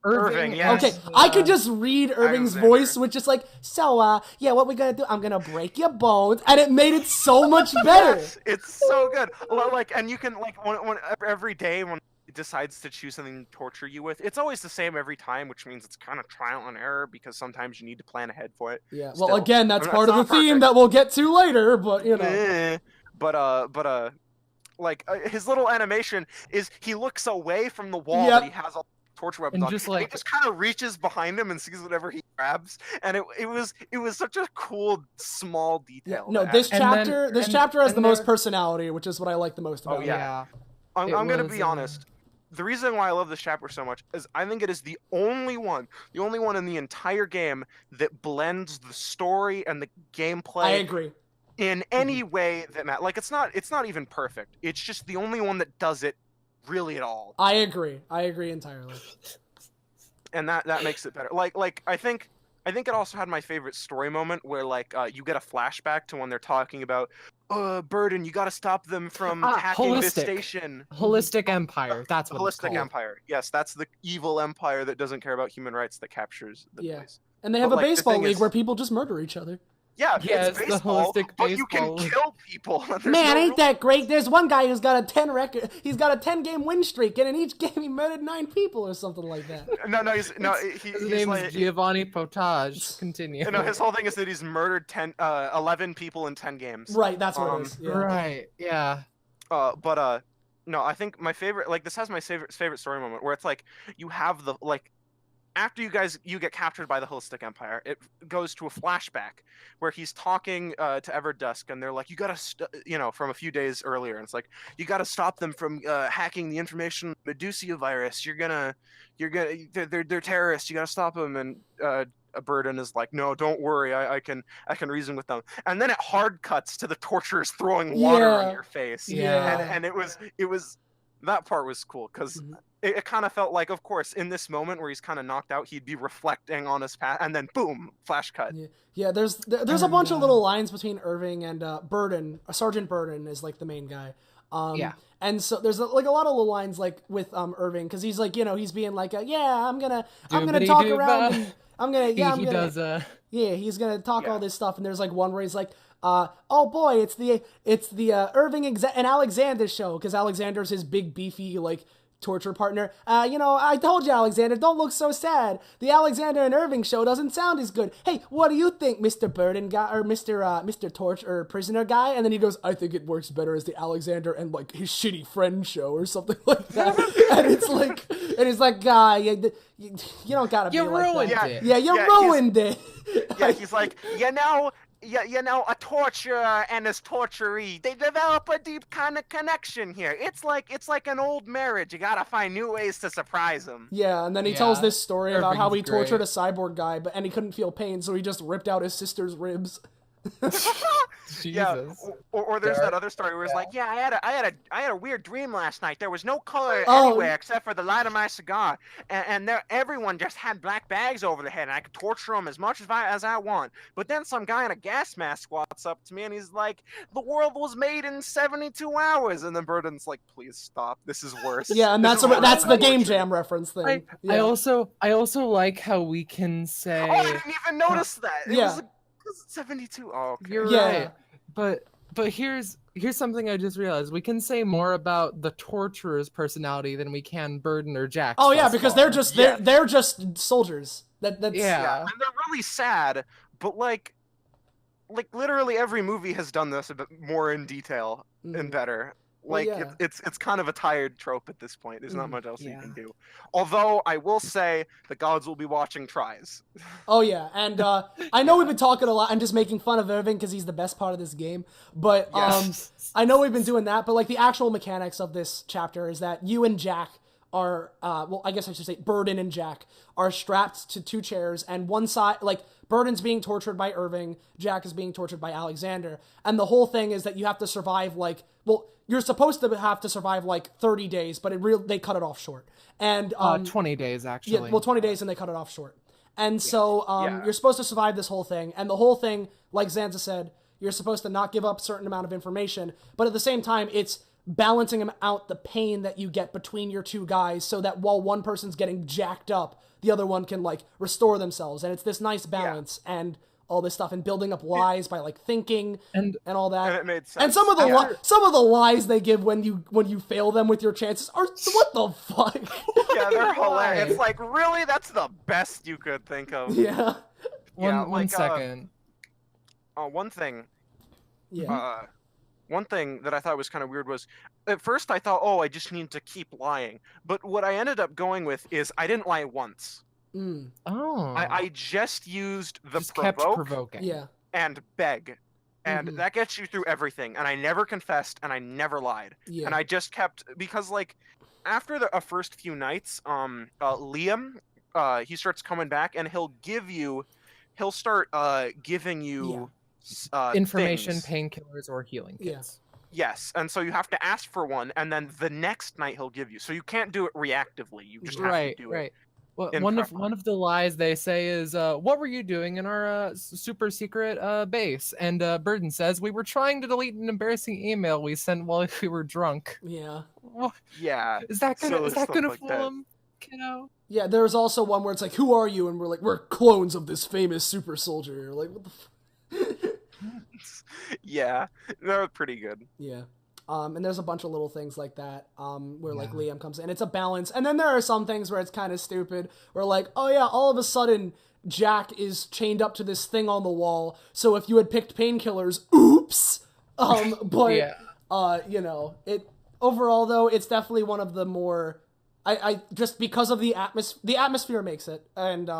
Irving, yes. Okay, I could just read Irving's voice, which is like, so, yeah, what we gonna do? I'm gonna break your bones, and it made it so much better. Yes, it's so good. Like, and you can like when every day when it decides to choose something to torture you with, it's always the same every time, which means it's kind of trial and error because sometimes you need to plan ahead for it. Yeah. Well, again, that's part of the theme that we'll get to later, but you know. Like his little animation is he looks away from the wall that he has a torture weapons on. He just kind of reaches behind him and sees whatever he grabs, and it was such a cool small detail. No, this chapter has the most personality, which is what I like the most about it. I'm gonna be honest. The reason why I love this chapter so much is I think it is the only one in the entire game that blends the story and the gameplay. I agree. In any way that like it's not even perfect. It's just the only one that does it really at all. I agree entirely. And that makes it better. Like I think it also had my favorite story moment where like you get a flashback to when they're talking about Burden, you got to stop them from hacking this station. Holistic Empire. That's what Holistic Empire. Yes, that's the evil empire that doesn't care about human rights that captures the place. And they have a baseball league where people just murder each other. Yeah, it's baseball, but you can kill people. Man, ain't that great? There's one guy who's got a 10 record. He's got a 10-game win streak, and in each game he murdered 9 people or something like that. His name is Giovanni Potage. Continue. No, his whole thing is that he's murdered 11 people in 10 games. Right, that's what it is. Yeah. Right, yeah. No, I think my favorite, like, this has my favorite story moment where it's like you have the like. After you get captured by the Holistic Empire, it goes to a flashback where he's talking to Everdusk, and they're like, "You gotta, from a few days earlier." And it's like, "You gotta stop them from hacking the information Medusa virus. They're terrorists. You gotta stop them." And a Burden is like, "No, don't worry. I can reason with them." And then it hard cuts to the torturers throwing water on your face. Yeah, and it was that part was cool because. It kind of felt like, of course, in this moment where he's kind of knocked out, he'd be reflecting on his past, and then boom, flash cut. Yeah. There's a bunch of little lines between Irving and Burden. Sergeant Burden is like the main guy. And so there's like a lot of little lines like with Irving because he's like he's being like I'm gonna talk around. And I'm gonna he's gonna talk all this stuff, and there's like one where he's like. Oh boy, it's the Irving and Alexander show because Alexander's his big beefy like torture partner. I told you, Alexander, don't look so sad. The Alexander and Irving show doesn't sound as good. Hey, what do you think, Mr. Burden guy or Mr. Torch or prisoner guy? And then he goes, I think it works better as the Alexander and like his shitty friend show or something like that. And it's like, guy, you don't gotta be like that. Yeah, you ruined it. Yeah, he's like, a torturer and his torturee, they develop a deep kind of connection here. It's like an old marriage. You gotta find new ways to surprise them. Yeah, and then he tells this story about how he tortured a cyborg guy, and he couldn't feel pain, so he just ripped out his sister's ribs. Yeah, Jesus. or there's Dark. that other story where it's like, yeah, I had a weird dream last night. There was no color Oh. anywhere except for the light of my cigar, and everyone just had black bags over their head, and I could torture them as much as I want. But then some guy in a gas mask walks up to me, and he's like, the world was made in 72 hours, and then Burden's like, please stop. This is worse. Yeah, and This that's is that's the worse than game torture." jam reference thing. I Yeah. also like how we can say Oh, I didn't even notice that. It Yeah. was like, 72. Oh, okay. you're Yeah. right. But here's something I just realized. We can say more about the torturer's personality than we can Burden or Jack. Oh yeah, because they're just they're just soldiers. That's Yeah. And they're really sad, but like literally every movie has done this a bit more in detail and better. Well, Like yeah. it's kind of a tired trope at this point. There's not much else you Yeah. can do. Although I will say the gods will be watching tries. Oh yeah, and I know we've been talking a lot and just making fun of Irving because he's the best part of this game. But I know we've been doing that. But like the actual mechanics of this chapter is that you and Jack are well, I guess I should say Burden and Jack are strapped to two chairs, and one side like Burden's being tortured by Irving, Jack is being tortured by Alexander, and the whole thing is that you have to survive like you're supposed to have to survive like 30 days, but they cut it off short. And 20 days actually. yeah, well, 20 days and they cut it off short. And so Yeah. you're supposed to survive this whole thing. And the whole thing, like Zanza said, you're supposed to not give up a certain amount of information. But at the same time, it's balancing out the pain that you get between your two guys so that while one person's getting jacked up, the other one can, like, restore themselves. And it's this nice balance and all this stuff and building up lies by, like, thinking and all that. And it made sense. And some of the lies they give when you fail them with your chances are what the fuck? Yeah, they're Why? hilarious. It's like, really? That's the best you could think of. Yeah. One second. One thing. Yeah. One thing that I thought was kind of weird was, at first I thought, oh, I just need to keep lying. But what I ended up going with is I didn't lie once. Oh. I just used the just kept provoke provoking. Yeah. and beg. And that gets you through everything. And I never confessed and I never lied. Yeah. And I just kept, because like, after the first few nights, Liam, he starts coming back and he'll start giving you Information, things. painkillers, or healing kits. Yes, and so you have to ask for one, and then the next night he'll give you. So you can't do it reactively. You just have to do it. Well, in one preference. of the lies they say is, "What were you doing in our super secret base?" And Burden says, "We were trying to delete an embarrassing email we sent while we were drunk." Yeah. Yeah. Is that gonna So stuff gonna like fool that. him, kiddo? Yeah, there's also one where it's like, who are you? And we're like, we're clones of this famous super soldier. You're like, what the Yeah, they're pretty good. Yeah. And there's a bunch of little things like that, where like Liam comes in. It's a balance. And then there are some things where it's kind of stupid, where like, oh yeah, all of a sudden Jack is chained up to this thing on the wall. So if you had picked painkillers, oops. But you know, overall though, it's definitely one of the more, I just because of the atmosphere makes it, and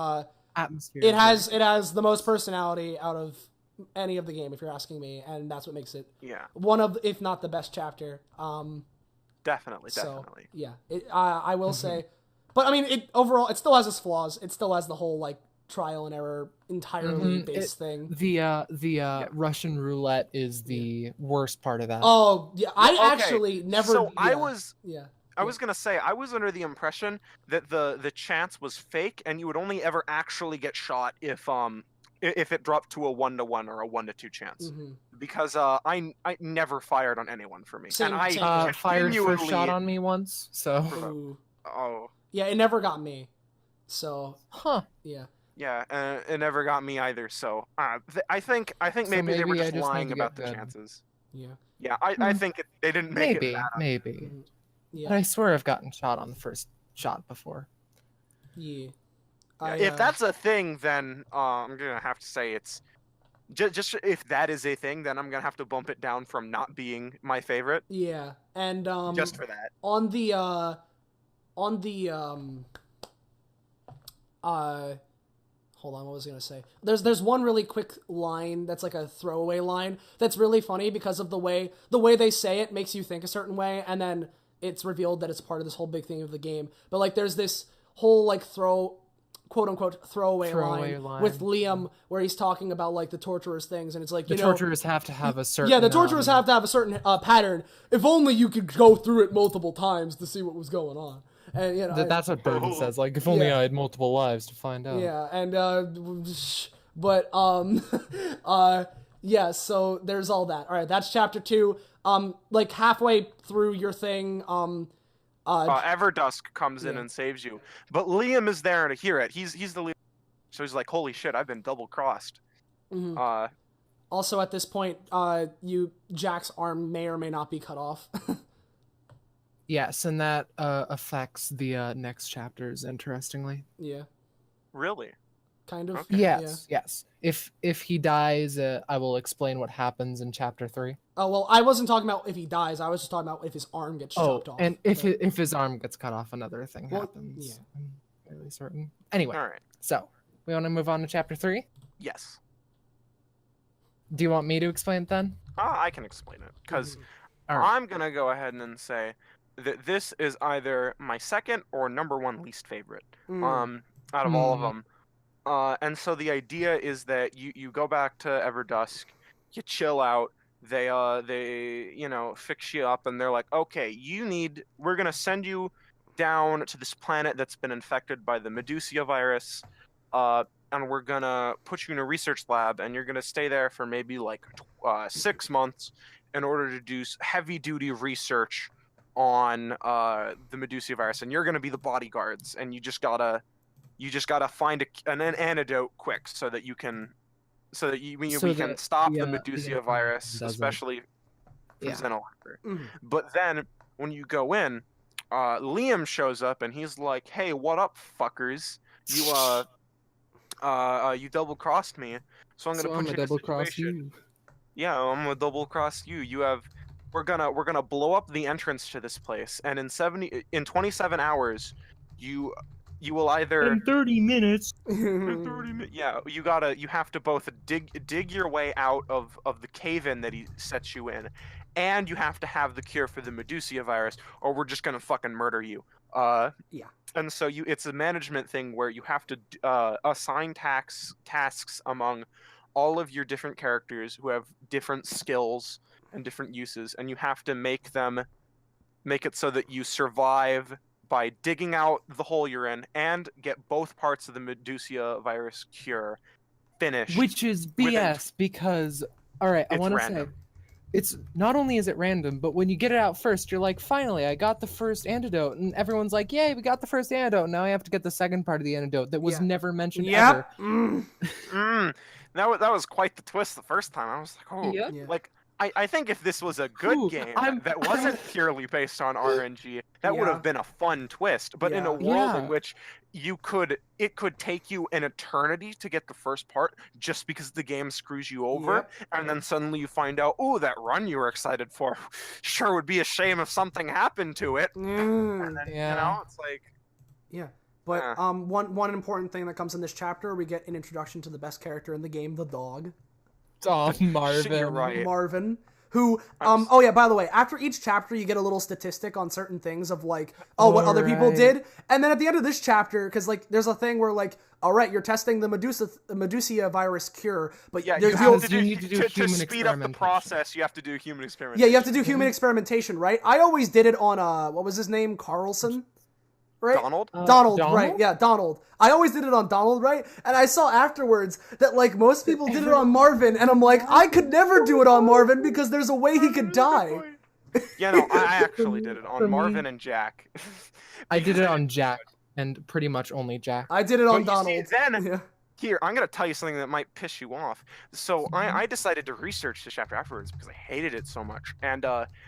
Atmosphere. it has the most personality out of any of the game, if you're asking me, and that's what makes it one of, if not the best chapter. Definitely. Yeah, I will say, but I mean, overall, it still has its flaws. It still has the whole like trial and error entirely based thing. The Russian roulette is the worst part of that. Oh yeah, I Okay, actually never. So I was gonna say I was under the impression that the chance was fake, and you would only ever actually get shot if it dropped to a 1-to-1 or a 1-to-2 chance, because I never fired on anyone for me, Same- and I same. Fired first genuinely- shot on me once, so Ooh. Oh Yeah, it never got me. So yeah. yeah, it never got me either. So I think maybe they were maybe I just just need lying to about get the good. chances. yeah, I think they didn't make it bad. Maybe. yeah, But I swear I've gotten shot on the first shot before. yeah. If that's a thing, then I'm gonna have to say it's just if that is a thing, then I'm gonna have to bump it down from not being my favorite. Yeah, and Just for that. on the hold on, what was I gonna say? There's one really quick line that's like a throwaway line that's really funny because of the way they say it makes you think a certain way, and then it's revealed that it's part of this whole big thing of the game. But like there's this whole like quote-unquote throwaway line line with Liam where he's talking about, like, the torturers things, and it's like, the torturers have to have a certain... Yeah, the torturers have to have a certain pattern. If only you could go through it multiple times to see what was going on. And, you know... That's what Burden says, like, if only I had multiple lives to find out. Yeah, and, yeah, so there's all that. Alright, that's chapter 2. Like, halfway through your thing, Everdusk comes in and saves you, but Liam is there to hear it. He's the leader, so he's like, "Holy shit, I've been double crossed." Mm-hmm. Also, at this point, Jack's arm may or may not be cut off. Yes, and that affects the next chapters. Interestingly, yeah, really, kind of. Okay. Yes, yes. If he dies, I will explain what happens in chapter 3. Oh well, I wasn't talking about if he dies. I was just talking about if his arm gets chopped off. And if his arm gets cut off, another thing happens. Yeah. I'm fairly certain. Anyway, all right. So we want to move on to chapter 3. Yes. Do you want me to explain it then? I can explain it because right. I'm gonna go ahead and say that this is either my second or number 1 least favorite. Out of all of them. And so the idea is that you go back to Everdusk, you chill out, they fix you up, and they're like, okay, we're gonna send you down to this planet that's been infected by the Medusia virus, and we're gonna put you in a research lab, and you're gonna stay there for maybe like 6 months in order to do heavy-duty research on the Medusia virus, and you're gonna be the bodyguards, and you just gotta find an antidote quick so that we can stop the Medusia virus, especially from Xenolactor. But then when you go in, Liam shows up and he's like, "Hey, what up, fuckers? You double crossed me, so I'm gonna put you in a situation." Yeah, I'm gonna double cross you. We're gonna blow up the entrance to this place, and in 27 hours, you will either in 30 minutes. Yeah, you have to both dig your way out of the cave-in that he sets you in, and you have to have the cure for the Medusia virus, or we're just gonna fucking murder you. Yeah. And so it's a management thing where you have to assign tasks among all of your different characters who have different skills and different uses, and you have to make it so that you survive by digging out the hole you're in and get both parts of the Medusia virus cure finished. Which is BS because, all right, I want to say, it's not only is it random, but when you get it out first, you're like, finally, I got the first antidote. And everyone's like, yay, we got the first antidote. Now I have to get the second part of the antidote that was never mentioned ever. That was quite the twist the first time. I was like, oh, like, I think if this was a good game that wasn't purely based on RNG, that would have been a fun twist. But in a world in which it could take you an eternity to get the first part just because the game screws you over, and then suddenly you find out, oh, that run you were excited for sure would be a shame if something happened to it. And then, it's like... Yeah. But one important thing that comes in this chapter, we get an introduction to the best character in the game, the dog. Oh, Marvin. You're right. Marvin, who, oh yeah, by the way, after each chapter, you get a little statistic on certain things of, like, what other people did. And then at the end of this chapter, because, like, there's a thing where, like, all right, you're testing the Medusia virus cure, but you need to do to speed up the process, you have to do human experimentation. Yeah, you have to do human experimentation, right? I always did it on, what was his name? Carlson? Right? Donald? Donald, right, yeah, Donald. I always did it on Donald, right? And I saw afterwards that, like, most people did it on Marvin, and I'm like, I could never do it on Marvin because there's a way he could die. Yeah, no, I actually did it on Marvin and Jack. I did it on Jack, and pretty much only Jack. I did it on Donald. Here, I'm going to tell you something that might piss you off. So I decided to research this chapter afterwards because I hated it so much. And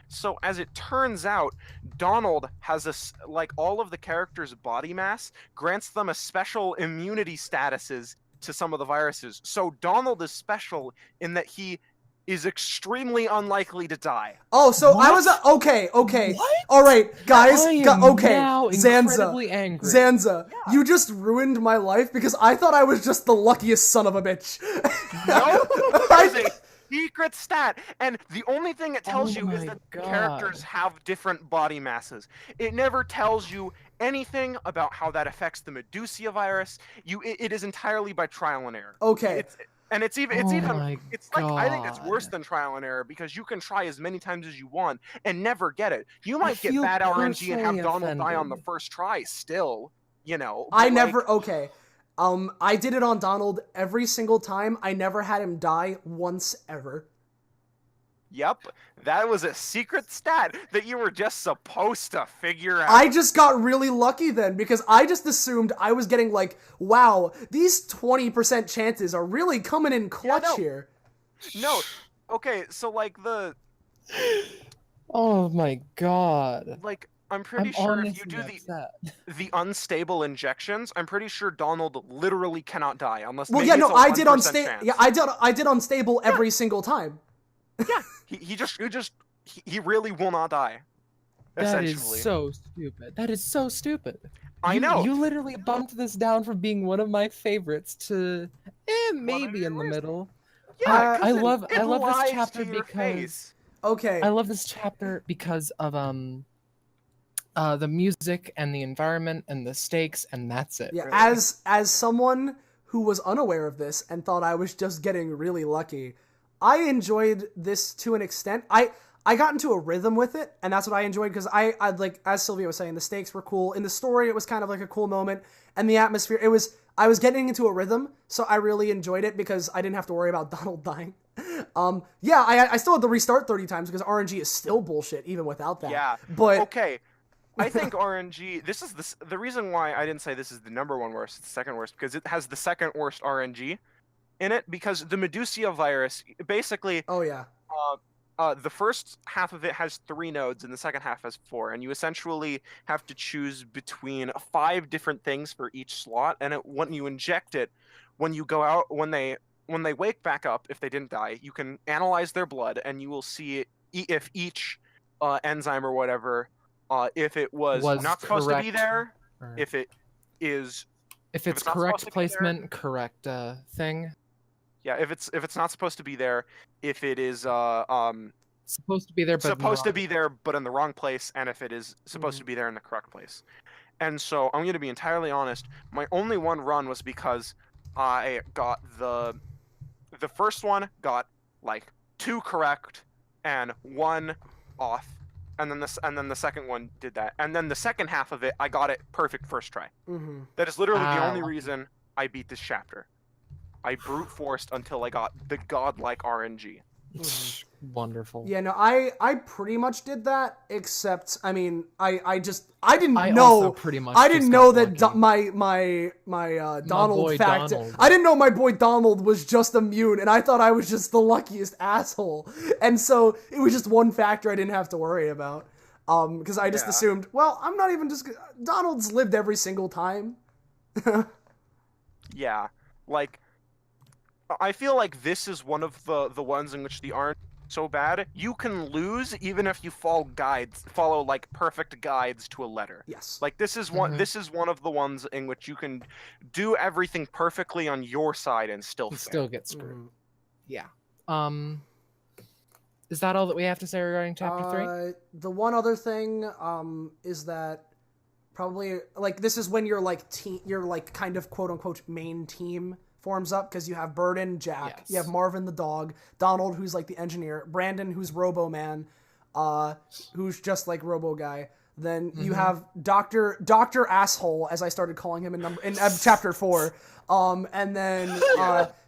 so as it turns out, Donald has like all of the characters' body mass grants them a special immunity statuses to some of the viruses. So Donald is special in that he is extremely unlikely to die. Oh, so what? I was okay. What? All right, guys. Okay, Zanza, you just ruined my life because I thought I was just the luckiest son of a bitch. No, he secret stat, and the only thing it tells Oh you is my that God. characters have different body masses. It never tells you anything about how that affects the Medusia virus. It is entirely by trial and error. Okay. It's Oh my like, I think it's worse God. than trial and error because you can try as many times as you want and never get it. You might get feel bad RNG and have personally Donald die on the offended. first try still, you know. I but, like, never. Okay. I did it on Donald every single time. I never had him die once ever. Yep, that was a secret stat that you were just supposed to figure out. I just got really lucky then because I just assumed I was getting like, wow, these 20% chances are really coming in clutch here. No, okay, so like Oh my God. like I'm pretty I'm sure if you honestly do upset. the unstable injections, I'm pretty sure Donald literally cannot die unless Well, maybe yeah, no, it's a I did 1% unstable. chance. Yeah, I did unstable every single time. Yeah, he really will not die. That is Essentially, so stupid. That is so stupid. I know. You literally bumped this down from being one of my favorites to maybe your in the worst. middle. Yeah, I 'cause love it this lies chapter to your because face. Okay. I love this chapter because of the music and the environment and the stakes, and that's it. Yeah, really. as someone who was unaware of this and thought I was just getting really lucky, I enjoyed this to an extent. I got into a rhythm with it, and that's what I enjoyed because I like, as Sylvia was saying, the stakes were cool. In the story, it was kind of like a cool moment, and the atmosphere, I was getting into a rhythm, so I really enjoyed it because I didn't have to worry about Donald dying. Yeah, I still had to restart 30 times because RNG is still bullshit even without that. Yeah, But okay. I think RNG. This is the reason why I didn't say this is the number one worst. It's the second worst because it has the second worst RNG in it because the Medusia virus basically. oh yeah. The first half of it has 3 nodes and the second half has 4, and you essentially have to choose between 5 different things for each slot. And when you inject it, when you go out, when they wake back up, if they didn't die, you can analyze their blood and you will see if each enzyme or whatever, if it was not supposed to be correct, there, or if it is, if it's not correct supposed to be there. placement, correct thing. Yeah, if it's not supposed to be there, if it is Supposed to be there, but supposed to not. be there but in the wrong place, and if it is supposed to be there in the correct place. And so I'm going to be entirely honest, my only one run was because I got the first one got like 2 correct and 1 off, and then the second one did that, and then the second half of it I got it perfect first try. That is literally the only reason I beat this chapter. I brute forced until I got the godlike RNG. Wonderful. Yeah, no, I pretty much did that, except I mean, I didn't I know. also pretty much I just didn't got know that lucky. my Donald boy fact. Donald. I didn't know my boy Donald was just immune, and I thought I was just the luckiest asshole. And so it was just one factor I didn't have to worry about. Because I just assumed, well, I'm not even just Donald's lived every single time. Yeah, like I feel like this is one of the ones in which the aren't so bad. You can lose even if you follow like perfect guides to a letter. Yes. Like this is one of the ones in which you can do everything perfectly on your side and still fail. Still get screwed. Yeah. Is that all that we have to say regarding chapter 3? The one other thing is that probably like this is when your kind of quote unquote main team forms up, because you have Burden, Jack, Yes. you have Marvin the dog, Donald who's like the engineer, Brandon who's Robo Man, who's just like Robo Guy. Then you have Doctor Asshole, as I started calling him in chapter 4. And then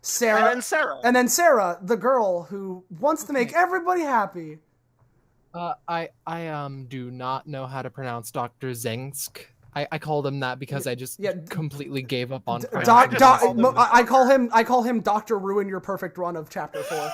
Sarah, and then Sarah, the girl who wants to make everybody happy. I do not know how to pronounce Dr. Zengsk. I called him that because I just completely gave up on I call him Dr. Ruin Your Perfect Run of chapter 4.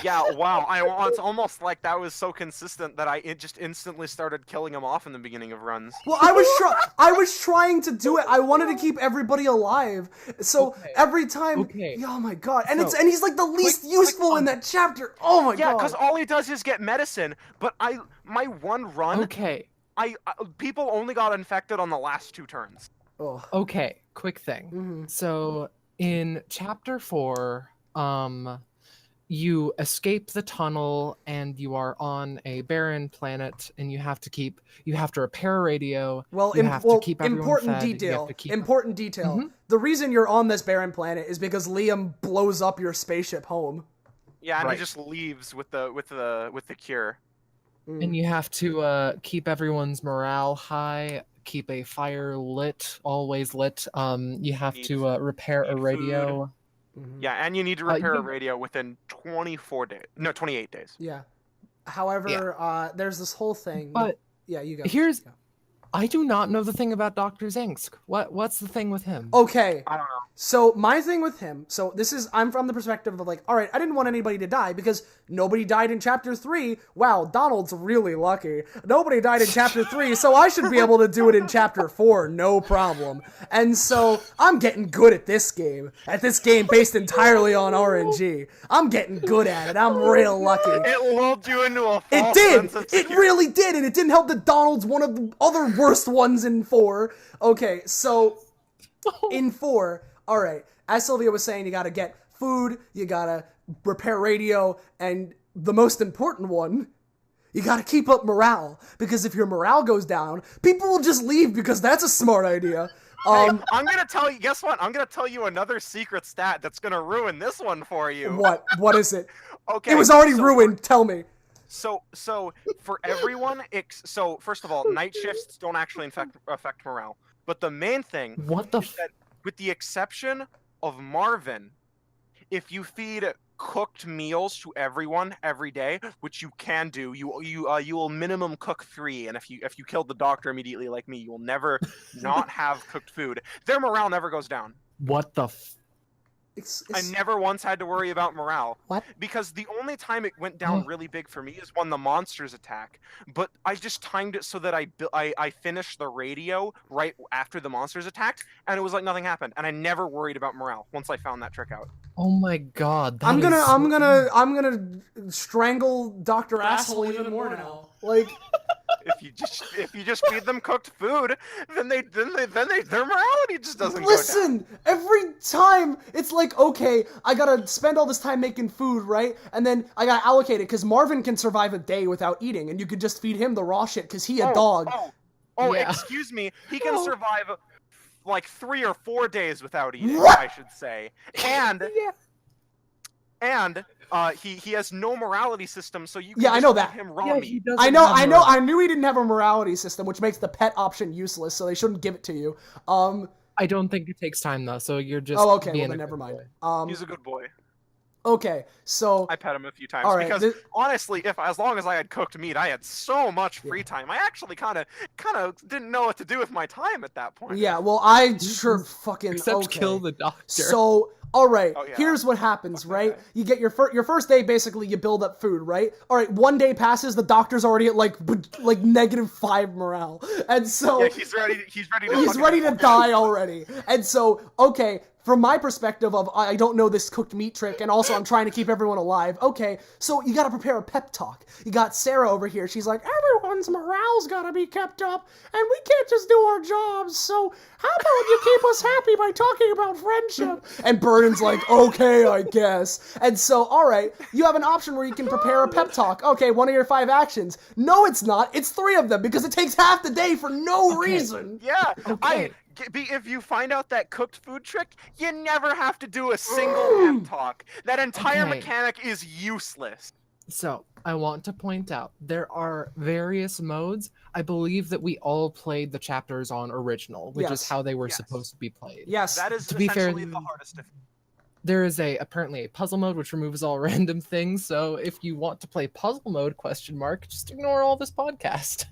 Yeah, wow. It's almost like that was so consistent that I just instantly started killing him off in the beginning of runs. Well, I was trying to do it. I wanted to keep everybody alive. So every time, oh my god, and he's like the least useful in that chapter. Oh my god. Yeah, because all he does is get medicine. But my one run. People only got infected on the last 2 turns. Oh. Okay, quick thing. So in chapter 4, you escape the tunnel and you are on a barren planet, and you have to repair a radio. Well, you have to keep everyone important fed, you detail. have to keep... Important detail. Mhm. The reason you're on this barren planet is because Liam blows up your spaceship home. Yeah, and Right. he just leaves with the cure. And you have to keep everyone's morale high, keep a fire lit, always lit. You have Need- to repair a need radio. Yeah, and you need to repair a you- radio within 28 days. Yeah. However, there's this whole thing. But yeah, you go. here's- Go. I do not know the thing about Dr. Zingsk. What's the thing with him? Okay. I don't know. So my thing with him, I'm from the perspective of like, all right, I didn't want anybody to die because nobody died in chapter 3. Wow, Donald's really lucky. Nobody died in chapter 3, so I should be able to do it in chapter 4, no problem. And so I'm getting good at this game based entirely on RNG. I'm getting good at it. I'm real lucky. It lulled you into a false It did! sense of It security. really did, and it didn't help that Donald's one of the other worst ones in 4. Okay, so in 4, alright, as Sylvia was saying, you gotta get food, you gotta repair radio, and the most important one, you gotta keep up morale, because if your morale goes down, people will just leave because that's a smart idea. I'm gonna tell you. Guess what? I'm gonna tell you another secret stat that's gonna ruin this one for you. What? What is it? Okay. It was already so- ruined, tell me. So for everyone, so first of all, night shifts don't actually affect morale. But the main thing What the is that, with the exception of Marvin, if you feed cooked meals to everyone every day, which you can do, you will minimum cook 3, and if you killed the doctor immediately like me, you will never not have cooked food. Their morale never goes down. What the I never once had to worry about morale. What? Because the only time it went down really big for me is when the monsters attack. But I just timed it so that I finished the radio right after the monsters attacked, and it was like nothing happened. And I never worried about morale once I found that trick out. Oh my god. I'm gonna strangle Dr. Asshole even more now. Like, If you just feed them cooked food, then their morality just doesn't go listen, every time it's like, okay, I gotta spend all this time making food, right? And then I gotta allocate it because Marvin can survive a day without eating, and you could just feed him the raw shit because he a dog. Yeah. Excuse me. He can survive like 3 or 4 days without eating, What? I should say. And he has no morality system, so you can Yeah, I just know feed that. him raw Yeah, meat. he doesn't I know, have I knew he didn't have a morality system, which makes the pet option useless, so they shouldn't give it to you. I don't think it takes time though, so you're just Oh, okay, being well then a never good mind. boy. He's a good boy. Okay, so I pet him a few times All right, because honestly, as long as I had cooked meat, I had so much free time. I actually kind of didn't know what to do with my time at that point. yeah, well, I sure fucking Except okay. kill the doctor. So, all right, Oh, yeah. here's what happens, Fuck that right? guy. You get your first day, basically, you build up food, right? All right, 1 day passes, the doctor's already at like -5 morale, and so Yeah, he's ready to he's fucking- ready to die already. And so, okay, from my perspective of I don't know this cooked meat trick, and also I'm trying to keep everyone alive. Okay, so you got to prepare a pep talk. You got Sarah over here. She's like, everyone's morale's got to be kept up, and we can't just do our jobs. So how about you keep us happy by talking about friendship? And Burden's like, okay, I guess. And so, all right, you have an option where you can prepare a pep talk. Okay, one of your 5 actions. No, it's not. It's 3 of them because it takes half the day for no reason. Yeah, Okay. if you find out that cooked food trick, you never have to do a single pep talk. That entire Okay. mechanic is useless. So, I want to point out, there are various modes. I believe that we all played the chapters on original, which Yes. is how they were Yes. supposed to be played. Yes. That is To be fair, essentially the hardest. There is apparently a puzzle mode which removes all random things, so if you want to play puzzle mode, just ignore all this podcast.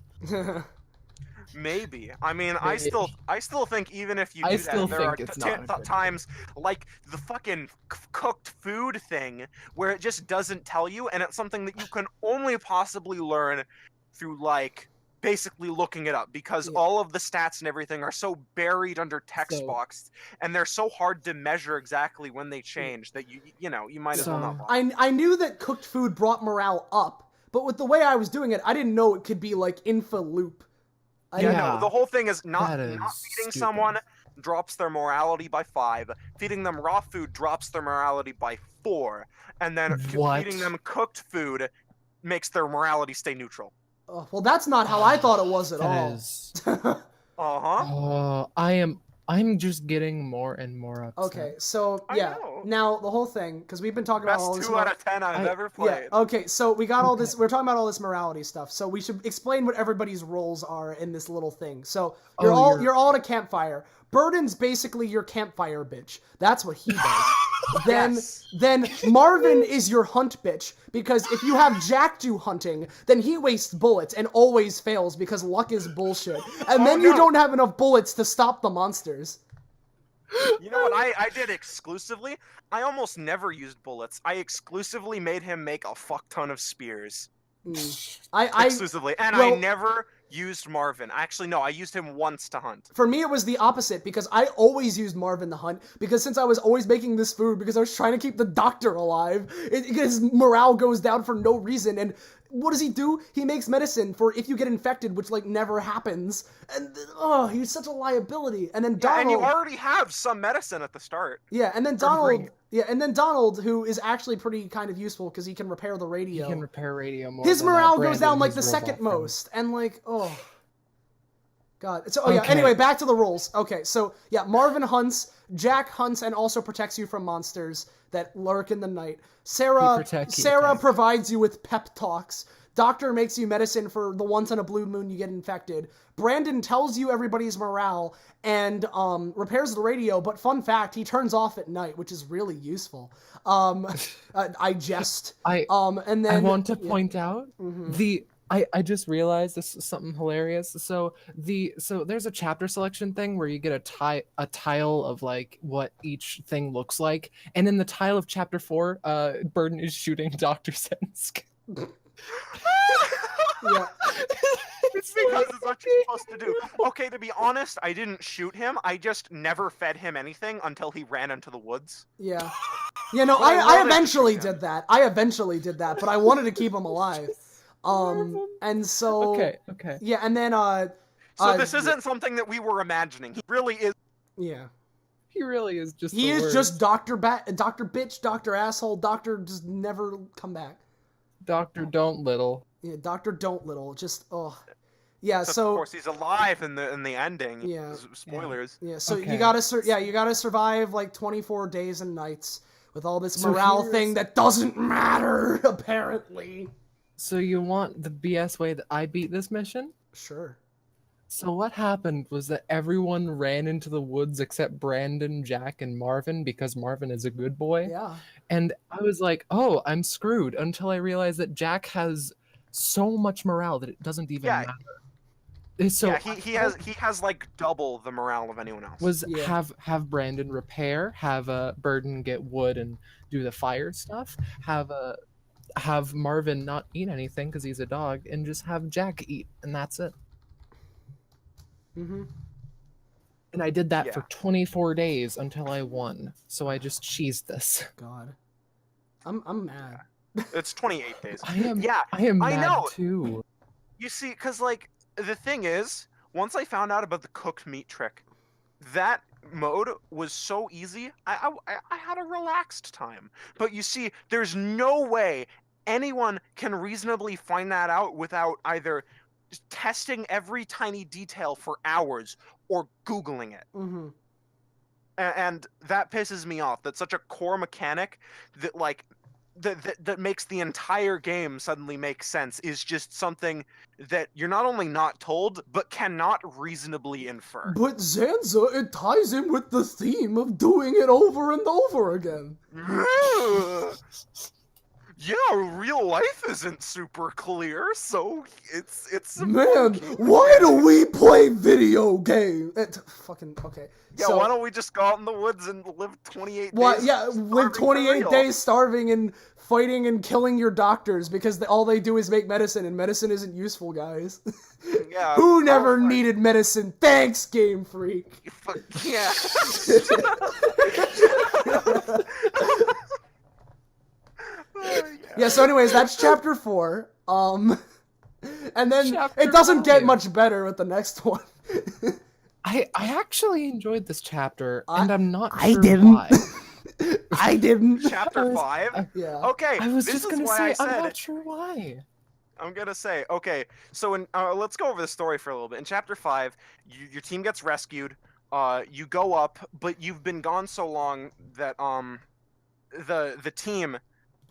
Maybe. I mean, I Maybe. still think even if you do I that, still there think are it's not a good times like the fucking cooked food thing where it just doesn't tell you, and it's something that you can only possibly learn through like basically looking it up because Yeah. all of the stats and everything are so buried under text So- box, and they're so hard to measure exactly when they change that you might as well not So- bother. I knew that cooked food brought morale up, but with the way I was doing it, I didn't know it could be like info loop. Yeah, no, the whole thing is not That is feeding stupid. someone, drops their morality by 5. Feeding them raw food drops their morality by 4. And then What? feeding them cooked food makes their morality stay neutral. Well, that's not how I thought it was at That all. is. Uh-huh. I'm just getting more and more upset. Okay, so I yeah. know. Now the whole thing, because we've been talking about all Best this. 2 out of 10 I've ever played. Yeah. Okay, so we got all this. We're talking about all this morality stuff. So we should explain what everybody's roles are in this little thing. So you're all at a campfire. Burden's basically your campfire bitch. That's what he does. Then Marvin is your hunt bitch, because if you have Jack do hunting, then he wastes bullets and always fails because luck is bullshit. And then you don't have enough bullets to stop the monsters. You know what I did exclusively? I almost never used bullets. I exclusively made him make a fuck ton of spears. Exclusively. And I never used Marvin. Actually, no, I used him once to hunt. For me, it was the opposite, because I always used Marvin to hunt, because since I was always making this food, because I was trying to keep the doctor alive, his morale goes down for no reason, and what does he do? He makes medicine for if you get infected, which, like, never happens, and, he's such a liability. And then Donald... and you already have some medicine at the start. Yeah, and then Donald... Yeah, and then Donald, who is actually pretty kind of useful, because he can repair the radio. He can repair radio more. His than morale Brandon, goes down, like, the his second robot friend. most, and, like, God. So, anyway, back to the rules. Okay, so, yeah, Marvin hunts, Jack hunts and also protects you from monsters that lurk in the night. Sarah provides you with pep talks. Doctor makes you medicine for the once in a blue moon you get infected. Brandon tells you everybody's morale and repairs the radio, but fun fact, he turns off at night, which is really useful. I jest. And then I want to point out I just realized this is something hilarious. So there's a chapter selection thing where you get a tile of like what each thing looks like, and in the tile of chapter 4, Burden is shooting Dr. Sensk. Yeah. It's because it's what you're supposed to do. Okay, to be honest, I didn't shoot him. I just never fed him anything until he ran into the woods. Yeah. Yeah, no, I eventually did that. But I wanted to keep him alive. And so... Okay. Yeah, and then, So this isn't something that we were imagining. He really is... Yeah. He really is just He is just Dr. Bitch, Dr. Asshole, Dr. just never come back. Dr. Don't Little. Yeah, Dr. Don't Little. Just, Yeah, Except so... Of course, he's alive in the ending. Yeah. Spoilers. Yeah, so Okay. you gotta survive, like, 24 days and nights with all this morale thing that doesn't matter, apparently. So you want the BS way that I beat this mission? Sure. So what happened was that everyone ran into the woods except Brandon, Jack, and Marvin, because Marvin is a good boy. Yeah. And I was like, oh, I'm screwed, until I realized that Jack has so much morale that it doesn't even matter. So he has like double the morale of anyone else. Have Brandon repair, have Burden get wood and do the fire stuff, have Marvin not eat anything because he's a dog, and just have Jack eat, and that's it. Mm-hmm. And I did that for 24 days until I won. So I just cheesed this. God, I'm mad. It's 28 days. I am mad too. You see, because like the thing is, once I found out about the cooked meat trick, that mode was so easy. I had a relaxed time. But you see, there's no way anyone can reasonably find that out without either just testing every tiny detail for hours or Googling it. Mm-hmm. And that pisses me off. That's such a core mechanic that like that makes the entire game suddenly make sense, is just something that you're not only not told, but cannot reasonably infer. But Zanza, it ties in with the theme of doing it over and over again. Yeah, real life isn't super clear, so it's Man, why do we play video games? Okay. Yeah, so, why don't we just go out in the woods and live 28 days? Well, yeah, live 28 days starving and fighting and killing your doctors because all they do is make medicine, and medicine isn't useful, guys. Yeah. Who never needed medicine? Thanks, Game Freak. Yeah. Yeah, so anyways, that's chapter 4. And then Chapter it doesn't get 5. much better with the next one. I actually enjoyed this chapter, and I'm not I sure didn't. why. I didn't. Chapter 5? Yeah. Okay, I was this just is gonna why say I I'm said not sure why. I'm gonna say, okay, so let's go over the story for a little bit. In chapter 5, your team gets rescued. You go up, but you've been gone so long that the team,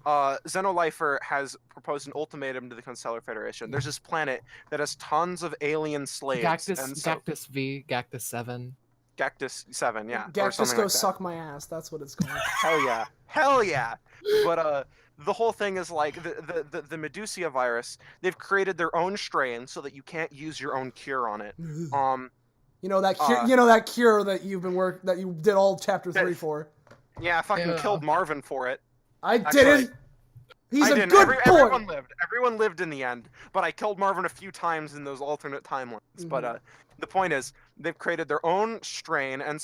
Xenolifer has proposed an ultimatum to the Constellar Federation. There's this planet that has tons of alien slaves, and so Gactus 7. Cactus 7, yeah, or Gak, just something go like that. suck my ass. That's what it's called. Hell yeah, hell yeah. But the whole thing is like the Medusia virus. They've created their own strain so that you can't use your own cure on it. You know that cure. You know that cure that that you did all chapter 3 for. Yeah, I fucking killed Marvin for it. I didn't. He's a good boy. Everyone lived in the end, but I killed Marvin a few times in those alternate timelines. Mm-hmm. But the point is, they've created their own strain and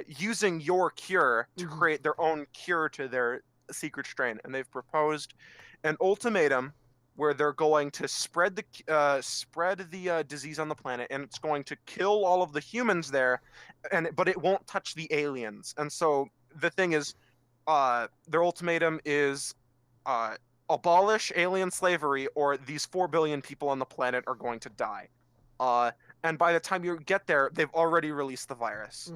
using your cure to create their own cure to their secret strain, and they've proposed an ultimatum where they're going to spread the disease on the planet, and it's going to kill all of the humans there, but it won't touch the aliens. And so the thing is, their ultimatum is abolish alien slavery, or these 4 billion people on the planet are going to die. And by the time you get there, they've already released the virus.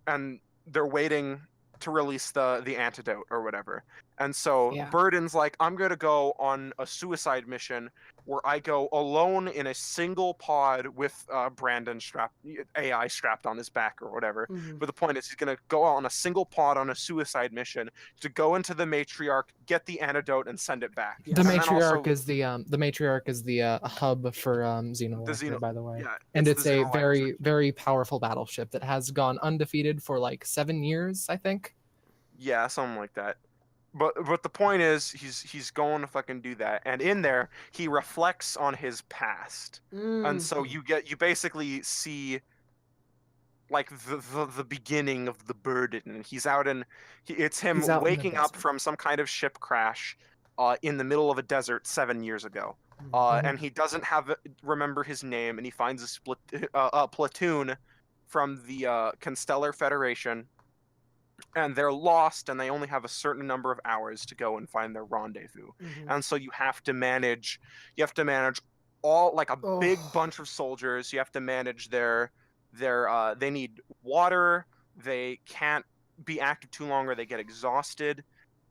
And they're waiting to release the antidote or whatever. And so Burden's like, I'm going to go on a suicide mission where I go alone in a single pod with Brandon AI strapped on his back or whatever. But the point is, he's going to go on a single pod on a suicide mission to go into the matriarch, get the antidote, and send it back. The matriarch is the hub for Xenolifer, by the way. Yeah, and it's a very, very powerful battleship that has gone undefeated for like 7 years, I think. Yeah, something like that. But the point is, he's going to fucking do that, and in there he reflects on his past, and so you basically see like the beginning of the burden. And it's him waking up from some kind of ship crash, in the middle of a desert 7 years ago, and he doesn't remember his name, and he finds a platoon from the Constellar Federation. And they're lost, and they only have a certain number of hours to go and find their rendezvous. And so you have to manage all, like, a big bunch of soldiers. You have to manage their they need water. They can't be active too long or they get exhausted.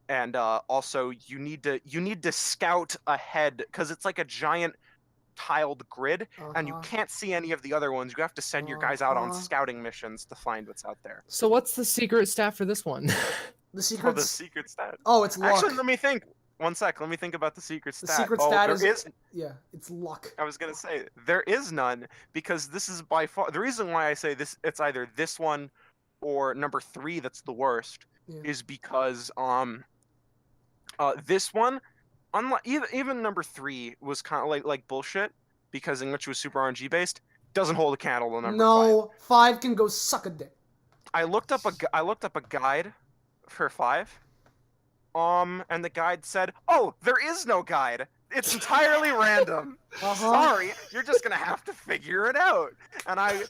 And also you need to scout ahead, because it's like a giant tiled grid, and you can't see any of the other ones. You have to send your guys out on scouting missions to find what's out there. So what's the secret stat for this one? The secret stat. Oh, it's luck. Actually, let me think. One sec. Let me think about the secret stat. The secret stat is it's luck. I was gonna say there is none, because this is by far the reason why I say this. It's either this one or number 3 that's the worst. Is because this one, unlike even number 3 was kind of like bullshit, because English was super RNG based. Doesn't hold a candle to number 5. No, 5 can go suck a dick. I looked up a guide for 5, and the guide said, "Oh, there is no guide. It's entirely random. Sorry, you're just gonna have to figure it out." And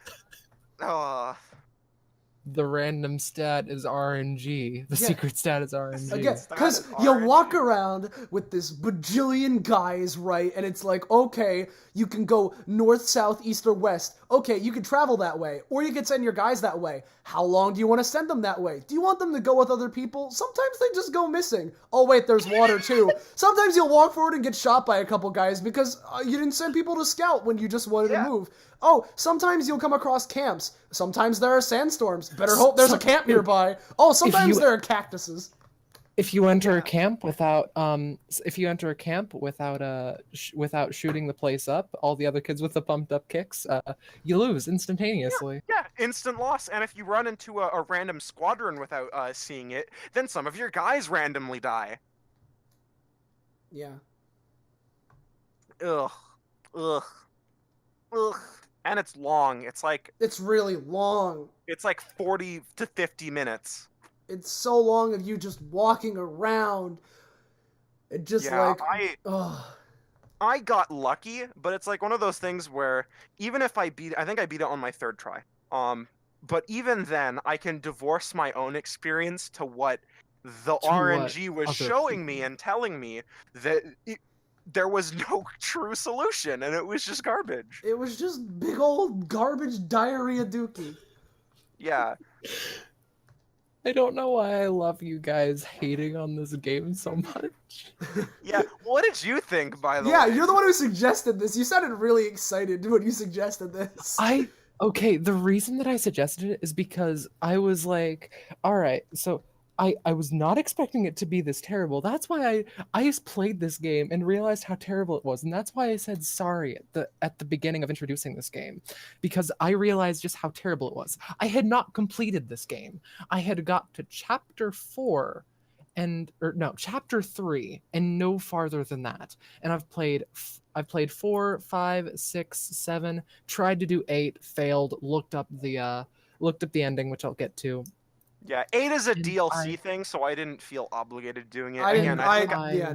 the random stat is RNG. The secret stat is RNG. Again, because you walk around with this bajillion guys, right? And it's like, okay, you can go north, south, east, or west. Okay, you can travel that way. Or you can send your guys that way. How long do you want to send them that way? Do you want them to go with other people? Sometimes they just go missing. Oh, wait, there's water, too. Sometimes you'll walk forward and get shot by a couple guys because you didn't send people to scout when you just wanted to move. Oh, sometimes you'll come across camps. Sometimes there are sandstorms. Better hope there's a camp nearby. Oh, sometimes there are cactuses. If you enter a camp without without shooting the place up, all the other kids with the pumped up kicks, you lose instantaneously. Yeah, instant loss. And if you run into a random squadron without seeing it, then some of your guys randomly die. Yeah. Ugh. And it's long. It's really long. It's like 40 to 50 minutes. It's so long of you just walking around. It just I got lucky, but it's like one of those things where even if I think I beat it on my 3rd try. But even then, I can divorce my own experience to what the To what RNG was other showing people- me and telling me that there was no true solution, and it was just garbage. It was just big old garbage diarrhea dookie. Yeah. I don't know why I love you guys hating on this game so much. Yeah. What did you think, by the Yeah, way? you're the one who suggested this. You sounded really excited when you suggested this. Okay, the reason that I suggested it is because I was like, all right, so I was not expecting it to be this terrible. That's why I just played this game and realized how terrible it was. And that's why I said sorry at the beginning of introducing this game. Because I realized just how terrible it was. I had not completed this game. I had got to chapter 4 chapter 3 and no farther than that. And I've played 4, 5, 6, 7, tried to do 8, failed, looked up the ending, which I'll get to. Yeah, 8 is a And DLC thing, so I didn't feel obligated doing it. I Again,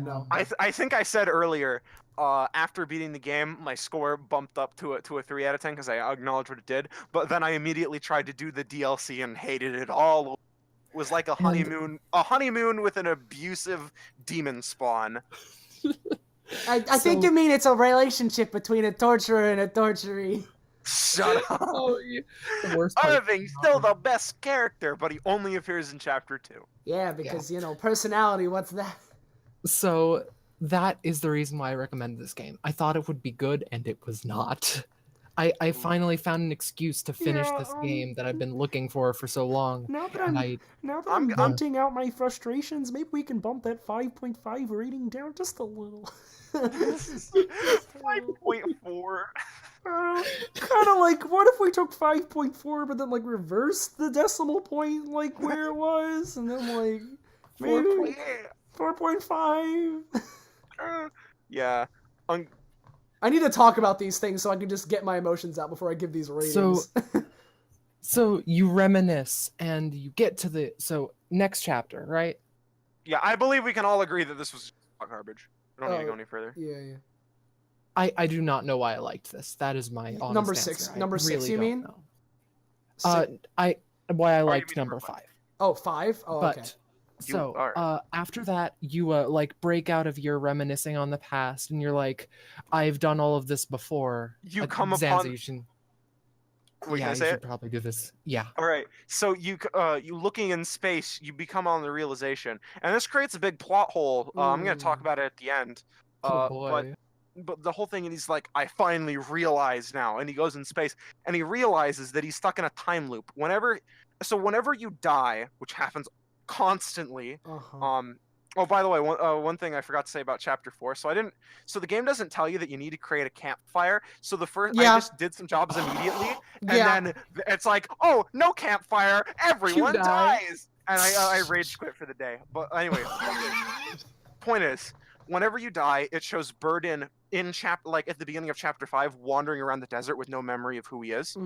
no. I think I said earlier, after beating the game, my score bumped up to a 3 out of 10 because I acknowledged what it did. But then I immediately tried to do the DLC and hated it all. It was like a honeymoon with an abusive demon spawn. I think you mean it's a relationship between a torturer and a torturee. Shut up. Oh, yeah. The worst part. Irving's still the best character, but he only appears in chapter 2. Yeah, because, personality, what's that? So that is the reason why I recommend this game. I thought it would be good, and it was not. I finally found an excuse to finish this game that I've been looking for so long. Now that I'm venting out my frustrations, maybe we can bump that 5.5 rating down just a little. 5.4. Kind of like, what if we took 5.4 but then like reversed the decimal point like where it was, and then like maybe 4.5. Yeah. I need to talk about these things so I can just get my emotions out before I give these ratings. So you reminisce and you get to the next chapter, right? Yeah, I believe we can all agree that this was garbage. We don't need to go any further. Yeah. I do not know why I liked this. That is my honest Number answer. 6. I Number 6, really you don't mean? know. Why I liked mean number number 5. Oh, 5? Oh, okay. So after that, you like break out of your reminiscing on the past, and you're like, I've done all of this before. You come Zanza, upon. you should, Wait, can I you say should it? probably do this. Yeah. All right. So you looking in space, you become on the realization, and this creates a big plot hole. I'm gonna talk about it at the end. Oh boy. But the whole thing, and he's like, I finally realize now, and he goes in space, and he realizes that he's stuck in a time loop. Whenever you die, which happens constantly. Oh, by the way, one thing I forgot to say about chapter 4. So the game doesn't tell you that you need to create a campfire. So I just did some jobs immediately, and then it's like, oh, no campfire, everyone dies, and I rage quit for the day. But anyway, point is, whenever you die, it shows Burden in like at the beginning of chapter 5, wandering around the desert with no memory of who he is.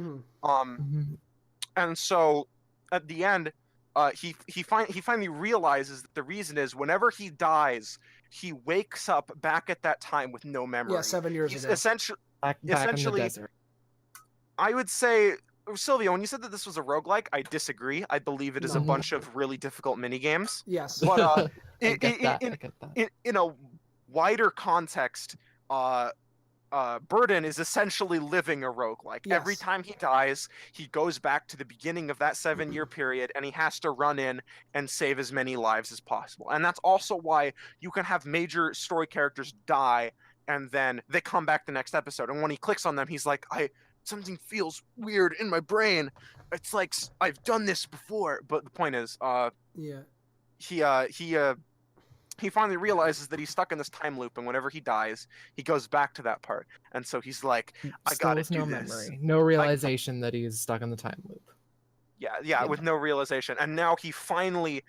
And so at the end, he finally realizes that the reason is whenever he dies, he wakes up back at that time with no memory. Yeah, 7 years ago. Back in the desert. I would say, Sylvia, when you said that this was a roguelike, I disagree. I believe it is a bunch of really difficult minigames. Yes. But I get that. in a wider context, Burden is essentially living a roguelike. Yes. Every time he dies, he goes back to the beginning of that 7-year period, and he has to run in and save as many lives as possible. And that's also why you can have major story characters die, and then they come back the next episode. And when he clicks on them, he's like, something feels weird in my brain. It's like I've done this before. But the point is, he finally realizes that he's stuck in this time loop, and whenever he dies, he goes back to that part. And so he's like, I gotta do this. Memory, no realization that he's stuck in the time loop. Yeah, with no realization. And now he finally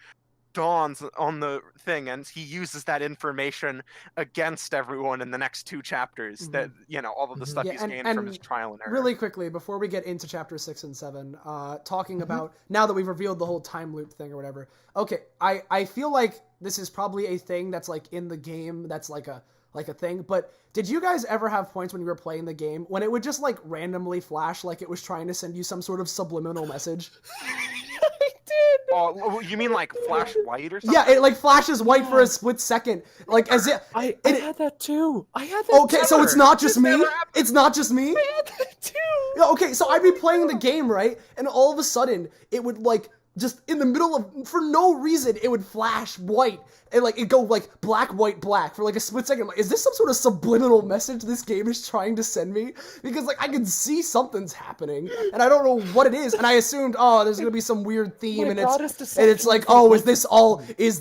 dawns on the thing, and he uses that information against everyone in the next 2 chapters. That all of the stuff he's gained from his trial and error. Really quickly, before we get into chapter 6 and 7, talking about now that we've revealed the whole time loop thing or whatever. Okay, I feel like this is probably a thing that's like in the game that's like a like a thing. But did you guys ever have points when you were playing the game when it would just like randomly flash like it was trying to send you some sort of subliminal message? I did. Oh, you mean like flash white or something? Yeah, it like flashes white for a split second, like as if I had that too. I had that. Okay, so it's not just me. It's not just me. I had that too. Yeah, okay, so I'd be playing the game, right? And all of a sudden, it would, like, just in the middle of, for no reason, it would flash white. And, like, it'd go, like, black, white, black for, like, a split second. I'm like, is this some sort of subliminal message this game is trying to send me? Because, like, I can see something's happening, and I don't know what it is. And I assumed, oh, there's gonna be some weird theme, and it's like, oh, is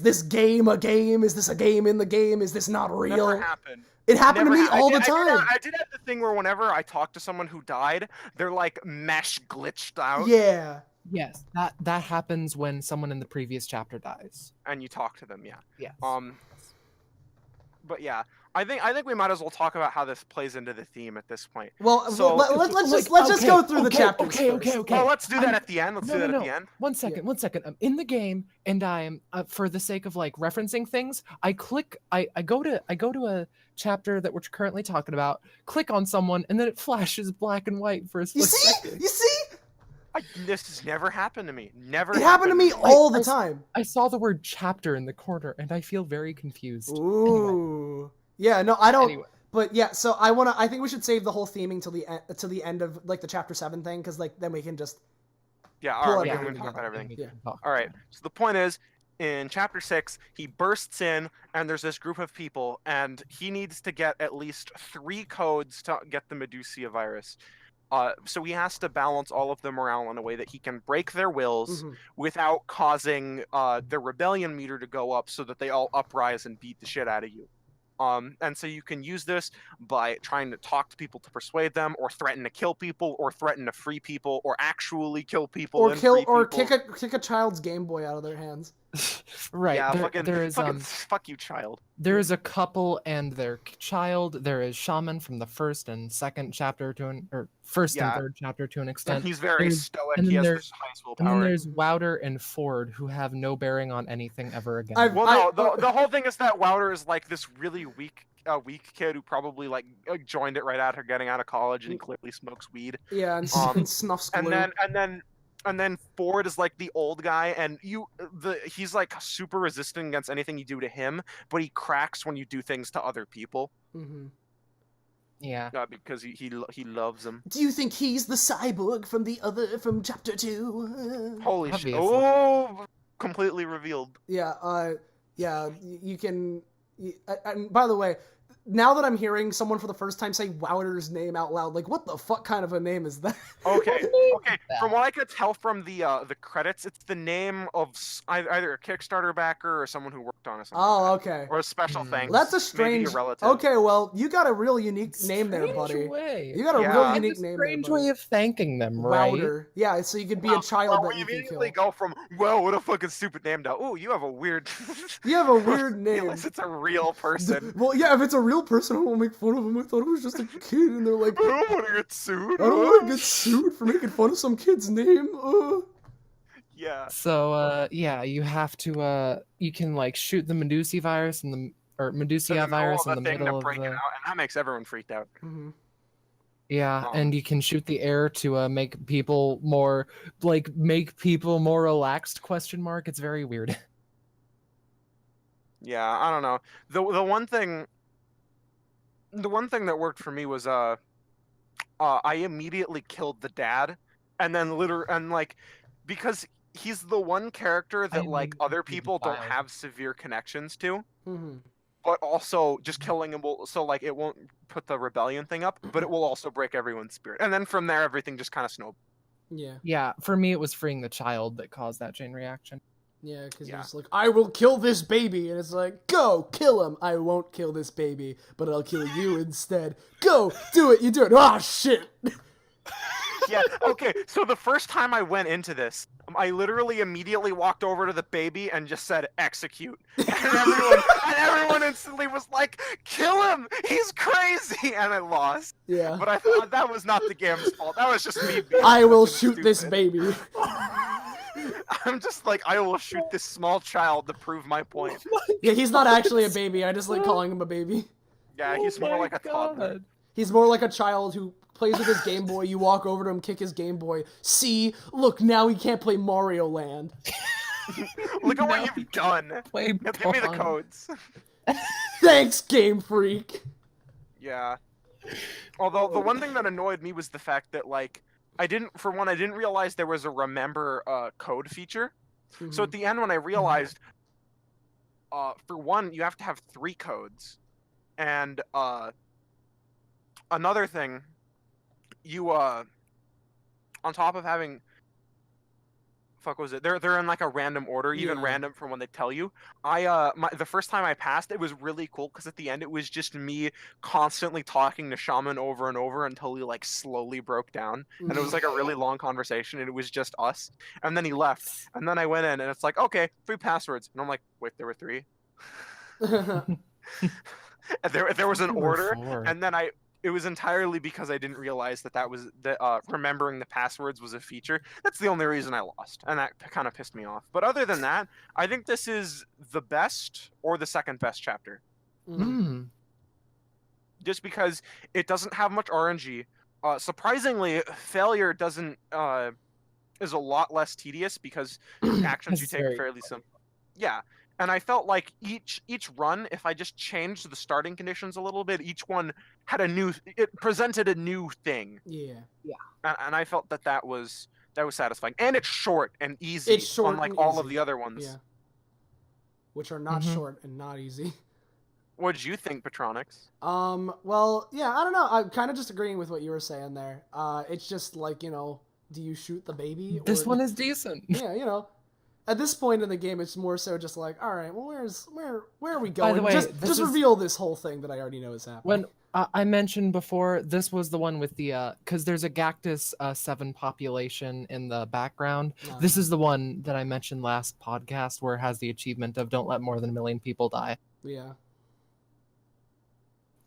this game a game? Is this a game in the game? Is this not real? Never happened. It happened to me all the time. I did have the thing where whenever I talked to someone who died, they're like mesh glitched out. Yeah. Yes, that happens when someone in the previous chapter dies. And you talk to them, yeah. Yes. But yeah, I think we might as well talk about how this plays into the theme at this point. Well, so, let's just go through the chapters. Okay. Well, let's do that at the end. Let's do that at the end. One second. I'm in the game, and I'm for the sake of like referencing things, I go to a chapter that we're currently talking about, click on someone, and then it flashes black and white for a split second. You see? This has never happened to me. Never. It happened to me all the time. I saw the word chapter in the corner, and I feel very confused. Ooh. Anyway. Yeah, no, I don't. Anyway. But yeah, so I think we should save the whole theming till the end of like the chapter 7 thing, because like then we can just. Yeah. All right. Yeah, We can talk about everything. Yeah. All right. So the point is, in chapter 6, he bursts in, and there's this group of people, and he needs to get at least 3 codes to get the Medusia virus. So he has to balance all of the morale in a way that he can break their wills without causing the rebellion meter to go up, so that they all uprise and beat the shit out of you. And so you can use this by trying to talk to people to persuade them, or threaten to kill people, or threaten to free people, or actually kill people, or kick a child's Game Boy out of their hands. Right. Yeah, there is fuck you, child. There is a couple and their child. There is Shaman from the first and second chapter and third chapter to an extent. And he's very stoic. And he has then this high school and power. then there's Wouter and Ford, who have no bearing on anything ever again. The whole thing is that Wouter is like this really weak kid who probably like joined it right after getting out of college, and he clearly smokes weed. Yeah, and snuffs glue. And then Ford is like the old guy, and he's like super resistant against anything you do to him, but he cracks when you do things to other people. Mm-hmm. Yeah. Because he loves them. Do you think he's the cyborg from chapter 2? Holy shit! Oh, completely revealed. Yeah. You can. And by the way, now that I'm hearing someone for the first time say Wouter's name out loud, like, what the fuck kind of a name is that? Okay. From what I could tell from the credits, it's the name of either a Kickstarter backer or someone who worked on it. Oh, okay. Or a special thanks. That's a strange. Relative. Okay, well, you got a real unique name there, buddy. You got a real unique name there, strange way of thanking them, right? Wouter. Yeah, so you could be a child that you can kill. Immediately go from, well, what a fucking stupid name, to, oh, you have a weird. You have a weird name. Unless it's a real person. Well, yeah, if it's a real person, I won't make fun of him. I thought it was just a kid, and they're like, I don't want to get sued. I don't want to get sued for making fun of some kid's name. Yeah. So, you have to, you can, like, shoot the Medusia virus in the virus in the middle of the... and that makes everyone freaked out. Mm-hmm. Yeah, and you can shoot the air to make people more relaxed, ? It's very weird. Yeah, I don't know. The one thing that worked for me was I immediately killed the dad, and then because he's the one character that like other people don't have severe connections to. Mm-hmm. But also just killing him it won't put the rebellion thing up, but it will also break everyone's spirit. And then from there everything just kind of snowballed. Yeah. Yeah, for me it was freeing the child that caused that chain reaction. Yeah, because it's like, I will kill this baby, and it's like, go, kill him. I won't kill this baby, but I'll kill you instead. Go, do it, you do it. Ah, shit. Yeah, okay, so the first time I went into this, I literally immediately walked over to the baby and just said, execute. And everyone instantly was like, kill him! He's crazy! And I lost. Yeah. But I thought that was not the game's fault. That was just me I will shoot this baby. I'm just like, I will shoot this small child to prove my point. Yeah, he's not actually a baby. I just like calling him a baby. Yeah, he's more like a toddler. He's more like a child who plays with his Game Boy. You walk over to him, kick his Game Boy. See, look, now he can't play Mario Land. Look at what you've done. Give me the codes. Thanks, Game Freak. Yeah. Although the one thing that annoyed me was the fact that like I didn't realize there was a remember code feature. Mm-hmm. So at the end when I realized for one you have to have 3 codes. And another thing, you on top of having fuck was it? They're in like a random order, even random from when they tell you. The first time I passed, it was really cool because at the end it was just me constantly talking to Shaman over and over until he like slowly broke down, and it was like a really long conversation, and it was just us. And then he left, and then I went in, and it's like, okay, 3 passwords, and I'm like, wait, there were 3. And there was an order, and then it was entirely because I didn't realize that was remembering the passwords was a feature. That's the only reason I lost, and that kind of pissed me off. But other than that, I think this is the best or the second best chapter. Just because it doesn't have much RNG. Surprisingly, failure doesn't is a lot less tedious because the actions you take are fairly simple. Yeah. And I felt like each run, if I just changed the starting conditions a little bit, each one had it presented a new thing. Yeah. And I felt that was satisfying. And it's short and easy, unlike all of the other ones. Yeah. Which are not short and not easy. What did you think, Patronix? Well, yeah, I don't know. I'm kind of just agreeing with what you were saying there. It's just like, do you shoot the baby? This one is decent. Yeah, at this point in the game, it's more so just like, all right, well, where are we going? By the way, just reveal this whole thing that I already know is happening. When I mentioned before, this was the one with the because there's a Cactus 7 population in the background. This is the one that I mentioned last podcast where it has the achievement of don't let more than 1 million people die. Yeah.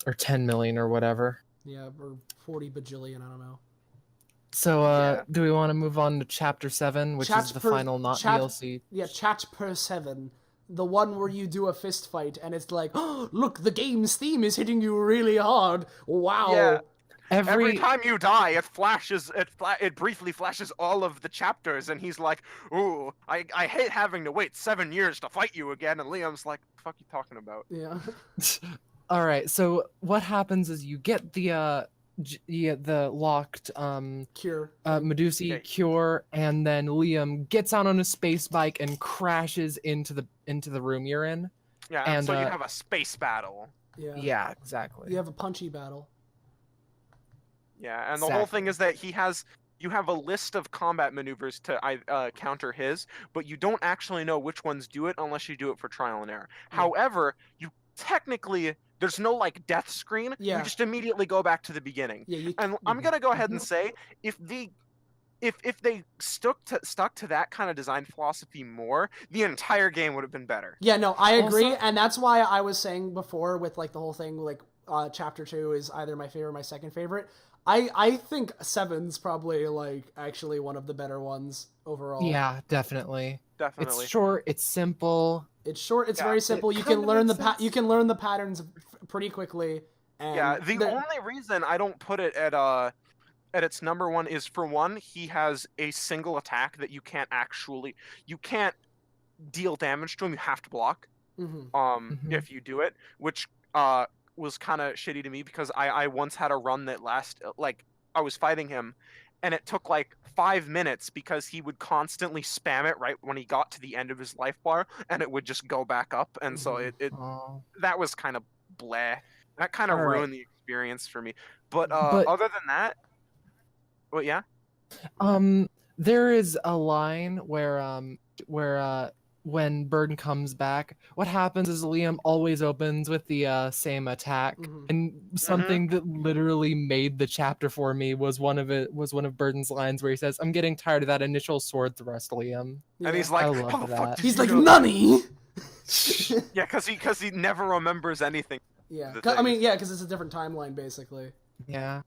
Or 10 million or whatever. Yeah, or 40 bajillion, I don't know. So, do we want to move on to Chapter 7, which is the final DLC? Yeah, Chapter 7. The one where you do a fist fight, and it's like, oh, look, the game's theme is hitting you really hard. Wow. Yeah. Every time you die, it briefly flashes all of the chapters, and he's like, ooh, I hate having to wait 7 years to fight you again, and Liam's like, what the fuck are you talking about? Yeah. Alright, so what happens is you get the locked cure Medusi cure, and then Liam gets out on a space bike and crashes into the room you're in. Yeah, and so you have a space battle. Yeah, exactly. You have a punchy battle. Yeah, and the whole thing is that you have a list of combat maneuvers to counter his, but you don't actually know which ones do it unless you do it for trial and error. Yeah. However, you technically there's no like death screen. Yeah. You just immediately go back to the beginning. Yeah, and I'm gonna go ahead and say if they stuck to that kind of design philosophy more, the entire game would have been better. Yeah, no, I agree, and that's why I was saying before with like the whole thing, like Chapter 2 is either my favorite or my second favorite. I think 7's probably like actually one of the better ones overall. Yeah, definitely. Definitely. It's short. It's simple. It's short. It's very simple. You can learn the patterns pretty quickly. And the only reason I don't put it at its number 1 is, for one, he has a single attack that you can't deal damage to him. You have to block. If you do it, which was kind of shitty to me because I once had a run that I was fighting him, and it took like 5 minutes because he would constantly spam it right when he got to the end of his life bar, and it would just go back up, and so that was kind of bleh. That kind of ruined the experience for me. But other than that, well, yeah. There is a line where when Burden comes back, what happens is Liam always opens with the same attack, and something that literally made the chapter for me was one of Burden's lines where he says, "I'm getting tired of that initial sword thrust, Liam." And he's like, I love that. He's like, "Nani?" Yeah, because he never remembers anything. Yeah, because it's a different timeline basically. Yeah.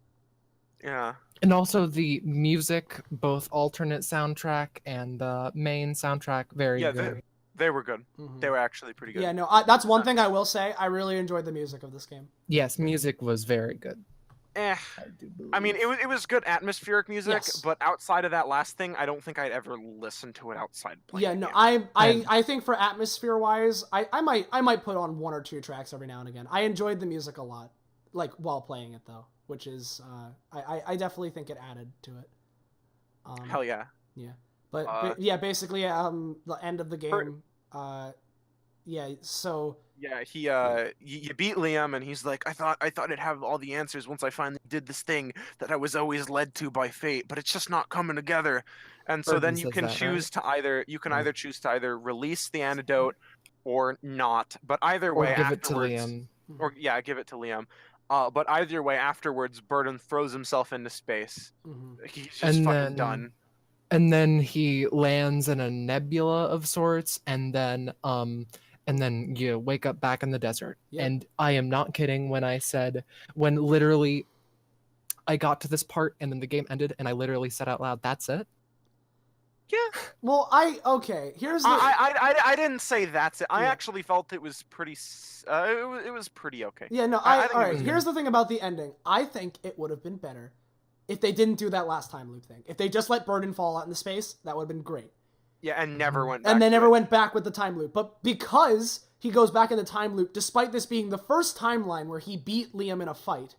Yeah. And also the music, both alternate soundtrack and main soundtrack, very They were good. Mhm. They were actually pretty good. Yeah, no, that's one thing I will say. I really enjoyed the music of this game. Yes, music was very good. Eh. I mean, it was good atmospheric music, Yes. but outside of that last thing, I don't think I'd ever listen to it outside playing. Yeah, no, the game. I think for atmosphere wise, I might put on 1 or 2 tracks every now and again. I enjoyed the music a lot, like while playing it though, which is I definitely think it added to it. Hell yeah. Yeah, but yeah, basically the end of the game. Yeah, so. Yeah, you beat Liam, and he's like, I thought I'd have all the answers once I finally did this thing that I was always led to by fate, but it's just not coming together. And so then you can choose to either choose to either release the antidote or not. But either way, give it afterwards, to Liam. or give it to Liam. But either way, afterwards, Burden throws himself into space. He's just fucking done. And then he lands in a nebula of sorts, and then you wake up back in the desert. Yep. And I am not kidding when I said, when literally I got to this part and then the game ended and I literally said out loud, that's it? Yeah. Well, here's the... I didn't say that's it. I Yeah. actually felt it was pretty... it was pretty okay. Yeah, no, I think alright, here's the thing about the ending. I think it would have been better if they didn't do that last time loop thing. If they just let Burden fall out into space, that would have been great. Yeah, and never went back. And they to never it. went back with the time loop. But because he goes back in the time loop, despite this being the first timeline where he beat Liam in a fight,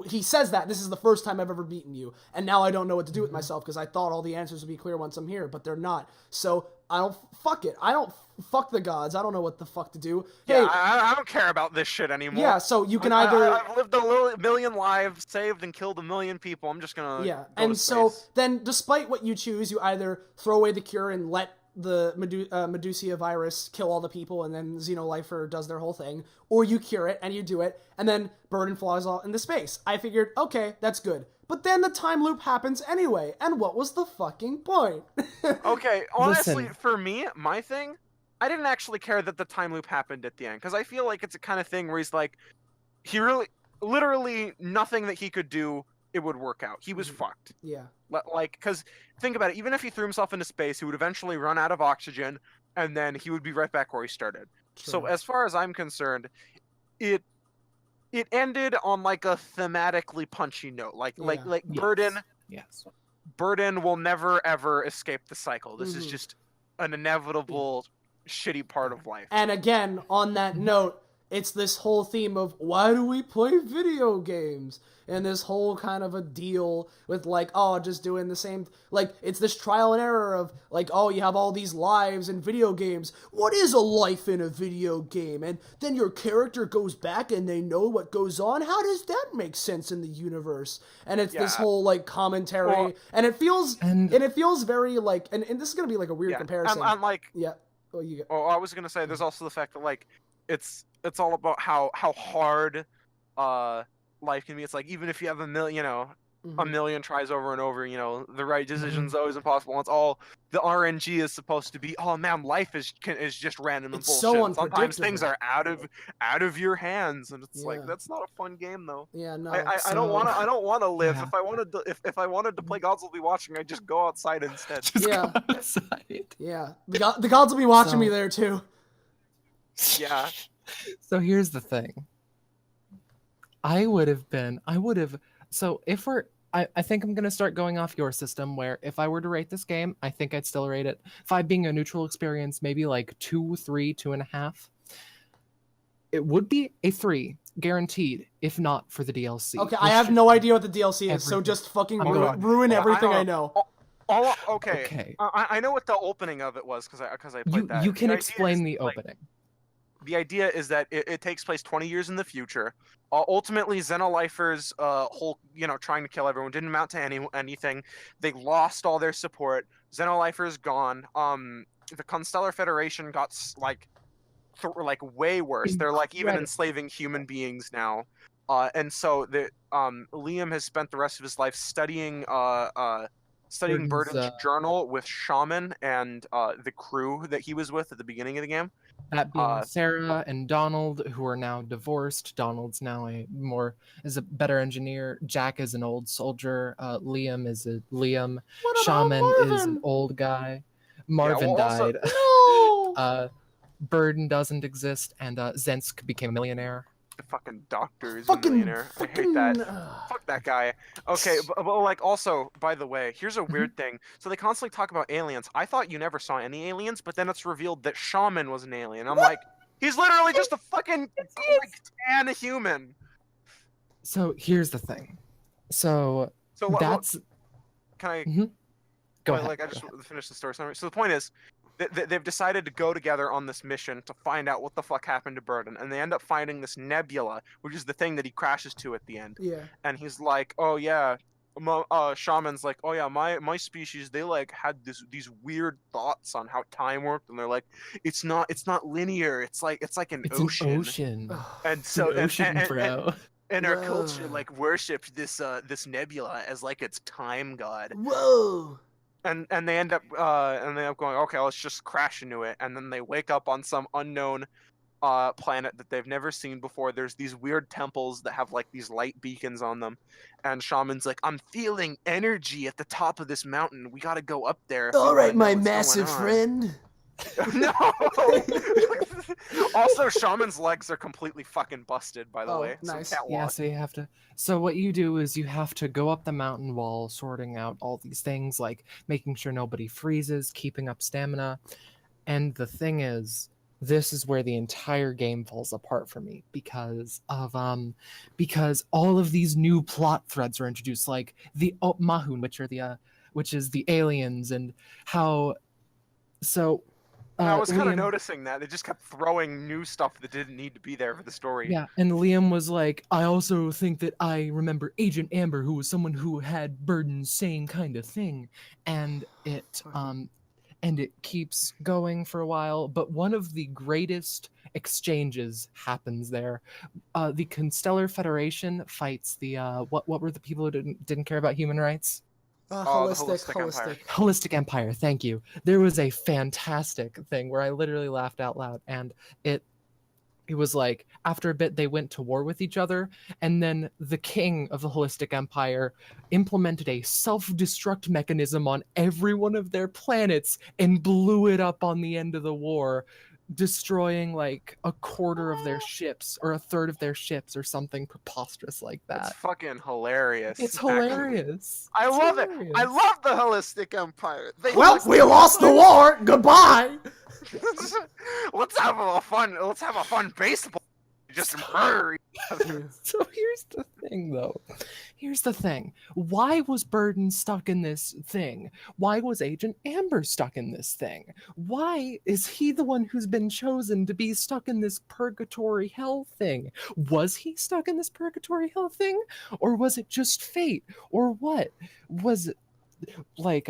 he says that, this is the first time I've ever beaten you, and now I don't know what to do with myself because I thought all the answers would be clear once I'm here, but they're not. So I don't fuck the gods. I don't know what the fuck to do. Yeah, Hey, I don't care about this shit anymore. yeah, so you can either... I've lived a million lives, saved and killed a million people. I'm just gonna Yeah, go and to so space. then despite what you choose, you either throw away the cure and let the Medusia virus kill all the people, and then Xenolifer does their whole thing, or you cure it and you do it, and then Burden flies all into space. I figured, okay, that's good. But then the time loop happens anyway, and what was the fucking point? Okay, honestly, Listen. for me, my thing, I didn't actually care that the time loop happened at the end, because I feel like it's a kind of thing where he's like, he really, literally nothing that he could do, it would work out. He was fucked. Yeah. Like, because think about it, even if he threw himself into space, he would eventually run out of oxygen, and then he would be right back where he started. True. So as far as I'm concerned, it ended on like a thematically punchy note. Like Yes. Burden will never ever escape the cycle. This is Mhm. just an inevitable shitty part of life. And again, on that note, it's this whole theme of why do we play video games? And this whole kind of a deal with like, oh, just doing the same, like, it's this trial and error of like, oh, you have all these lives in video games. What is a life in a video game? And then your character goes back and they know what goes on. How does that make sense in the universe? And it's this Yeah. whole like commentary, Well, and it feels and- it feels very like, and this is gonna be like a weird Yeah, comparison. and like, Yeah. Well, you oh, I was gonna say, there's also the fact that like, it's all about how hard life can be. It's like, even if you have a million tries over and over, the right decision's always impossible. It's all the RNG is supposed to be. Oh man, life is just random and It's bullshit. so Sometimes things unpredictable. are out of your hands, and it's Yeah. like, that's not a fun game though. Yeah, no. I So- don't want to live. Yeah. If I wanted to play Gods Will Be Watching, I'd just go outside instead. Just Yeah. go outside. Yeah, the gods will be watching me So- there too. Yeah. So here's the thing. So if I think I'm going to start going off your system where if I were to rate this game, I think I'd still rate it, 5 being a neutral experience, maybe like 2, 3, 2.5. It would be a 3, guaranteed, if not for the DLC. Okay, I which- have no idea what the DLC is, so Everything. just fucking Oh, God. ruin Oh, everything I I know. Okay. Okay. I know what the opening of it was because I played that. You can The idea explain is, the like, opening. The idea is that it takes place 20 years in the future. Ultimately, Xenolifer's whole, trying to kill everyone didn't amount to anything. They lost all their support. Xenolifer's gone. The Constellar Federation got way worse. They're like even Incredible. enslaving human beings now. And so Liam has spent the rest of his life studying Burden's, Burden's journal with Shaman and the crew that he was with at the beginning of the game. That being Sarah and Donald, who are now divorced. Donald's now is a better engineer. Jack is an old soldier. Liam is a Liam. What about Shaman is an Marvin? old guy. Marvin well, also- died. No. Burden doesn't exist, and Zensk became a millionaire. The fucking doctor is a millionaire. I hate that. Fuck that guy. Okay, but like also, by the way, here's a weird thing. So they constantly talk about aliens. I thought you never saw any aliens, but then it's revealed that Shaman was an alien. I'm like, he's literally just a fucking like tan human. So here's the thing. So that's. Can I? Go ahead. Like I just finished the story summary. So the point is, they've decided to go together on this mission to find out what the fuck happened to Burden, and they end up finding this nebula, which is the thing that he crashes to at the end. Yeah. And he's like, oh yeah, Shaman's like, oh yeah, my species, they like had these weird thoughts on how time worked, and they're like, it's not linear. It's like an ocean. An ocean. And so bro. And our culture like worshipped this nebula as like its time god. Whoa. And they end up going, okay, let's just crash into it. And then they wake up on some unknown planet that they've never seen before. There's these weird temples that have like these light beacons on them. And Shaman's like, I'm feeling energy at the top of this mountain. We gotta go up there. All right, my massive friend. No. Also, Shaman's legs are completely fucking busted, by the way. Nice. So can't walk. Yeah, so you have to. So what you do is you have to go up the mountain while sorting out all these things, like making sure nobody freezes, keeping up stamina. And the thing is, this is where the entire game falls apart for me because all of these new plot threads are introduced, like the Mahun, which is the aliens, and how. So. I was kind of noticing that. They just kept throwing new stuff that didn't need to be there for the story. Yeah, and Liam was like, I also think that I remember Agent Amber, who was someone who had Burden's same kind of thing. And it keeps going for a while, but one of the greatest exchanges happens there. The Constellar Federation fights the what were the people who didn't care about human rights? Holistic Empire, thank you. There was a fantastic thing where I literally laughed out loud, and it was like, after a bit they went to war with each other, and then the king of the Holistic Empire implemented a self-destruct mechanism on every one of their planets and blew it up on the end of the war, destroying like a quarter of their ships or a third of their ships or something preposterous like that. It's fucking hilarious. It's hilarious. I love it. I love the Holistic Empire. We lost the war. Goodbye. Let's have a fun baseball. Just murder. So here's the thing, though. Here's the thing. Why was Burden stuck in this thing? Why was Agent Amber stuck in this thing? Why is he the one who's been chosen to be stuck in this purgatory hell thing? Was he stuck in this purgatory hell thing? Or was it just fate? Or what? Was it like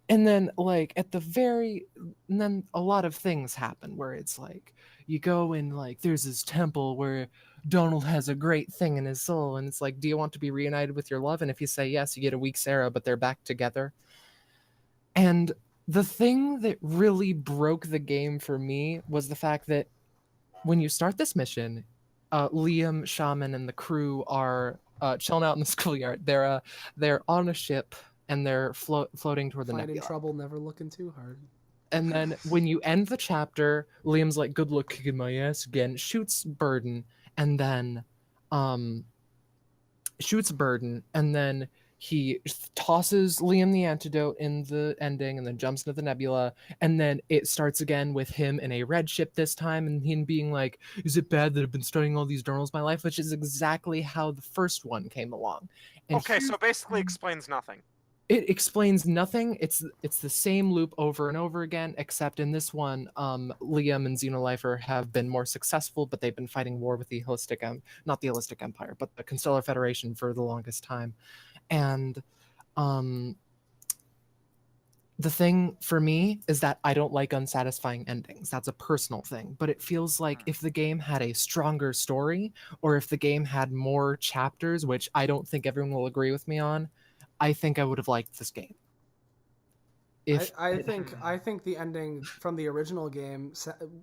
and then like and then a lot of things happen where it's like you go and like there's this temple where Donald has a great thing in his soul, and it's like, do you want to be reunited with your love? And if you say yes, you get a weak Sarah, but they're back together. And the thing that really broke the game for me was the fact that when you start this mission, Liam, Shaman, and the crew are chilling out in the schoolyard. They're on a ship and they're floating toward the nebula. Fighting trouble, never looking too hard. And then when you end the chapter, Liam's like, good luck kicking my ass again, shoots Burden, and then he tosses Liam the antidote in the ending, and then jumps into the nebula, and then it starts again with him in a red ship this time, and him being like, is it bad that I've been studying all these journals my life? Which is exactly how the first one came along. And okay, so basically explains nothing. It explains nothing. It's the same loop over and over again, except in this one, Liam and Xenolifer have been more successful, but they've been fighting war with the not the Holistic Empire, but the Constellar Federation for the longest time. And the thing for me is that I don't like unsatisfying endings. That's a personal thing, but it feels like if the game had a stronger story, or if the game had more chapters, which I don't think everyone will agree with me on, I think I would have liked this game. if I think the ending from the original game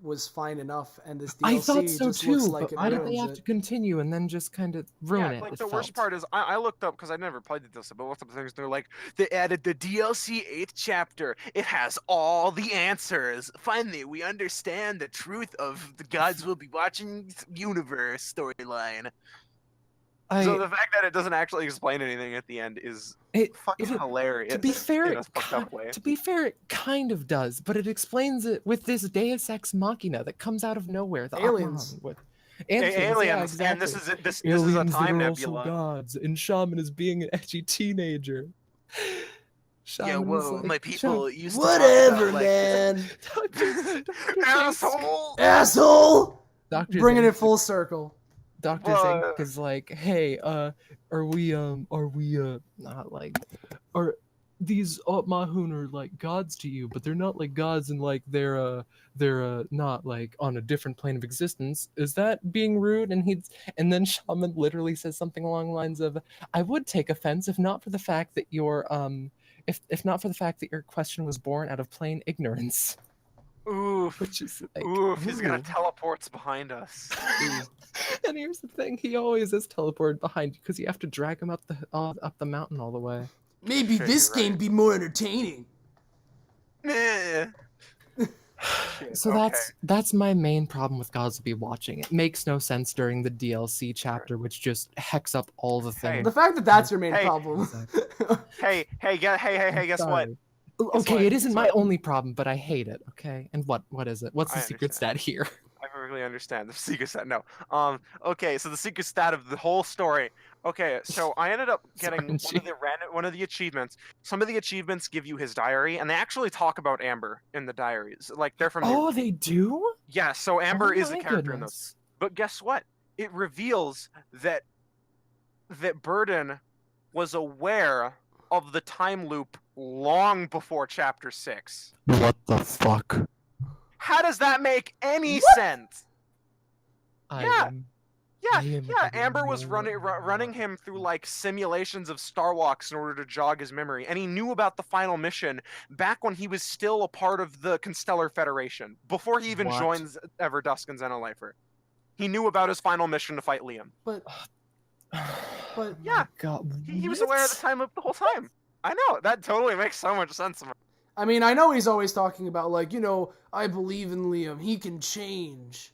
was fine enough, and this DLC I thought so just looks too, like but it why did they ruins have it. to continue and then just kind of ruin Yeah, it? like It the worst felt. part is I looked up because I never played the DLC, but looked up things. They're like they added the DLC 8th chapter. It has all the answers. Finally, we understand the truth of the gods will be watching universe storyline. So the fact that it doesn't actually explain anything at the end is fucking hilarious. To be fair, in a fucked up way. it kind of does, but it explains it with this Deus Ex Machina that comes out of nowhere. The Aliens. Atman with aliens, yeah, exactly. And this is this aliens is a that time are also nebula. gods, and Shaman is being an edgy teenager. Yeah, Shaman is whoa, like, my people used to Whatever, talk about, man. Dr. asshole. Asshole. Dr. Bringing it Zanza- full circle. Dr. Zank is like, hey, are we not like, are these Mahun are like gods to you, but they're not like gods, and like they're not like on a different plane of existence. Is that being rude? And then Shaman literally says something along the lines of, I would take offense if not for the fact that your if not for the fact that your question was born out of plain ignorance. Oof. Which is like, Oof, he's gonna ooh. teleports behind us. And here's the thing: he always is teleported behind you because you have to drag him up the mountain all the way. Maybe Sure, this you're right. game be more entertaining. Meh. So Okay. that's my main problem with Gods Will Be Watching. It makes no sense during the DLC chapter, which just hex up all the things. The fact that that's your main Hey. problem. Hey, guess what? Sorry. Guess Okay, what? it isn't Guess my what? only problem, but I hate it. Okay, and what is it? What's the I secret understand. stat here? I perfectly understand the secret stat. No. Okay, so the secret stat of the whole story. Okay, so I ended up getting one of the achievements. Some of the achievements give you his diary, and they actually talk about Amber in the diaries. Like they're from Oh, they do? Yeah, so Amber is a my character in those. goodness. But guess what? It reveals that Burden was aware of the time loop long before chapter 6. What the fuck? How does that make any sense? Yeah. Amber was running him through like simulations of Star Walks in order to jog his memory, and he knew about the final mission back when he was still a part of the Constellar Federation, before he even joins Everdusk and Xenolifer. He knew about his final mission to fight Liam. But yeah, God, he was aware of the time loop the whole time. I know, that totally makes so much sense. I mean, I know he's always talking about like, I believe in Liam. He can change.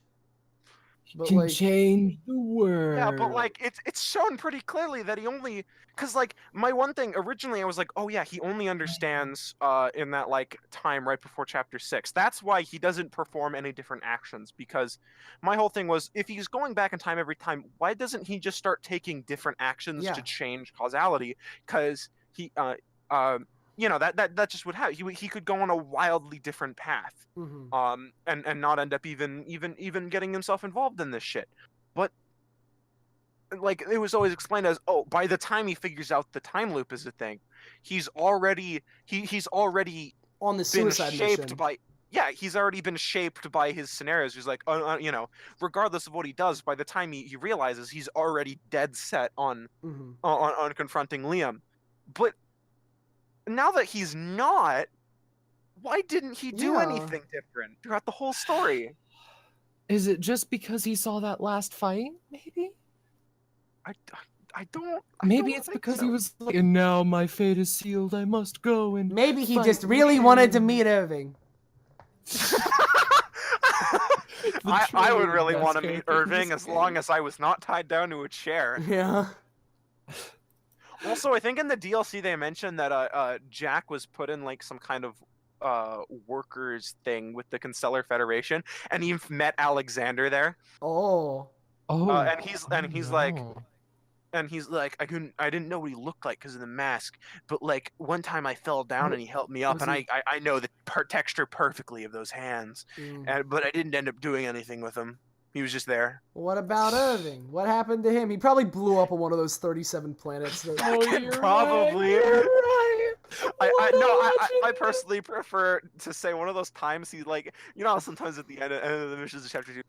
But can change the world. Yeah, but like it's shown pretty clearly that he only, because like my one thing originally I was like, oh yeah, he only understands in that like time right before chapter 6. That's why he doesn't perform any different actions, because my whole thing was, if he's going back in time every time, why doesn't he just start taking different actions to change causality? Because he that just would happen. He could go on a wildly different path, and not end up even getting himself involved in this shit. But like it was always explained as, oh, by the time he figures out the time loop is a thing, he's already on the suicide mission. He's already been shaped by his scenarios. He's like, regardless of what he does, by the time he realizes, he's already dead set on confronting Liam. But now that he's not, why didn't he do anything different throughout the whole story? Is it just because he saw that last fight? Maybe. I don't. Maybe it's because he was like, and now my fate is sealed. I must go and. Maybe he just really wanted to meet Irving. I would really want to meet Irving as long as I was not tied down to a chair. Yeah. Also, I think in the DLC they mentioned that Jack was put in like some kind of workers thing with the Constellar Federation, and he met Alexander there. And he's like, I didn't know what he looked like because of the mask, but like one time I fell down and he helped me up, and I know the texture perfectly of those hands, but I didn't end up doing anything with him. He was just there. What about Irving? What happened to him? He probably blew up on one of those 37 planets. Probably. Right. I personally prefer to say one of those times he, like, sometimes at the end of the missions of chapter 2,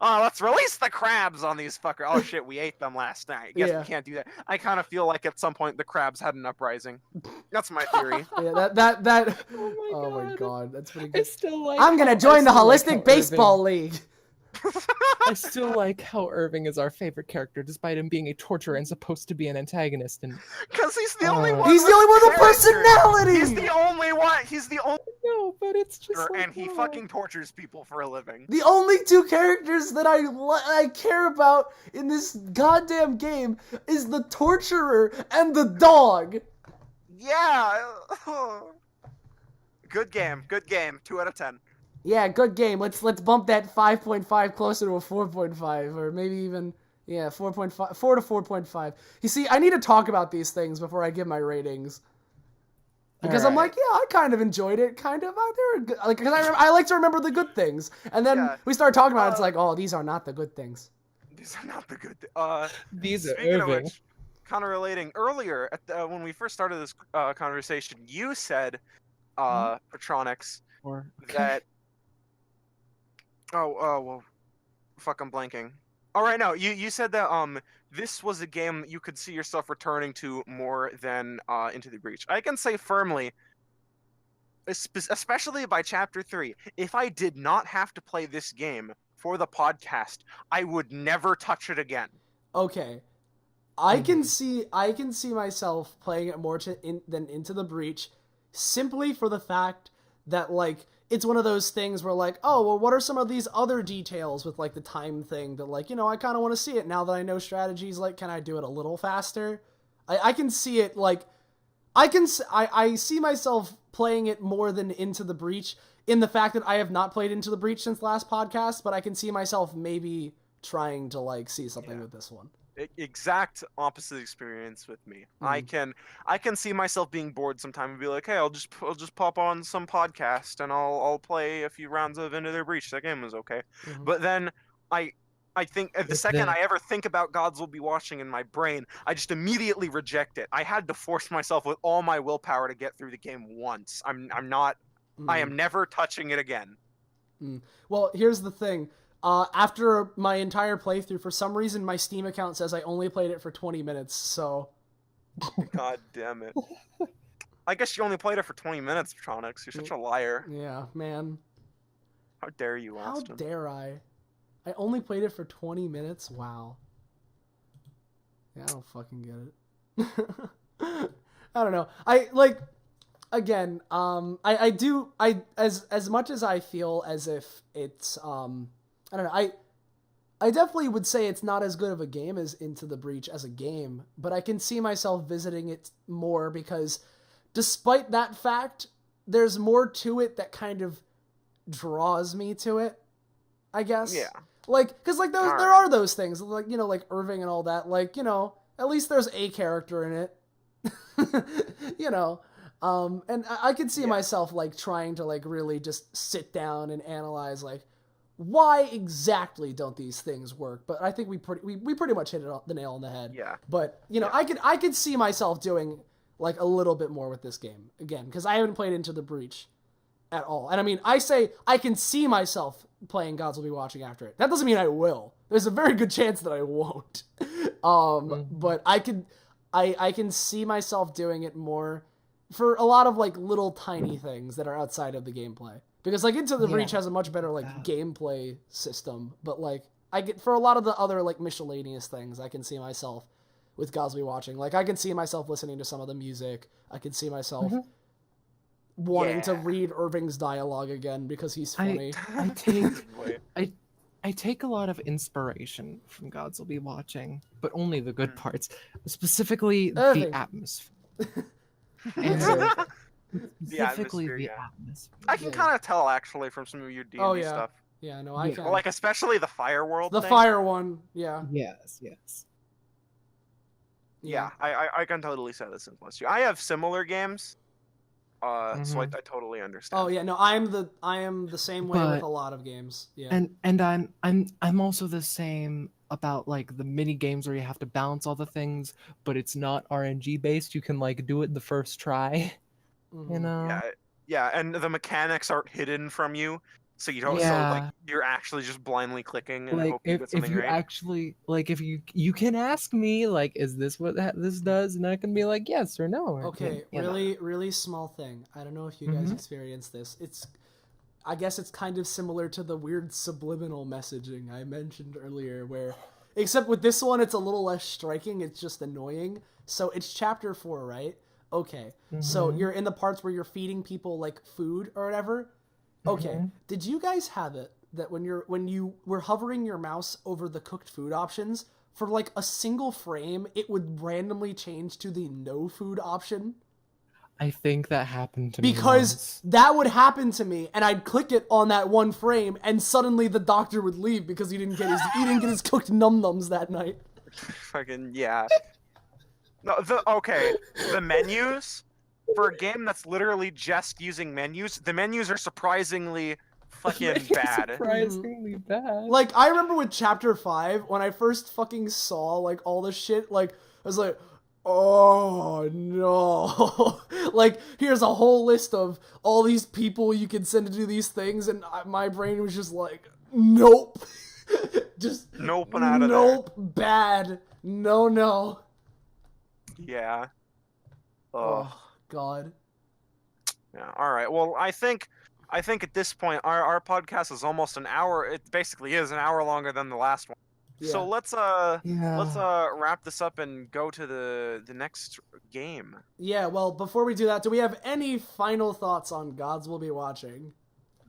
Oh, let's release the crabs on these fuckers. Oh shit, we ate them last night. Guess Yeah. we can't do that. I kind of feel like at some point the crabs had an uprising. That's my theory. Yeah, that. Oh my god, that's pretty I good. still like. I'm gonna I join the still like how Holistic Baseball Irving- League. I still like how Irving is our favorite character, despite him being a torturer and supposed to be an antagonist. And Because he's the only one. He's the only one with character. personality. He's the only one. He's the only. no, but it's just. Like, And he fucking tortures people for a living. The only two characters that I care about in this goddamn game is the torturer and the dog. Yeah. Good game. Good game. 2 out of 10. Yeah, good game. Let's bump that 5.5 closer to a 4.5, or maybe even 4.5, 4 to 4.5. You see, I need to talk about these things before I give my ratings. Because I'm like, yeah, I kind of enjoyed it, kind of. They were good. Like, because I like to remember the good things, and then we start talking about it. It's like, oh, these are not the good things. These are not the good. These are Speaking of Irving. which, kind of relating earlier at when we first started this conversation, you said, Patronix, Or that. Well, fuck, I'm blanking. All right, no, you said that this was a game that you could see yourself returning to more than Into the Breach. I can say firmly, especially by Chapter 3, if I did not have to play this game for the podcast, I would never touch it again. Okay, I can see myself playing it more than Into the Breach, simply for the fact that, like, it's one of those things where, like, oh, well, what are some of these other details with, like, the time thing that, like, I kind of want to see it now that I know strategies. Like, can I do it a little faster? I can see it, like, I see myself playing it more than Into the Breach, in the fact that I have not played Into the Breach since last podcast, but I can see myself maybe trying to, like, see something with this one. Exact opposite experience with me. I can see myself being bored sometime and be like, hey, I'll just pop on some podcast and I'll play a few rounds of Into the Breach. That game was okay. But then I think the second I ever think about Gods Will Be Watching in my brain, I just immediately reject it. I had to force myself with all my willpower to get through the game once. I am never touching it again. Well, here's the thing. After my entire playthrough, for some reason, my Steam account says I only played it for 20 minutes, so... God damn it. I guess you only played it for 20 minutes, Patronix. You're such a liar. Yeah, man. How dare you, Austin? How dare I? I only played it for 20 minutes? Wow. Yeah, I don't fucking get it. I don't know. Again, as much as I feel as if it's, I don't know, I definitely would say it's not as good of a game as Into the Breach as a game, but I can see myself visiting it more because despite that fact, there's more to it that kind of draws me to it, I guess. Yeah. Like, because, like, there are those things, like, like Irving and all that, like, at least there's a character in it. And I could see myself, like, trying to, like, really just sit down and analyze, like, why exactly don't these things work? But I think we pretty much hit the nail on the head. Yeah. But, I could see myself doing, like, a little bit more with this game. Again, because I haven't played Into the Breach at all. And I mean, I say I can see myself playing Gods Will Be Watching after it. That doesn't mean I will. There's a very good chance that I won't. But I can see myself doing it more for a lot of, like, little tiny things that are outside of the gameplay. Because, like, Into the Breach has a much better, like, gameplay system. But, like, for a lot of the other, like, miscellaneous things, I can see myself with Gods Will Be Watching. Like, I can see myself listening to some of the music. I can see myself wanting to read Irving's dialogue again because he's funny. I take a lot of inspiration from Gods Will Be Watching, but only the good parts. Specifically, the atmosphere. Specifically the atmosphere. I can kind of tell, actually, from some of your D&D stuff. Yeah, no, I can. Like, especially the Fire World The thing. Fire one, yeah. Yes. Yeah, I can totally say this influenced you. I have similar games, so I totally understand. Oh yeah, no, I am the same way with a lot of games. Yeah, and I'm also the same about, like, the mini games where you have to balance all the things, but it's not RNG based. You can, like, do it the first try. Yeah, and the mechanics aren't hidden from you. So you don't. So like you're actually just blindly clicking and Like hope you get something if you right. actually like if you can ask me like, is this what this does, and I can be like yes or no. Or, Okay, you know. really small thing. I don't know if you guys experience this. I guess it's kind of similar to the weird subliminal messaging I mentioned earlier, where, except with this one, it's a little less striking. It's just annoying. So it's chapter 4, right? Okay. So you're in the parts where you're feeding people like food or whatever. Okay. Did you guys have it that when you were hovering your mouse over the cooked food options for like a single frame, it would randomly change to the no food option? I think that happened to me Because once. that would happen to me, and I'd click it on that one frame, and suddenly the doctor would leave because he didn't get his cooked num-nums that night. Fucking yeah. No, the menus for a game that's literally just using menus. The menus are surprisingly fucking bad. Surprisingly bad. Like, I remember with chapter 5, when I first fucking saw like all this shit, like I was like, oh no. Like, here's a whole list of all these people you can send to do these things, and my brain was just like, nope. Just nope and out of nope, bad. No. Yeah. Oh god. Yeah. All right. Well, I think at this point our podcast is almost an hour. It basically is an hour longer than the last one. Yeah. So let's wrap this up and go to the next game. Yeah, well, before we do that, do we have any final thoughts on Gods Will Be Watching?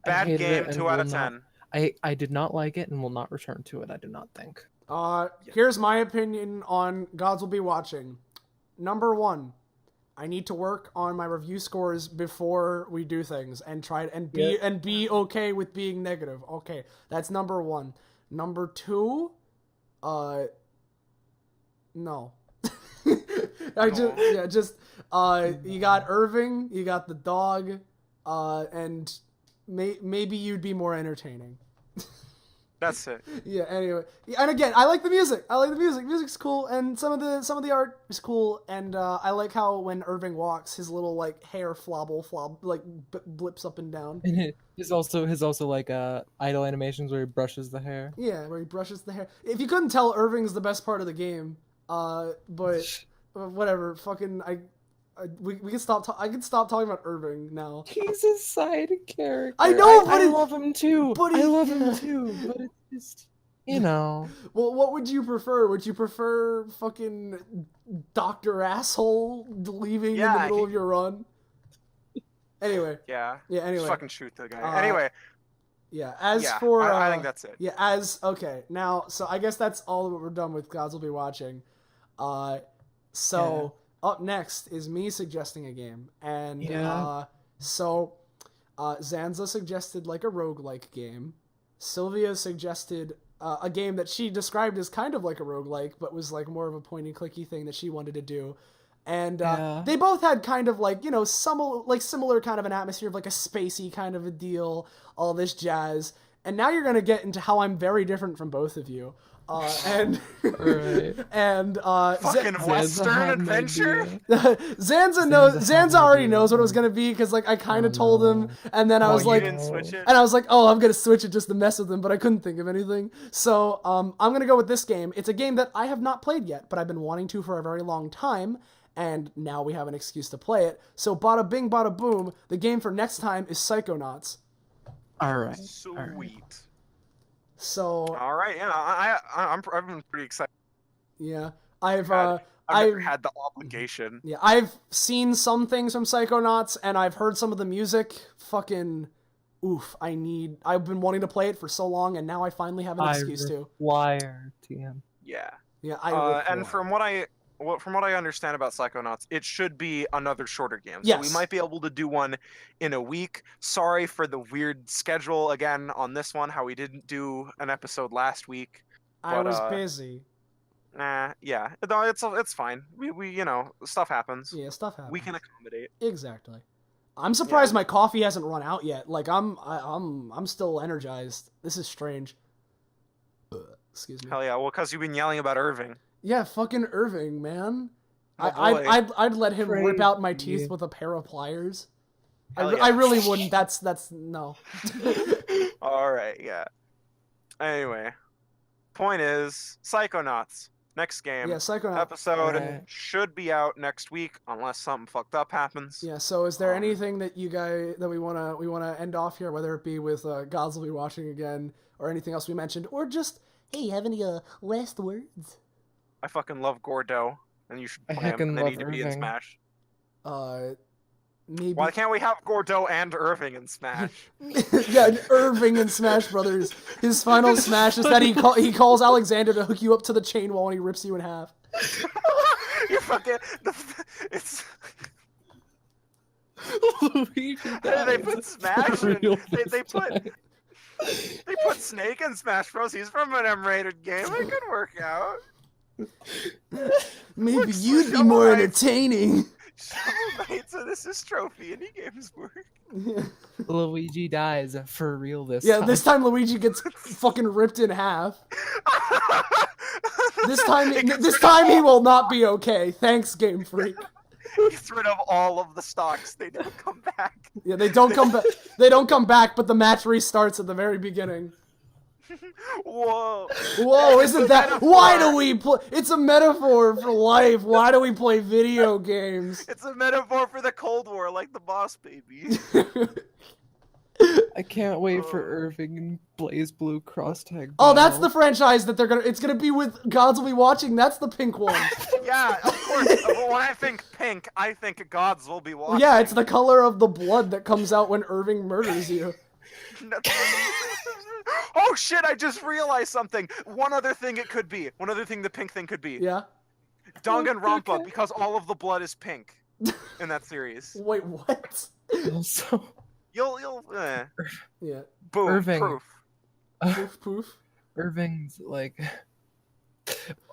Bad game, 2 out of 10. I did not like it and will not return to it, I do not think. Here's my opinion on Gods Will Be Watching. Number 1, I need to work on my review scores before we do things and be okay with being negative. Okay, that's number 1. Number 2, no. You got Irving, you got the dog, and maybe you'd be more entertaining. That's it. Yeah, anyway. And again, I like the music. Music's cool, and some of the art is cool, and I like how when Irving walks, his little like hair blips up and down. And his also like idle animations where he brushes the hair. Yeah, where he brushes the hair. If you couldn't tell, Irving's the best part of the game. But whatever, fucking we can stop. I can stop talking about Irving now. He's a side character. I know, but I love him too. But it's just, you know. Well, what would you prefer? Would you prefer fucking Dr. Asshole leaving in the middle of your run? Anyway. Yeah. Anyway. Just fucking shoot the guy. Anyway. Yeah. I think that's it. Yeah. Okay. Now, so I guess that's all that we're done with. Gods Will Be Watching. Up next is me suggesting a game, and Zanza suggested like a roguelike game. Sylvia suggested a game that she described as kind of like a roguelike, but was like more of a pointy clicky thing that she wanted to do. And they both had kind of like, similar kind of an atmosphere of like a spacey kind of a deal, all this jazz. And now you're going to get into how I'm very different from both of you. Fucking Western adventure. Zanza already knows what it was gonna be because like I kind of told him, and then I was like, didn't switch it? and I was like, oh, I'm gonna switch it just to mess with him, but I couldn't think of anything. So I'm gonna go with this game. It's a game that I have not played yet, but I've been wanting to for a very long time, and now we have an excuse to play it. So bada bing, bada boom. The game for next time is Psychonauts. All right. Sweet. So all right, yeah, I've been pretty excited. Yeah, I've never had the obligation. Yeah, I've seen some things from Psychonauts, and I've heard some of the music. Fucking oof! I've been wanting to play it for so long, and now I finally have an excuse to. Wire TM. Yeah. Yeah, and from what I understand about Psychonauts, it should be another shorter game. Yes. So we might be able to do one in a week. Sorry for the weird schedule again on this one, how we didn't do an episode last week. I was busy. Yeah. No, it's fine. We stuff happens. Yeah, stuff happens. We can accommodate. Exactly. I'm surprised my coffee hasn't run out yet. Like I'm still energized. This is strange. Excuse me. Hell yeah. Well, because you've been yelling about Irving. Yeah, fucking Irving, man. Oh, I'd let him rip out my teeth with a pair of pliers. I really wouldn't. That's no. All right, yeah. Anyway, point is, Psychonauts. Next game. Yeah, Psychonaut. Episode Right. should be out next week unless something fucked up happens. Yeah. So, is there anything that you guys that we wanna end off here, whether it be with Gods will be watching again, or anything else we mentioned, or just hey, have any last words? I fucking love Gordo, and you should I play him. heckin' And they love need to be in Irving. Smash. Maybe. Why can't we have Gordo and Irving in Smash? Yeah, Irving in Smash Brothers. His final Smash is that he calls Alexander to hook you up to the chain wall and he rips you in half. You fucking. It's. Luigi They dies put Smash for in. real They this put. time. They put Snake in Smash Bros. He's from an M-rated game. It could work out. Maybe Looks you'd be so more nice. entertaining. Shovel Knight's an assist trophy. Any games work. Luigi dies for real this Yeah, time. this time Luigi gets fucking ripped in half. This time he will not be okay. Thanks, Game Freak. Gets rid of all of the stocks. They don't come back. Yeah, they don't come back. They don't come back, but the match restarts at the very beginning. Whoa. Whoa, isn't a that? metaphor. Why do we play? It's a metaphor for life. Why do we play video games? It's a metaphor for the Cold War, like the Boss Baby. I can't wait for Irving and BlazBlue cross tag. Oh, that's the franchise that they're gonna. It's gonna be with Gods will be watching. That's the pink one. Yeah, of course. When I think pink, I think gods will be watching. Yeah, it's the color of the blood that comes out when Irving murders you. Oh shit, I just realized something. One other thing it could be. One other thing the pink thing could be. Yeah. Danganronpa, because all of the blood is pink in that series. Wait, what? Also, You'll Yeah. boom, Irving. proof. Poof poof. Irving's like.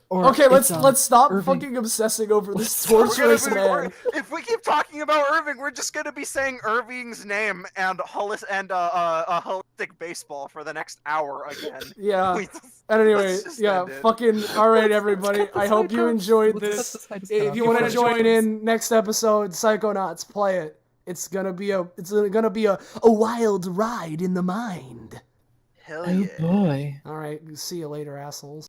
Or Okay, let's it's, stop Irving. fucking obsessing over this We're gonna torturous be- man. If we keep talking about Irving, we're just gonna be saying Irving's name and holistic baseball for the next hour again. Yeah. We just- And anyway, let's just yeah, end it. fucking all right, everybody. cut the I hope you side enjoyed cuts. Let's this. cut the side If stuff. you want to Give it a join chance. in next episode, Psychonauts, play it. It's gonna be a wild ride in the mind. Hell Oh yeah. boy. All right, see you later, assholes.